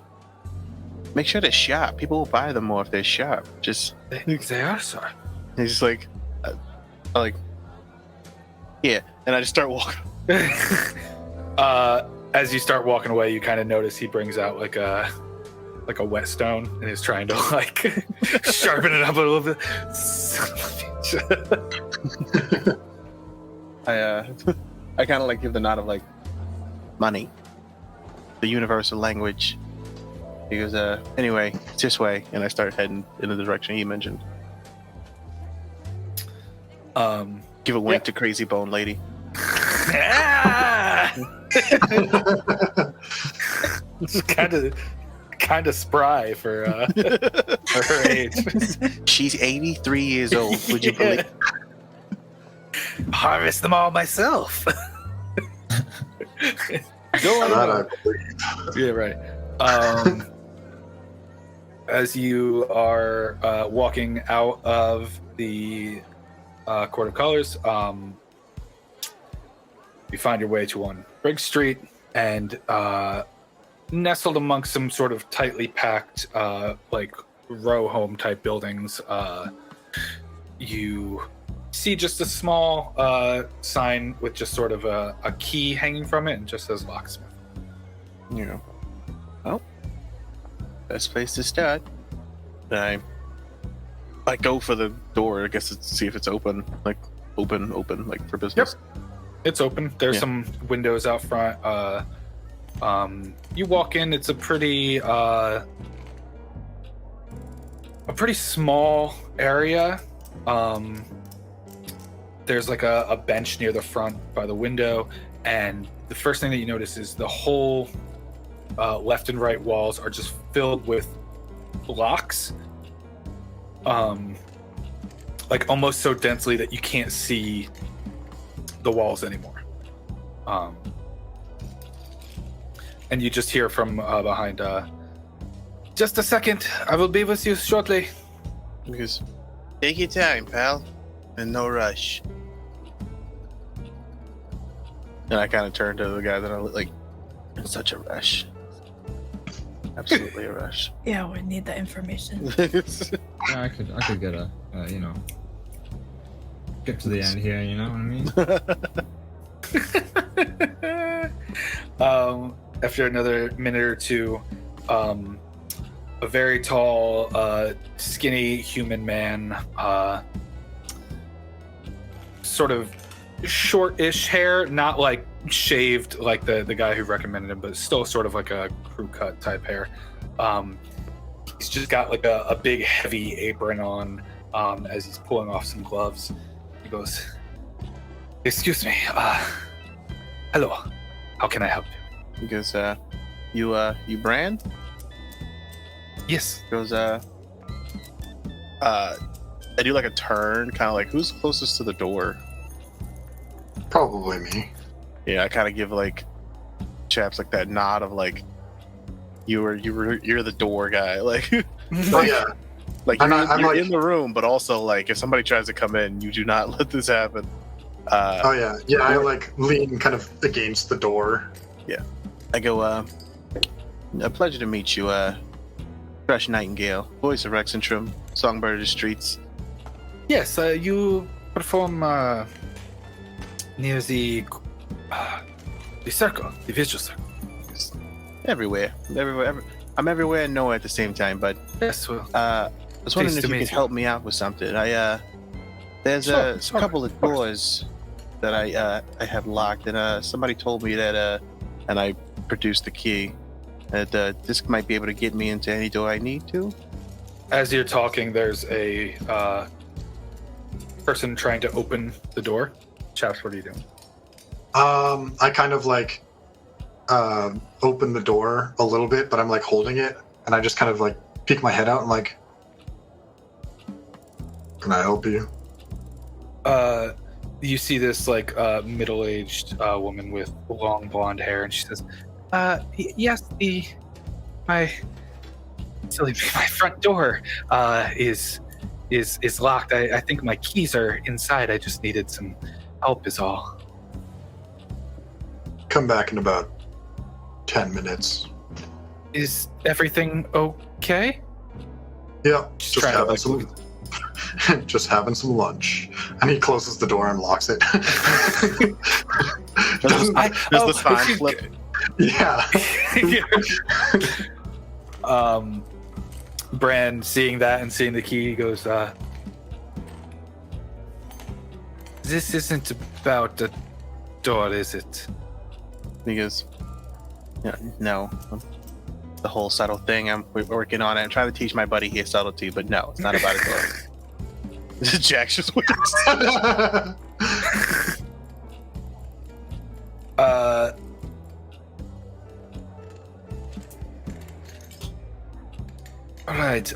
make sure they're sharp. People will buy them more if they're sharp. Just They are, sir. he's just like, yeah. And I just start walking. As you start walking away, you kind of notice he brings out like a whetstone and is trying to like sharpen it up a little bit. I kind of like give the nod of like, money, the universal language. He goes, anyway, it's this way, and I start heading in the direction he mentioned. Give a wink to Crazy Bone Lady. It's kind of spry for her age. She's 83 years old. Would you believe? harvest them all myself. Go on. That I believe. Yeah, right. As you are walking out of the Court of Colors, you find your way to on Virga Street, and nestled amongst some sort of tightly packed, like row home type buildings, you see just a small sign with just sort of a key hanging from it, and just says locksmith. Yeah. Well, best place to start. I go for the door, I guess, to see if it's open. Like, open, like, for business. Yep. It's open. There's some windows out front. You walk in, it's a pretty small area. There's like a bench near the front by the window, and the first thing that you notice is the whole left and right walls are just filled with locks, like almost so densely that you can't see the walls anymore. And you just hear from behind, just a second, I will be with you shortly. Because take your time, pal, and no rush. And I kind of turn to the guy that I like. Such a rush. Absolutely a rush. Yeah, we need that information. Yeah, I could get a, get to the end here. You know what I mean? After another minute or two, a very tall, skinny human man, sort of short-ish hair, not like shaved like the guy who recommended him, but still sort of like a crew cut type hair. He's just got like a big heavy apron on as he's pulling off some gloves. He goes, "Excuse me, hello, how can I help you?" He goes, you brand? Yes. He goes, I do like a turn, kind of like, who's closest to the door? Probably me. Yeah, I kind of give like Chapps like that nod of like, you're the door guy, like. Oh yeah. Like I'm you're like, in the room, but also like if somebody tries to come in, you do not let this happen. oh yeah, yeah. I like lean kind of against the door. I go, a pleasure to meet you, Thrush Nightingale, voice of Rexxentrum, songbird of the streets. Yes, you perform near the circle, the Vigil Circle. Everywhere. I'm everywhere and nowhere at the same time, but Yes, well, I was wondering Pleased if to you meet could you. help me out with something. There's Sure, a couple of course. doors that I have locked, and somebody told me that, and I produced the key, that this might be able to get me into any door I need to. as you're talking, there's a person trying to open the door. Chapps, what are you doing? I kind of like open the door a little bit, but I'm like holding it, and I just kind of like peek my head out and like, can I help you? You see this like middle-aged woman with long blonde hair, and she says, "Yes, my front door is locked. I think my keys are inside. I just needed some help, is all." Come back in about 10 minutes. Is everything okay? Yeah, Just just trying to, having like, some, just having some lunch. And he closes the door and locks it. Does the sign she's- flip? Yeah. Bran, seeing that and seeing the key, he goes, "This isn't about the door, is it?" He goes, "Yeah, no. The whole subtle thing, we're working on it. I'm trying to teach my buddy here subtlety, but no, it's not about a door." Jack just wins. All right.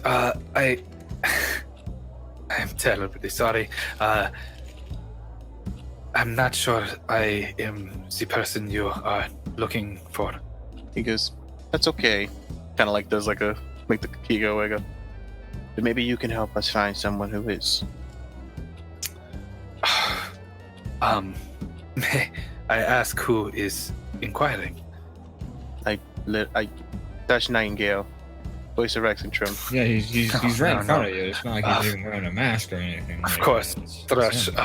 I'm terribly sorry. I'm not sure I am the person you are looking for. He goes, that's okay. Kind of like does like a, make the key go away. Go, but maybe you can help us find someone who is. May I ask who is inquiring? Thrush Nightingale, voice of Rexxentrum. Yeah, he's right in no. front of you. It's not like he's even wearing a mask or anything. Of Like, course, it's Thrush. him.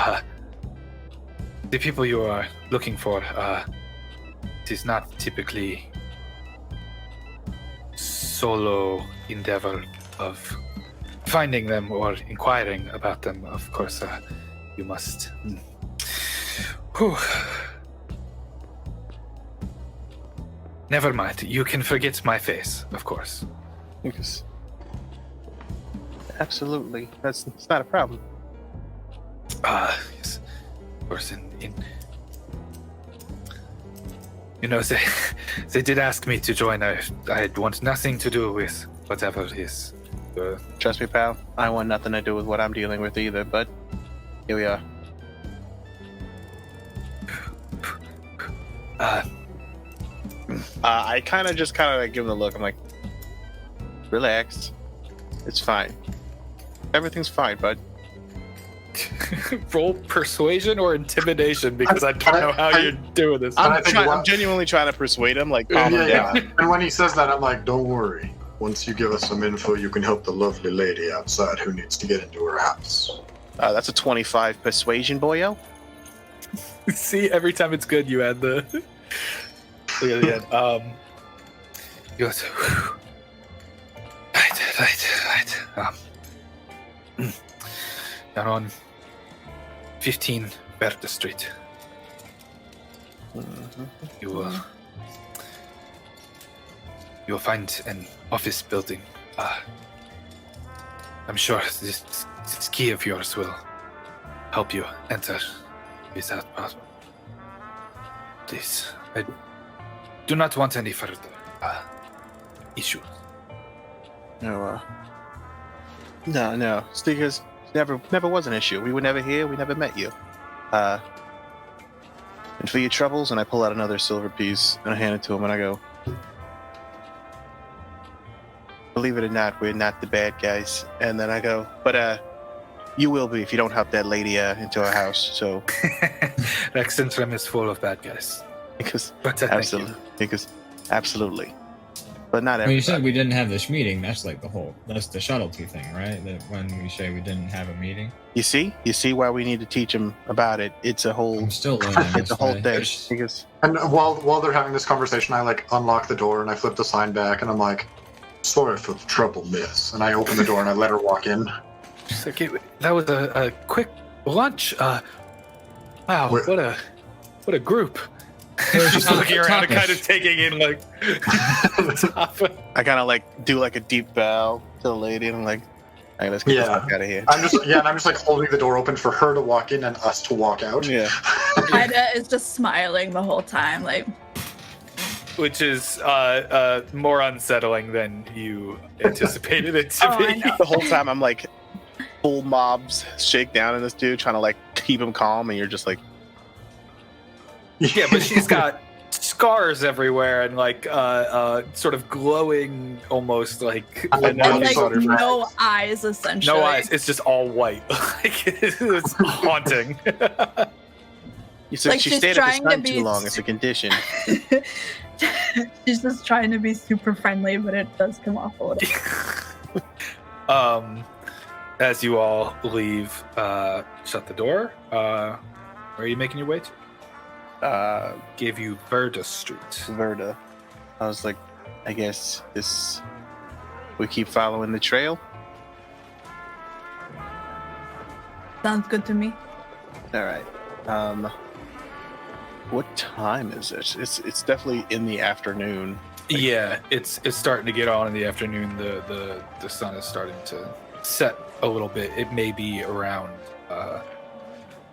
The people you are looking for, it is not typically solo endeavor of finding them or inquiring about them. Of course, you must. Whew. Never mind. You can forget my face, of course. He goes, absolutely, it's not a problem. Yes. Of course, you know, they did ask me to join. I want nothing to do with whatever is. Trust me, pal. I want nothing to do with what I'm dealing with either. But here we are. I kind of like give him the look. I'm like, relax. It's fine. Everything's fine, bud. Roll persuasion or intimidation because I don't know how you're doing this. I'm genuinely trying to persuade him. Like, calm him down. And when he says that, I'm like, don't worry. Once you give us some info, you can help the lovely lady outside who needs to get into her house. That's a 25 persuasion, boyo. See, every time it's good, you add the. Yeah. He goes. Right. Down on 15 Virga Street. You will find an office building. I'm sure this key of yours will help you enter without problem. Please, I do not want any further issues. No. Stickers never was an issue. We were never here. We never met you. And for your troubles, and I pull out another silver piece and I hand it to him and I go, believe it or not, we're not the bad guys. And then I go, but you will be if you don't help that lady into our house. So Rexxentrum is full of bad guys. because But absolutely, because absolutely, but not When everybody. you said we didn't have this meeting, that's like that's the subtlety thing, right? That when we say we didn't have a meeting. You see why we need to teach him about it. It's a whole, I'm still learning. it's a whole thing. Because And while they're having this conversation, I like unlock the door and I flip the sign back and I'm like, sorry for the trouble, miss. And I open the door and I let her walk in. She's like, that was a quick lunch. Wow, Wait. what a group. Just looking around and kind of taking in like top of- I kind of like do like a deep bow to the lady, and I'm like, "Hey, let's get the fuck out of here." I'm just like holding the door open for her to walk in and us to walk out. Yeah. Ida is just smiling the whole time, like. which is more unsettling than you anticipated it to Oh, be. I know. The whole time I'm like full mobs shake down in this dude, trying to like keep him calm, and you're just like, Yeah, but she's got scars everywhere and like sort of glowing, almost like And And like sort of no eyes, essentially. no eyes. It's just all white. Like it's haunting. you said Like, she she's stayed at the trying to sun be too long. It's a condition. She's just trying to be super friendly, but it does come off a little. As you all leave, shut the door. Where are you making your way to? Gave you Virga Street. Virga. I was like, I guess we keep following the trail. Sounds good to me. All right. What time is it? It's definitely in the afternoon. Yeah, it's starting to get on in the afternoon. The sun is starting to set a little bit. It may be around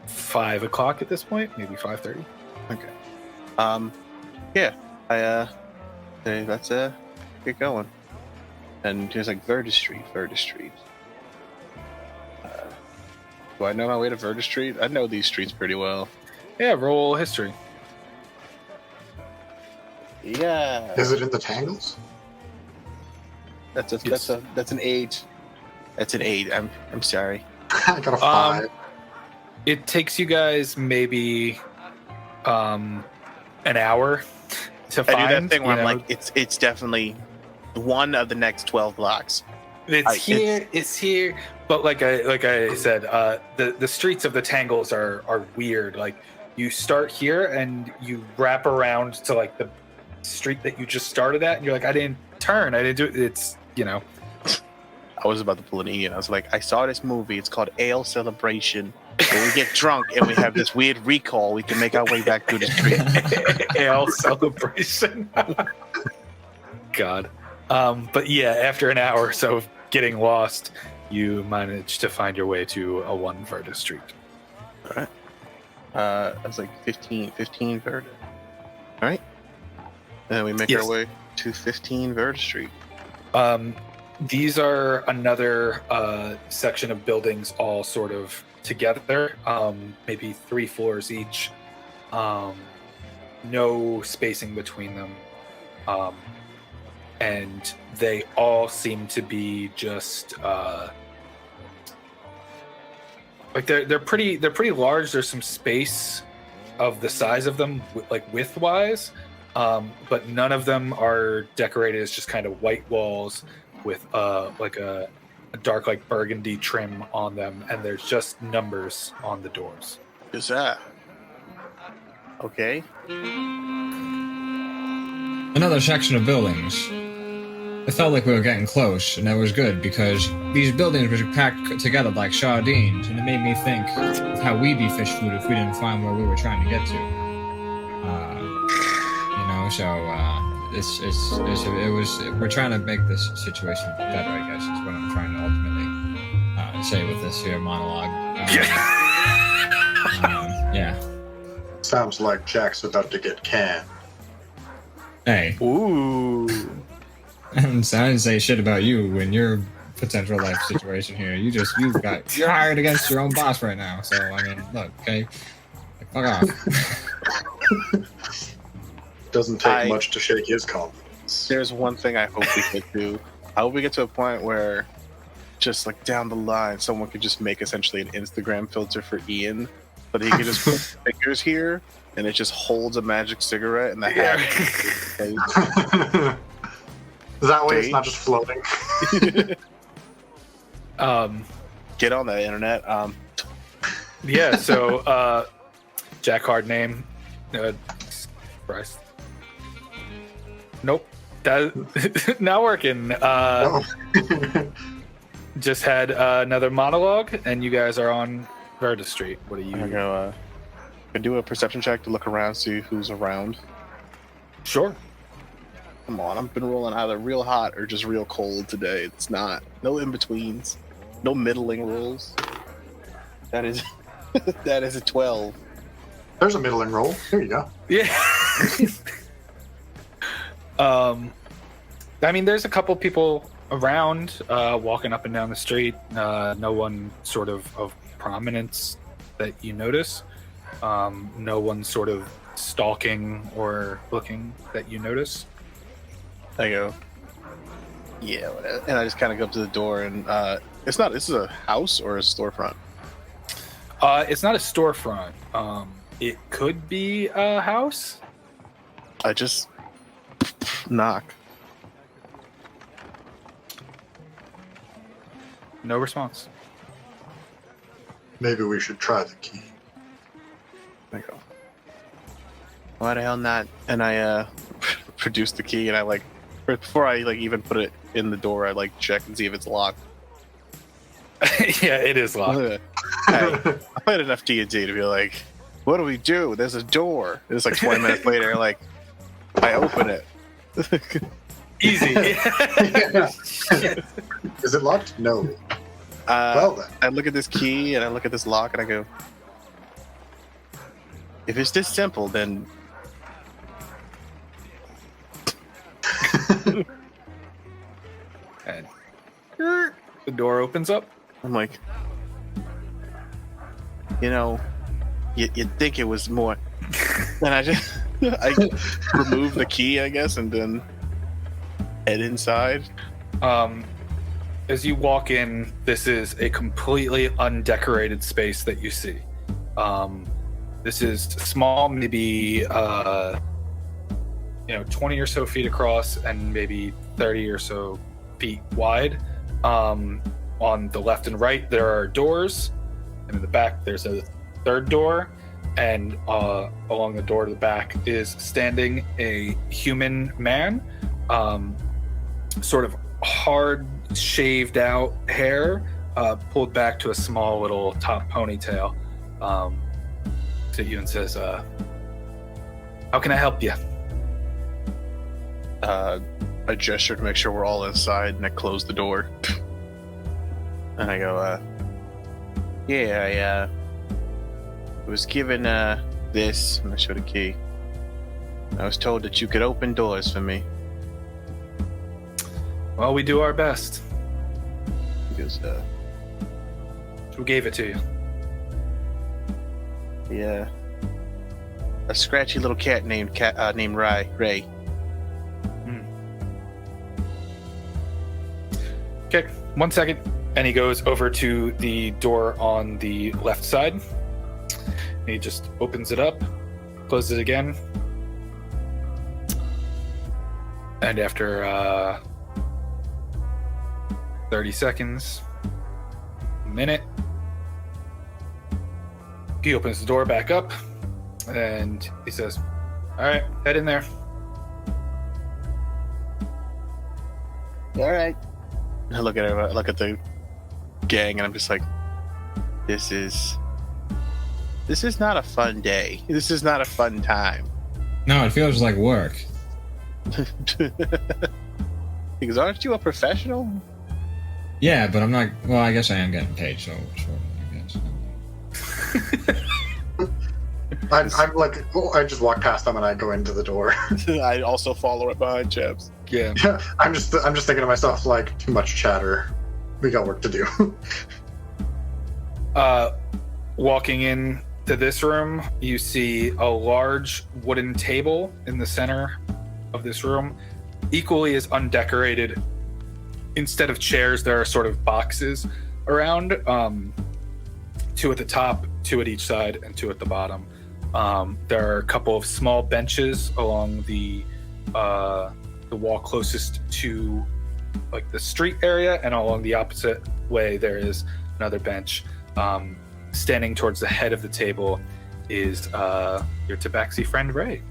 5 o'clock at this point, maybe 5:30. Okay. Yeah. I say let's get going. And he was like, Virga Street. Do I know my way to Virga Street? I know these streets pretty well. Yeah, roll history. Yeah. Is it in the tangles? That's Yes. an 8. That's an 8. I'm sorry. I got a 5. It takes you guys maybe an hour to I find. do that thing where you I'm know, like, it's definitely one of the next 12 blocks. It's here. But like I said, the streets of the tangles are weird. Like you start here and you wrap around to like the street that you just started at, and you're like, I didn't turn, I didn't do it. It's I was about to pull an Ian. I was like, I saw this movie. It's called Ale Celebration. When we get drunk and we have this weird recall, we can make our way back through the street. Ale celebration. God. But yeah, after an hour or so of getting lost, you manage to find your way to a 1 Virga Street. All right. I was like 15 Virga. All right. And then we make Yes. our way to 15 Virga Street. These are another section of buildings all sort of together, maybe 3 floors each. No spacing between them. And they all seem to be just like they're pretty large. There's some space of the size of them, like width-wise, but none of them are decorated as just kind of white walls with like a dark like burgundy trim on them, and there's just numbers on the doors. Who's that? Okay. Another section of buildings. It felt like we were getting close, and that was good because these buildings were packed together like sardines, and it made me think of how we'd be fish food if we didn't find where we were trying to get to. We're trying to make this situation better, I guess, is what I'm trying to ultimately say with this here monologue. Yeah. Sounds like Jack's about to get canned. Hey, Ooh. I didn't say shit about you in your potential life situation here. You're hired against your own boss right now. So I mean, look, okay, fuck off. Doesn't take much to shake his confidence. There's one thing I hope we get to. I hope we get to a point where just like down the line, someone could just make essentially an Instagram filter for Ian, but he could just put fingers here and it just holds a magic cigarette and the hat. That way it's not just floating. Get on that internet. Yeah, so Jack hard name. Christ. Nope. That not working. Just had another monologue, and you guys are on Virga Street. What are you? I'm gonna do a perception check to look around, see who's around. Sure. Come on, I've been rolling either real hot or just real cold today. It's not. No in-betweens. No middling rolls. That is that is a 12. There's a middling roll. Here you go. Yeah. I mean, there's a couple people around walking up and down the street. No one sort of prominence that you notice. No one sort of stalking or looking that you notice. I go, yeah, whatever. And I just kind of go up to the door, and this is a house or a storefront? It's not a storefront. It could be a house. I just knock. No response. Maybe we should try the key. I go, why the hell not? And I produce the key, and I before I even put it in the door, I check and see if it's locked. Yeah, it is locked. I played enough D&D to be like, what do we do? There's a door. It's 20 minutes later, I open it. Easy. Is it locked? No. Well, then. I look at this key and I look at this lock and I go, if it's this simple, then And the door opens up. I'm like, You'd think it was more. And I remove the key, I guess, and then head inside. As you walk in, this is a completely undecorated space that you see. This is small, maybe 20 or so feet across and maybe 30 or so feet wide. On the left and right, there are doors, and in the back, there's a third door. And along the door to the back is standing a human man, sort of hard, shaved out hair, pulled back to a small little top ponytail. Looks at you and says, how can I help you? I gesture to make sure we're all inside, and I close the door. And I go, I was given this, and I show the key. I was told that you could open doors for me. Well, we do our best. Because Who gave it to you? a scratchy little cat named Ray. Okay, 1 second. And he goes over to the door on the left side. He just opens it up, closes it again. And after 30 seconds, a minute, he opens the door back up and he says, all right, head in there. All right. I look at the gang, and I'm just like, this is not a fun day. This is not a fun time. No, it feels like work. Because aren't you a professional? Yeah, but I'm not. Well, I guess I am getting paid, so I guess. I'm like, I just walk past them and I go into the door. I also follow it behind Chapps. Yeah. I'm just thinking to myself, like, too much chatter. We got work to do. Walking in to this room, you see a large wooden table in the center of this room, equally as undecorated. Instead of chairs, there are sort of boxes around, 2 at the top, 2 at each side, and 2 at the bottom. There are a couple of small benches along the wall closest to like the street area, and along the opposite way there is another bench. Standing towards the head of the table is your tabaxi friend Ray.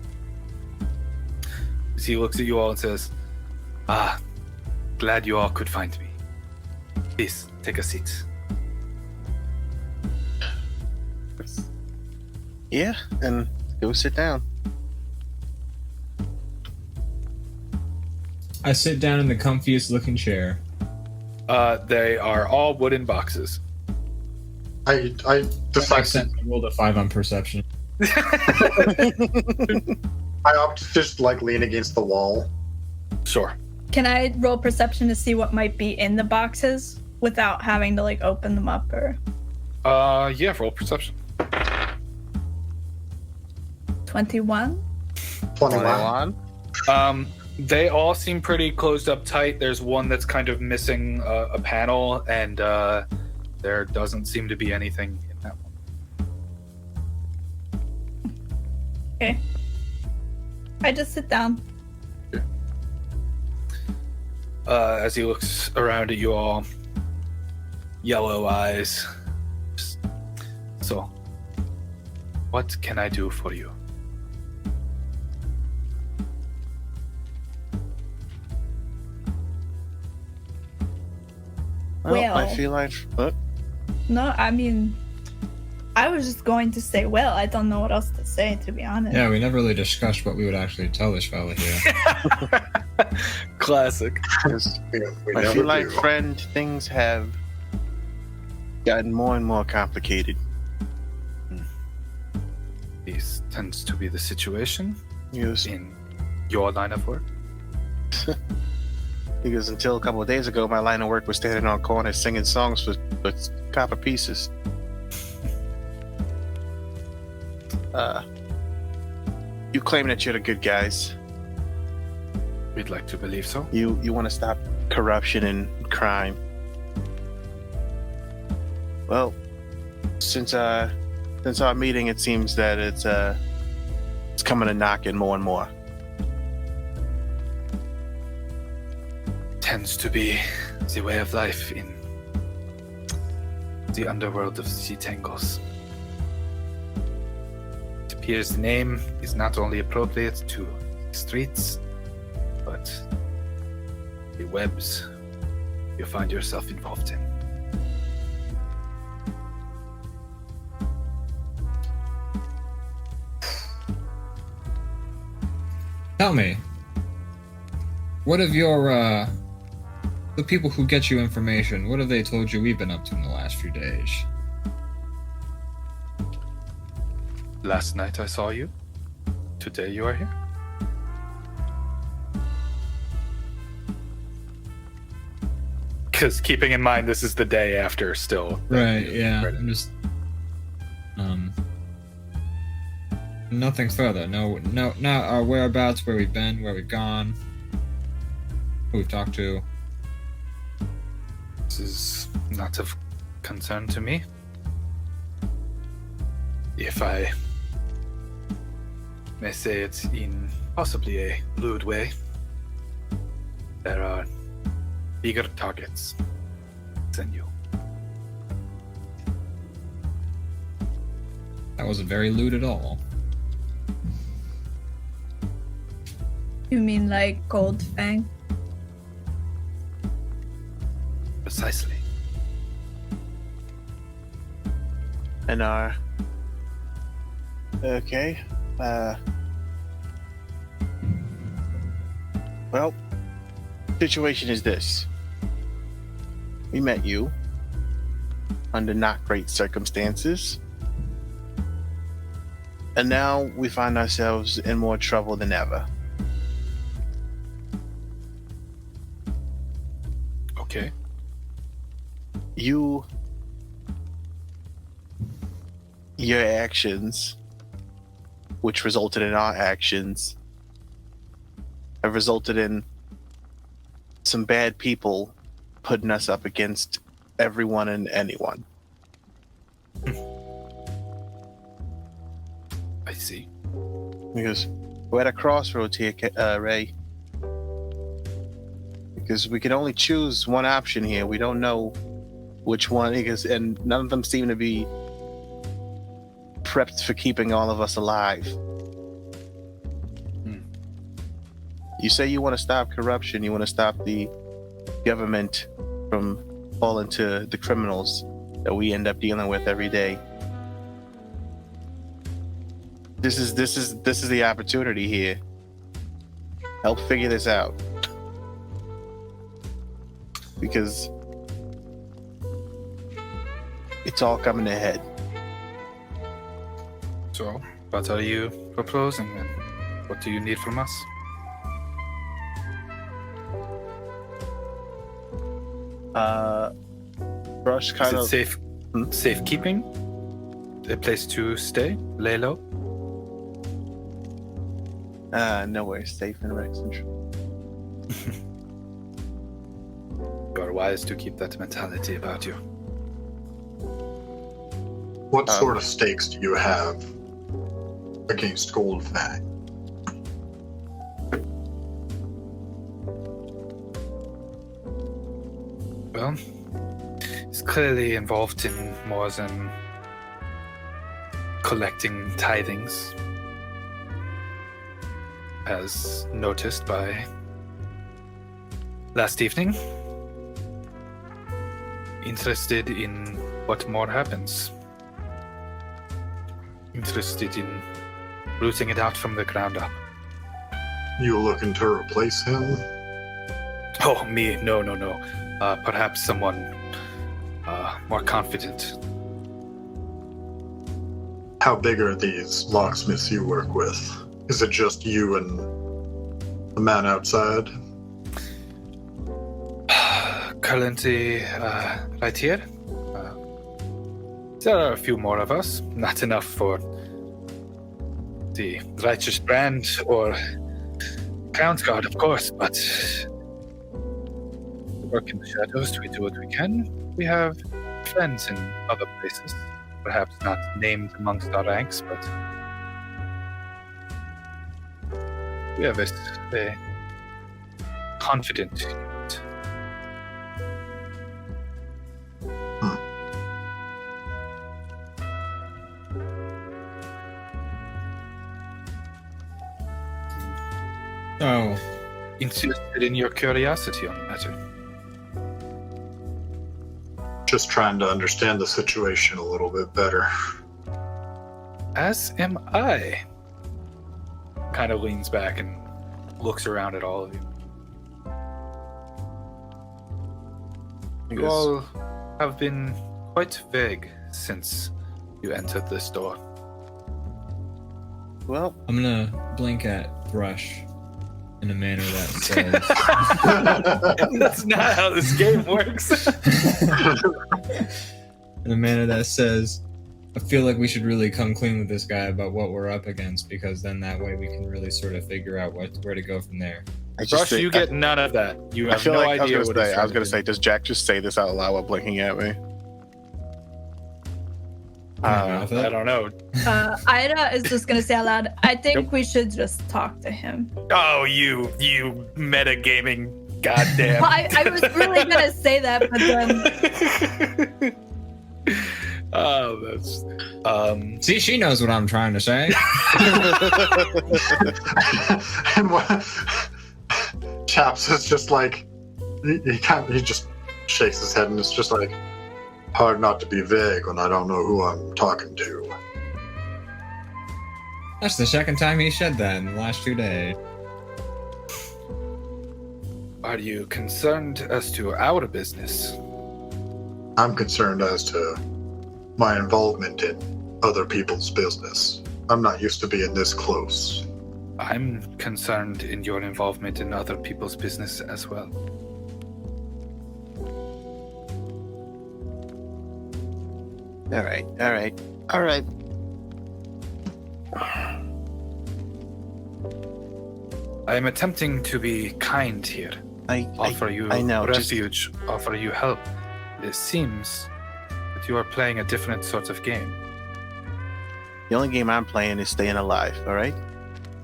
He looks at you all and says, glad you all could find me. Please, take a seat. Yeah, and go sit down. I sit down in the comfiest looking chair. They are all wooden boxes. I decide to rolled a 5 on perception. I opt to just like lean against the wall. Sure. Can I roll perception to see what might be in the boxes without having to like open them up or? Yeah, roll perception. 21. 21. They all seem pretty closed up tight. There's one that's kind of missing a panel, and there doesn't seem to be anything in that one. Okay. I just sit down. As he looks around at you all, yellow eyes. So, what can I do for you? Well, I feel like... What? No, I mean, I was just going to say, well, I don't know what else to say, to be honest. Yeah, we never really discussed what we would actually tell this fella here. Classic. We I never feel like, do. friend, things have gotten more and more complicated. This tends to be the situation Yes. in your line of work. Because until a couple of days ago, my line of work was standing on corners singing songs for copper pieces. You claim that you're the good guys. We'd like to believe so. You want to stop corruption and crime. Well, since our meeting, it seems that it's coming to knocking more and more. Tends to be the way of life in the underworld of the Tangles. It appears the name is not only appropriate to streets, but the webs you find yourself involved in. Tell me, what have your, the people who get you information, what have they told you we've been up to in the last few days? Last night I saw you. Today you are here. Because keeping in mind this is the day after still. Right, yeah. I'm just nothing further. No not our whereabouts, where we've been, where we've gone, who we've talked to. This is not of concern to me. If I may say it in possibly a lewd way, there are bigger targets than you. That wasn't very lewd at all. You mean like Goldfang? Precisely. And okay. Well, situation is this. We met you under not great circumstances. And now we find ourselves in more trouble than ever. Okay. Your actions, which resulted in our actions, have resulted in some bad people putting us up against everyone and anyone. I see. Because we're at a crossroads here, Ray. Because we can only choose one option here. We don't know which one, and none of them seem to be prepped for keeping all of us alive. You say you want to stop corruption, you want to stop the government from falling to the criminals that we end up dealing with every day. This is the opportunity here. Help figure this out. Because it's all coming ahead. So, what are you proposing then? What do you need from us? Thrush kind of Is it safekeeping? A place to stay? Lay low? nowhere safe in Rexxentrum. You are wise to keep that mentality about you. What sort of stakes do you have against Goldfang? Well, he's clearly involved in more than collecting tithings, as noticed by last evening. Interested in what more happens. Interested in rooting it out from the ground up. You looking to replace him? Oh, me? No. Perhaps someone more confident. How big are these locksmiths you work with? Is it just you and the man outside? Currently, right here. There are a few more of us. Not enough for the righteous brand or Crown's Guard, of course, but we work in the shadows. We do what we can. We have friends in other places, perhaps not named amongst our ranks, but we have a confident unit. Oh, Interested in your curiosity on the matter. Just trying to understand the situation a little bit better. As am I. Kind of leans back and looks around at all of you. You all have been quite vague since you entered this door. Well, I'm gonna blink at Thrush in a manner that says, That's not how this game works. in a manner that says, I feel like we should really come clean with this guy about what we're up against, because then that way we can really sort of figure out where to go from there. Rush, you get none of that. You I have feel no like idea I what was he's gonna trying say, does Jack just say this out loud while blinking at me? I I don't know. Eira is just gonna say out loud, I think we should just talk to him. Oh, you metagaming goddamn. Well, I was really gonna say that, but then Oh, that's See, she knows what I'm trying to say. And what Chapps is just like, he just shakes his head and it's just like, hard not to be vague when I don't know who I'm talking to. That's the second time he said that in the last 2 days. Are you concerned as to our business? I'm concerned as to my involvement in other people's business. I'm not used to being this close. I'm concerned in your involvement in other people's business as well. All right. I am attempting to be kind here. Offer you I know, refuge, offer you help. It seems that you are playing a different sort of game. The only game I'm playing is staying alive. All right.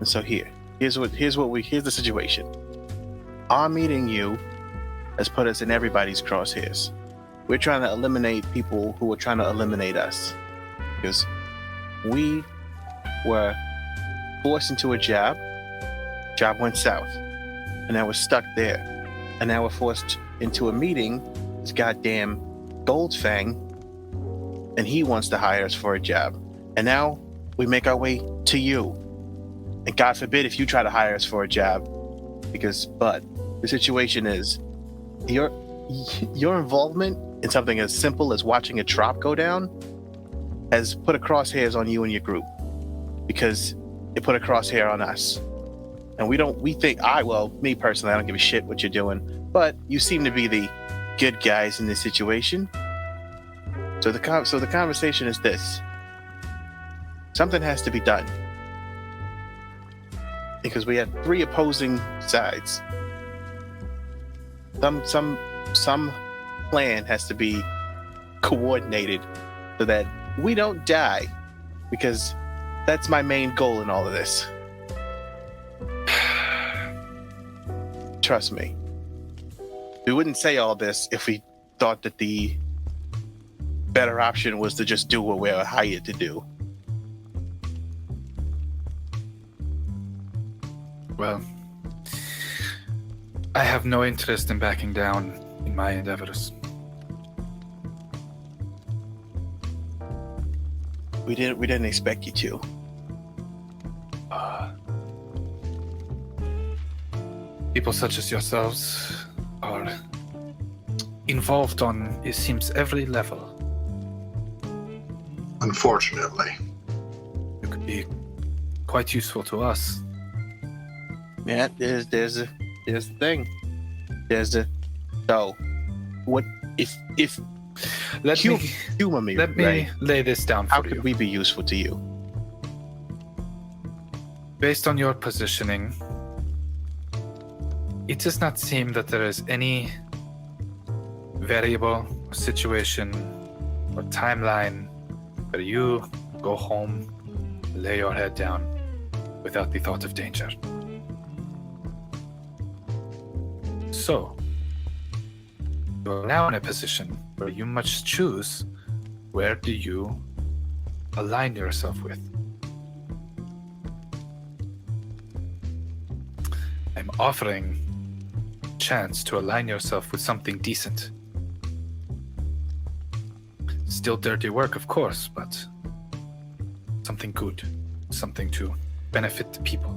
And so here's the situation. Our meeting you has put us in everybody's crosshairs. We're trying to eliminate people who are trying to eliminate us, because we were forced into a job went south, and now we're stuck there, and now we're forced into a meeting. This goddamn Goldfang, and he wants to hire us for a job, and now we make our way to you, and God forbid if you try to hire us for a job, but the situation is your involvement in something as simple as watching a trop go down has put a crosshairs on you and your group, because it put a crosshair on us. And me personally, I don't give a shit what you're doing, but you seem to be the good guys in this situation. So the conversation is this: something has to be done, because we have 3 opposing sides. Some plan has to be coordinated so that we don't die, because that's my main goal in all of this. Trust me. We wouldn't say all this if we thought that the better option was to just do what we're hired to do. Well, I have no interest in backing down in my endeavors. We didn't expect you to. People such as yourselves are involved on, it seems, every level. Unfortunately. You could be quite useful to us. Yeah, there's the thing. So what if humor me? Let me right? lay this down for How you. could we be useful to you? Based on your positioning, it does not seem that there is any variable, situation, or timeline where you go home, lay your head down without the thought of danger. So, you are now in a position where you must choose where do you align yourself with. I'm offering a chance to align yourself with something decent. Still dirty work, of course, but something good, something to benefit the people.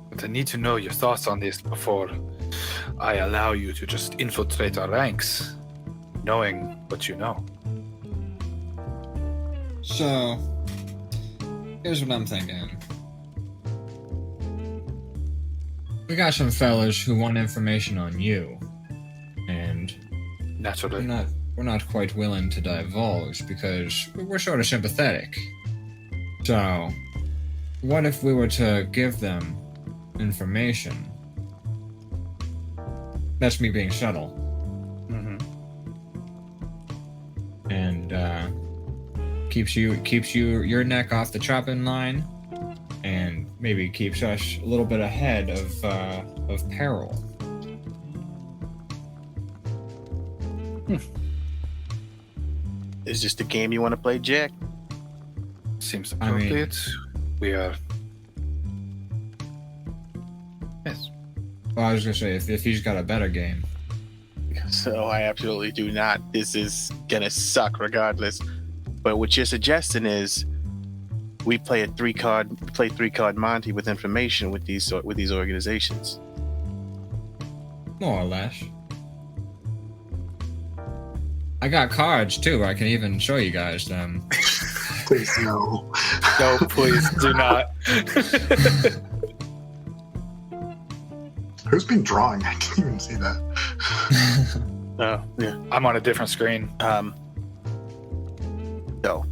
But I need to know your thoughts on this before I allow you to just infiltrate our ranks, knowing what you know. So, here's what I'm thinking. We got some fellas who want information on you, and Naturally. we're not quite willing to divulge because we're sort of sympathetic. So, what if we were to give them information? That's me being subtle. Mm-hmm. And keeps your neck off the chopping line, and maybe keeps us a little bit ahead of peril. Is this the game you want to play, Jack? Seems I mean- appropriate. We are. Yes. Well, I was gonna say if he's got a better game. So I absolutely do not. This is gonna suck regardless. But what you're suggesting is we play three card Monty with information with these organizations. More or less. I got cards too. I can even show you guys them. Please no. No, please do not. Who's been drawing? I can't even see that. Oh, yeah. I'm on a different screen. So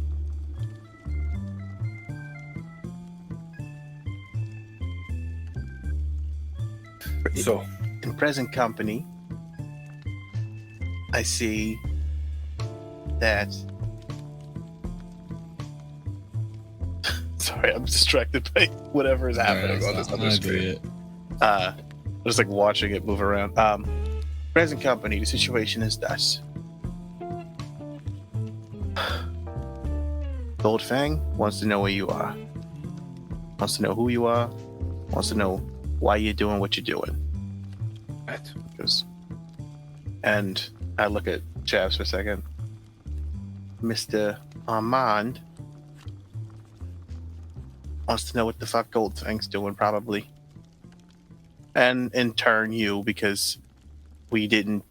So, in present company, I see that. Sorry, I'm distracted by whatever is happening on this other screen. Just like watching it move around. Present company, the situation is thus. Goldfang wants to know where you are. Wants to know who you are. Wants to know why you're doing what you're doing. right. And I look at Chapps for a second. Mr. Armand wants to know what the fuck Goldfang's doing, probably. And in turn, you, because we didn't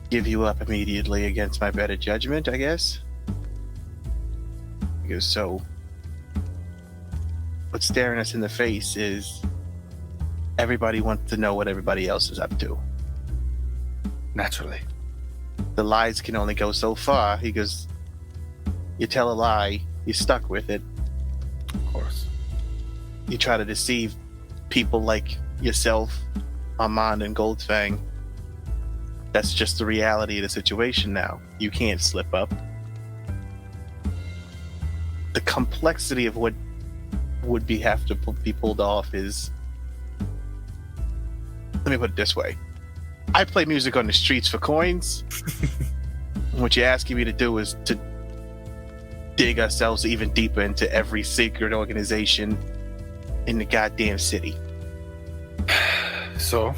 give you up immediately against my better judgment, I guess. Because so, what's staring us in the face is everybody wants to know what everybody else is up to. Naturally. The lies can only go so far. He goes, you tell a lie, you're stuck with it. Of course. You try to deceive people like yourself, Armand, and Goldfang. That's just the reality of the situation now. You can't slip up. The complexity of what would have to be pulled off is... Let me put it this way. I play music on the streets for coins. What you're asking me to do is to dig ourselves even deeper into every secret organization in the goddamn city. So,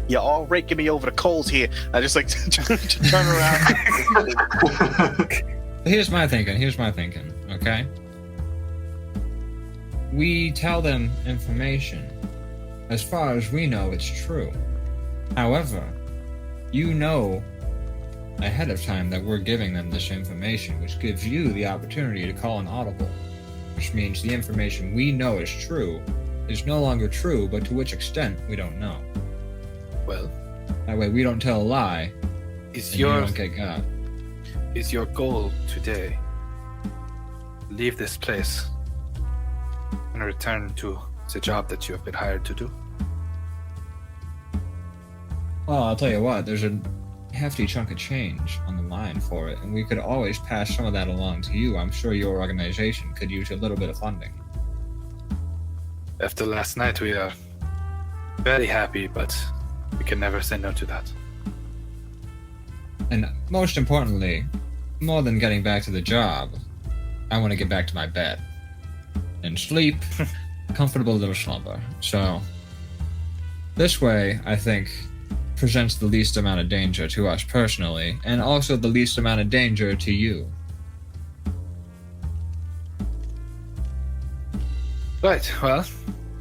You're all raking me over the coals here. I just like to turn around. Here's my thinking, okay? We tell them information. As far as we know, it's true. However, you know ahead of time that we're giving them this information, which gives you the opportunity to call an audible, which means the information we know is true is no longer true, but to which extent, we don't know. well, That way we don't tell a lie, Is and you your don't get got. is your goal today leave this place and return to the job that you have been hired to do? Well, I'll tell you what, there's a hefty chunk of change on the line for it, and we could always pass some of that along to you. I'm sure your organization could use a little bit of funding. After last night, we are very happy, but we can never say no to that. And most importantly, more than getting back to the job, I want to get back to my bed and sleep, comfortable little slumber. So, this way, I think, presents the least amount of danger to us personally, and also the least amount of danger to you. Right, well,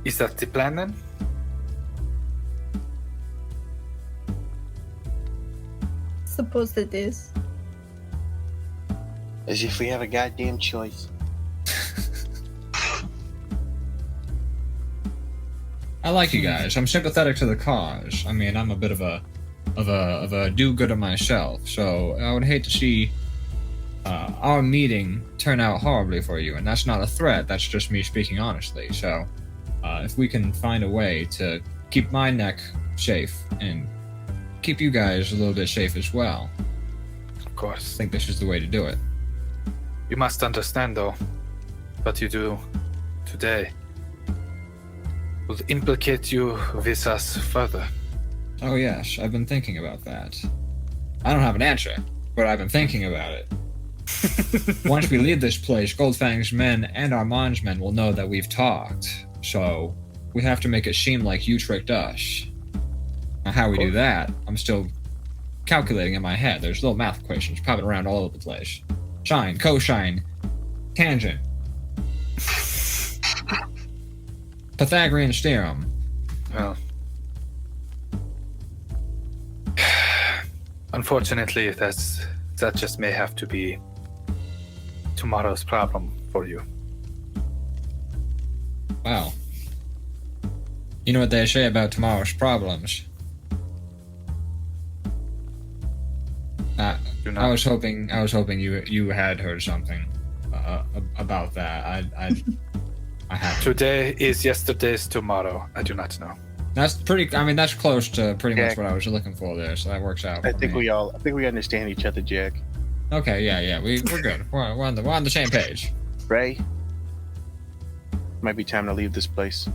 is that the plan then? Suppose it is. As if we have a goddamn choice. I like you guys. I'm sympathetic to the cause. I mean, I'm a bit of a do-gooder myself, so I would hate to see our meeting turn out horribly for you. And that's not a threat. That's just me speaking honestly. So, if we can find a way to keep my neck safe and keep you guys a little bit safe as well, Of I course. think this is the way to do it. You must understand, though, what you do today will implicate you with us further. Oh yes, I've been thinking about that. I don't have an answer, but I've been thinking about it. Once we leave this place, Goldfang's men and Armand's men will know that we've talked. So we have to make it seem like you tricked us. Now, how we do that, I'm still calculating in my head. There's little math equations popping around all over the place. Sine, cosine, tangent, Pythagorean theorem. Well, unfortunately, that just may have to be tomorrow's problem for you. Wow. You know what they say about tomorrow's problems? Do not. I was hoping you had heard something about that. I haven't. Today is yesterday's tomorrow. I do not know. That's pretty. I mean, that's close to pretty much Yeah. what I was looking for there. So that works out. I for think me. I think we understand each other, Jack. Okay, yeah, we're good. We're on the same page. Ray, might be time to leave this place,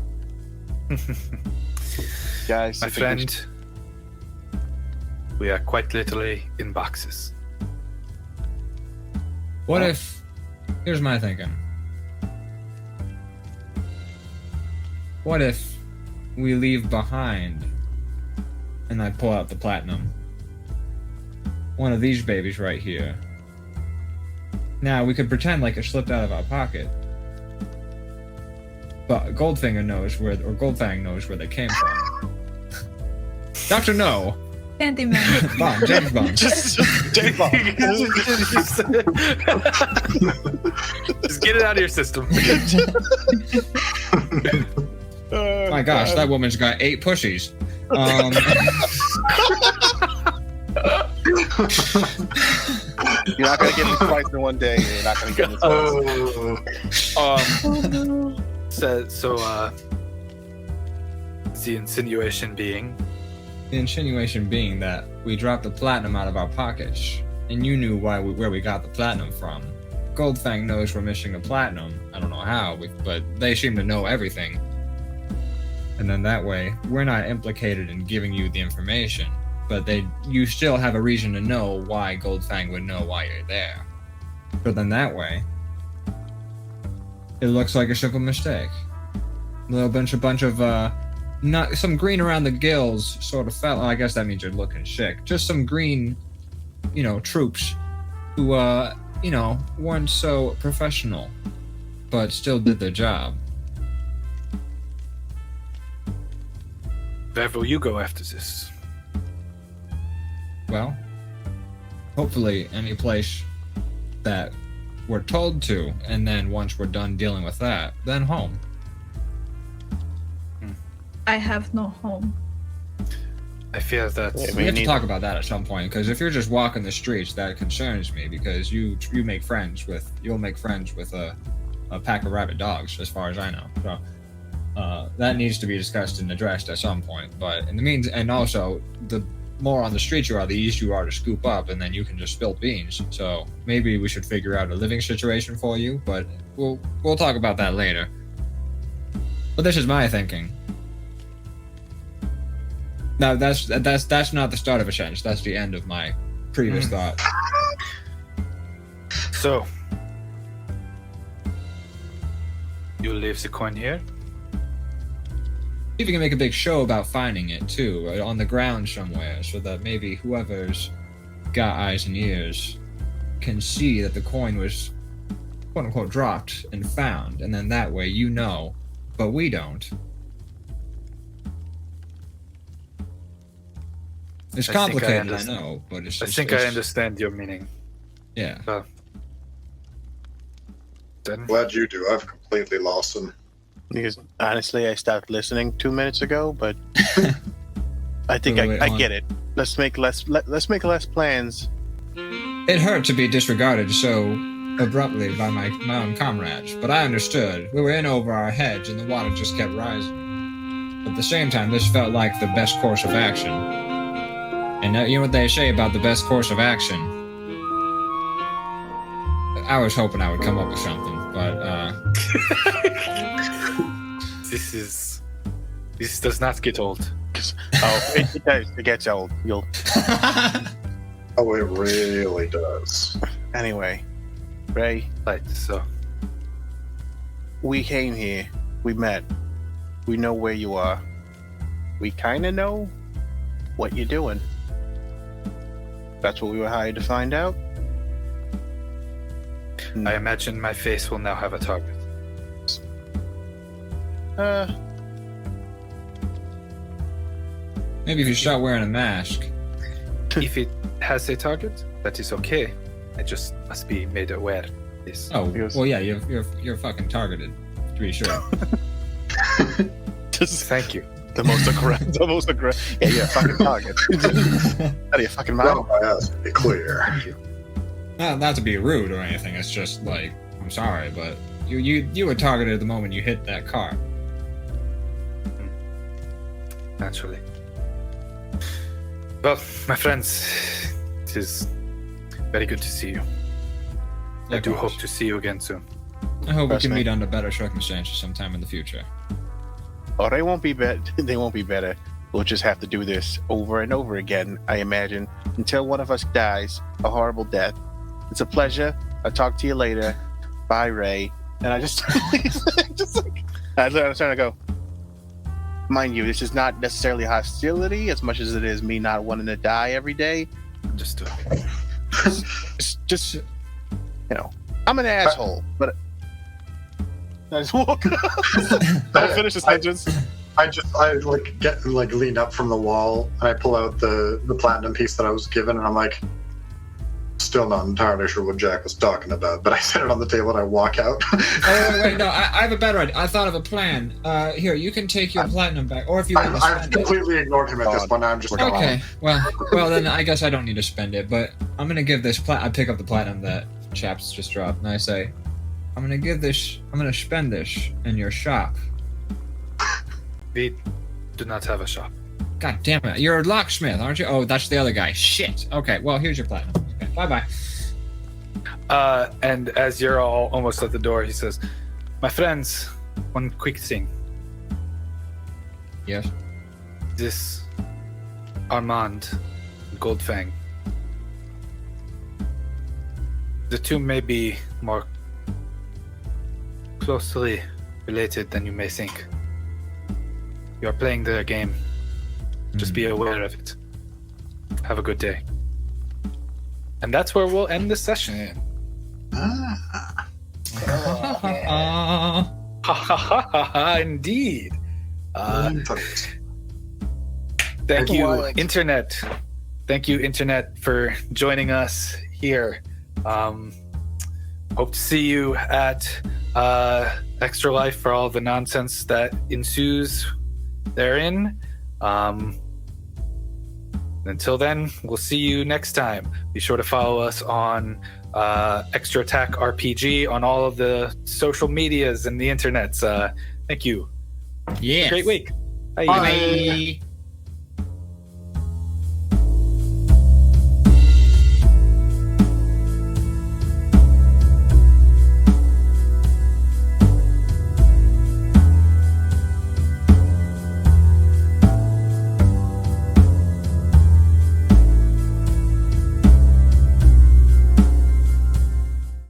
guys. My I think we should- friend, we are quite literally in boxes. What if? Here's my thinking. What if we leave behind, and I pull out the platinum? One of these babies right here. Now we could pretend like it slipped out of our pocket, but Goldfang knows where they came from. Dr. No, Candyman. Bond, James Bond. just J-Bomb. Just get it out of your system. My gosh, that woman's got 8 pussies. You're not gonna get this twice in one day. You're not gonna get this twice. Oh no. So, the insinuation being, The insinuation being that we dropped the platinum out of our pockets, and you knew where we got the platinum from. Goldfang knows we're missing a platinum. I don't know how, but they seem to know everything. And then that way, we're not implicated in giving you the information, but you still have a reason to know why Goldfang would know why you're there. But then that way, it looks like a simple mistake. A little bunch of not some green around the gills sort of fella. I guess that means you're looking sick. Just some green, troops who, weren't so professional, but still did their job. where will you go after this? Well, hopefully any place that we're told to, and then once we're done dealing with that, then home. I have no home. I fear that We have to talk about that at some point, because if you're just walking the streets, that concerns me, because you'll make friends with a pack of rabid dogs, as far as I know. So that needs to be discussed and addressed at some point. But in the means, and also the more on the streets you are, the easier you are to scoop up, and then you can just spill beans. So maybe we should figure out a living situation for you, but we'll talk about that later. But this is my thinking. No, that's not the start of a sentence. That's the end of my previous thought. So, you leave the coin here? See if we can make a big show about finding it too, on the ground somewhere, so that maybe whoever's got eyes and ears can see that the coin was quote unquote dropped and found, and then that way you know, but we don't. It's complicated, I know, but it's just... I understand your meaning. Yeah. Then Glad you do. I've completely lost them. Because honestly, I stopped listening 2 minutes ago, but I think I get it. Let's make less plans. It hurt to be disregarded so abruptly by my own comrades, but I understood. We were in over our heads, and the water just kept rising. But at the same time, this felt like the best course of action. And you know what they say about the best course of action? I was hoping I would come up with something, but this does not get old. Oh, it does. It gets old. Oh, it really does. Anyway, Ray, Right, so we came here. We met. We know where you are. We kind of know what you're doing. That's what we were hired to find out. I imagine my face will now have a target. maybe if you start wearing a mask. If it has a target, that is okay. I just must be made aware. This. Oh, well, yeah, you're fucking targeted, to be sure. Thank you. The most aggressive. Yeah, you're a fucking target. Out of your fucking mind. Well, I asked to be clear. Thank you. Not to be rude or anything. It's just like, I'm sorry, but you were targeted the moment you hit that car. Naturally. Well, my friends, it is very good to see you. I do hope to see you again soon. I hope we Trust can me. meet under better circumstances sometime in the future. Oh, they won't be better. They won't be better. We'll just have to do this over and over again, I imagine, until one of us dies a horrible death. It's a pleasure. I'll talk to you later. Bye, Ray. And I just, I was trying to go. Mind you, this is not necessarily hostility as much as it is me not wanting to die every day. Understood. Just you know, I'm an asshole, but I just walk. I'll finish the sentence. I lean up from the wall and I pull out the platinum piece that I was given, and I'm like, still not entirely sure what Jack was talking about, but I set it on the table and I walk out. Wait, no, I have a better idea. I thought of a plan. Here, you can take your platinum back, or if you want to I've spend it. completely ignored him at this point. I'm just Okay, well, then I guess I don't need to spend it, but I'm gonna give this I pick up the platinum that Chapps just dropped, and I say, I'm gonna spend this in your shop. We do not have a shop. God damn it, you're a locksmith, aren't you? Oh, that's the other guy. Shit. Okay, well, here's your platinum. Okay, bye-bye. And as you're all almost at the door, he says, my friends, one quick thing. Yes? This Armand Goldfang. The two may be more closely related than you may think. You are playing the game. Just be aware of it. Have a good day. And that's where we'll end the session. Ha ha ha ha! Indeed. Thank you, Internet. Thank you, Internet, for joining us here. Hope to see you at Extra Life for all the nonsense that ensues therein. Until then, we'll see you next time. Be sure to follow us on Extra Attack RPG on all of the social medias and the internets. Thank you. Yeah. Great week. Bye. Bye.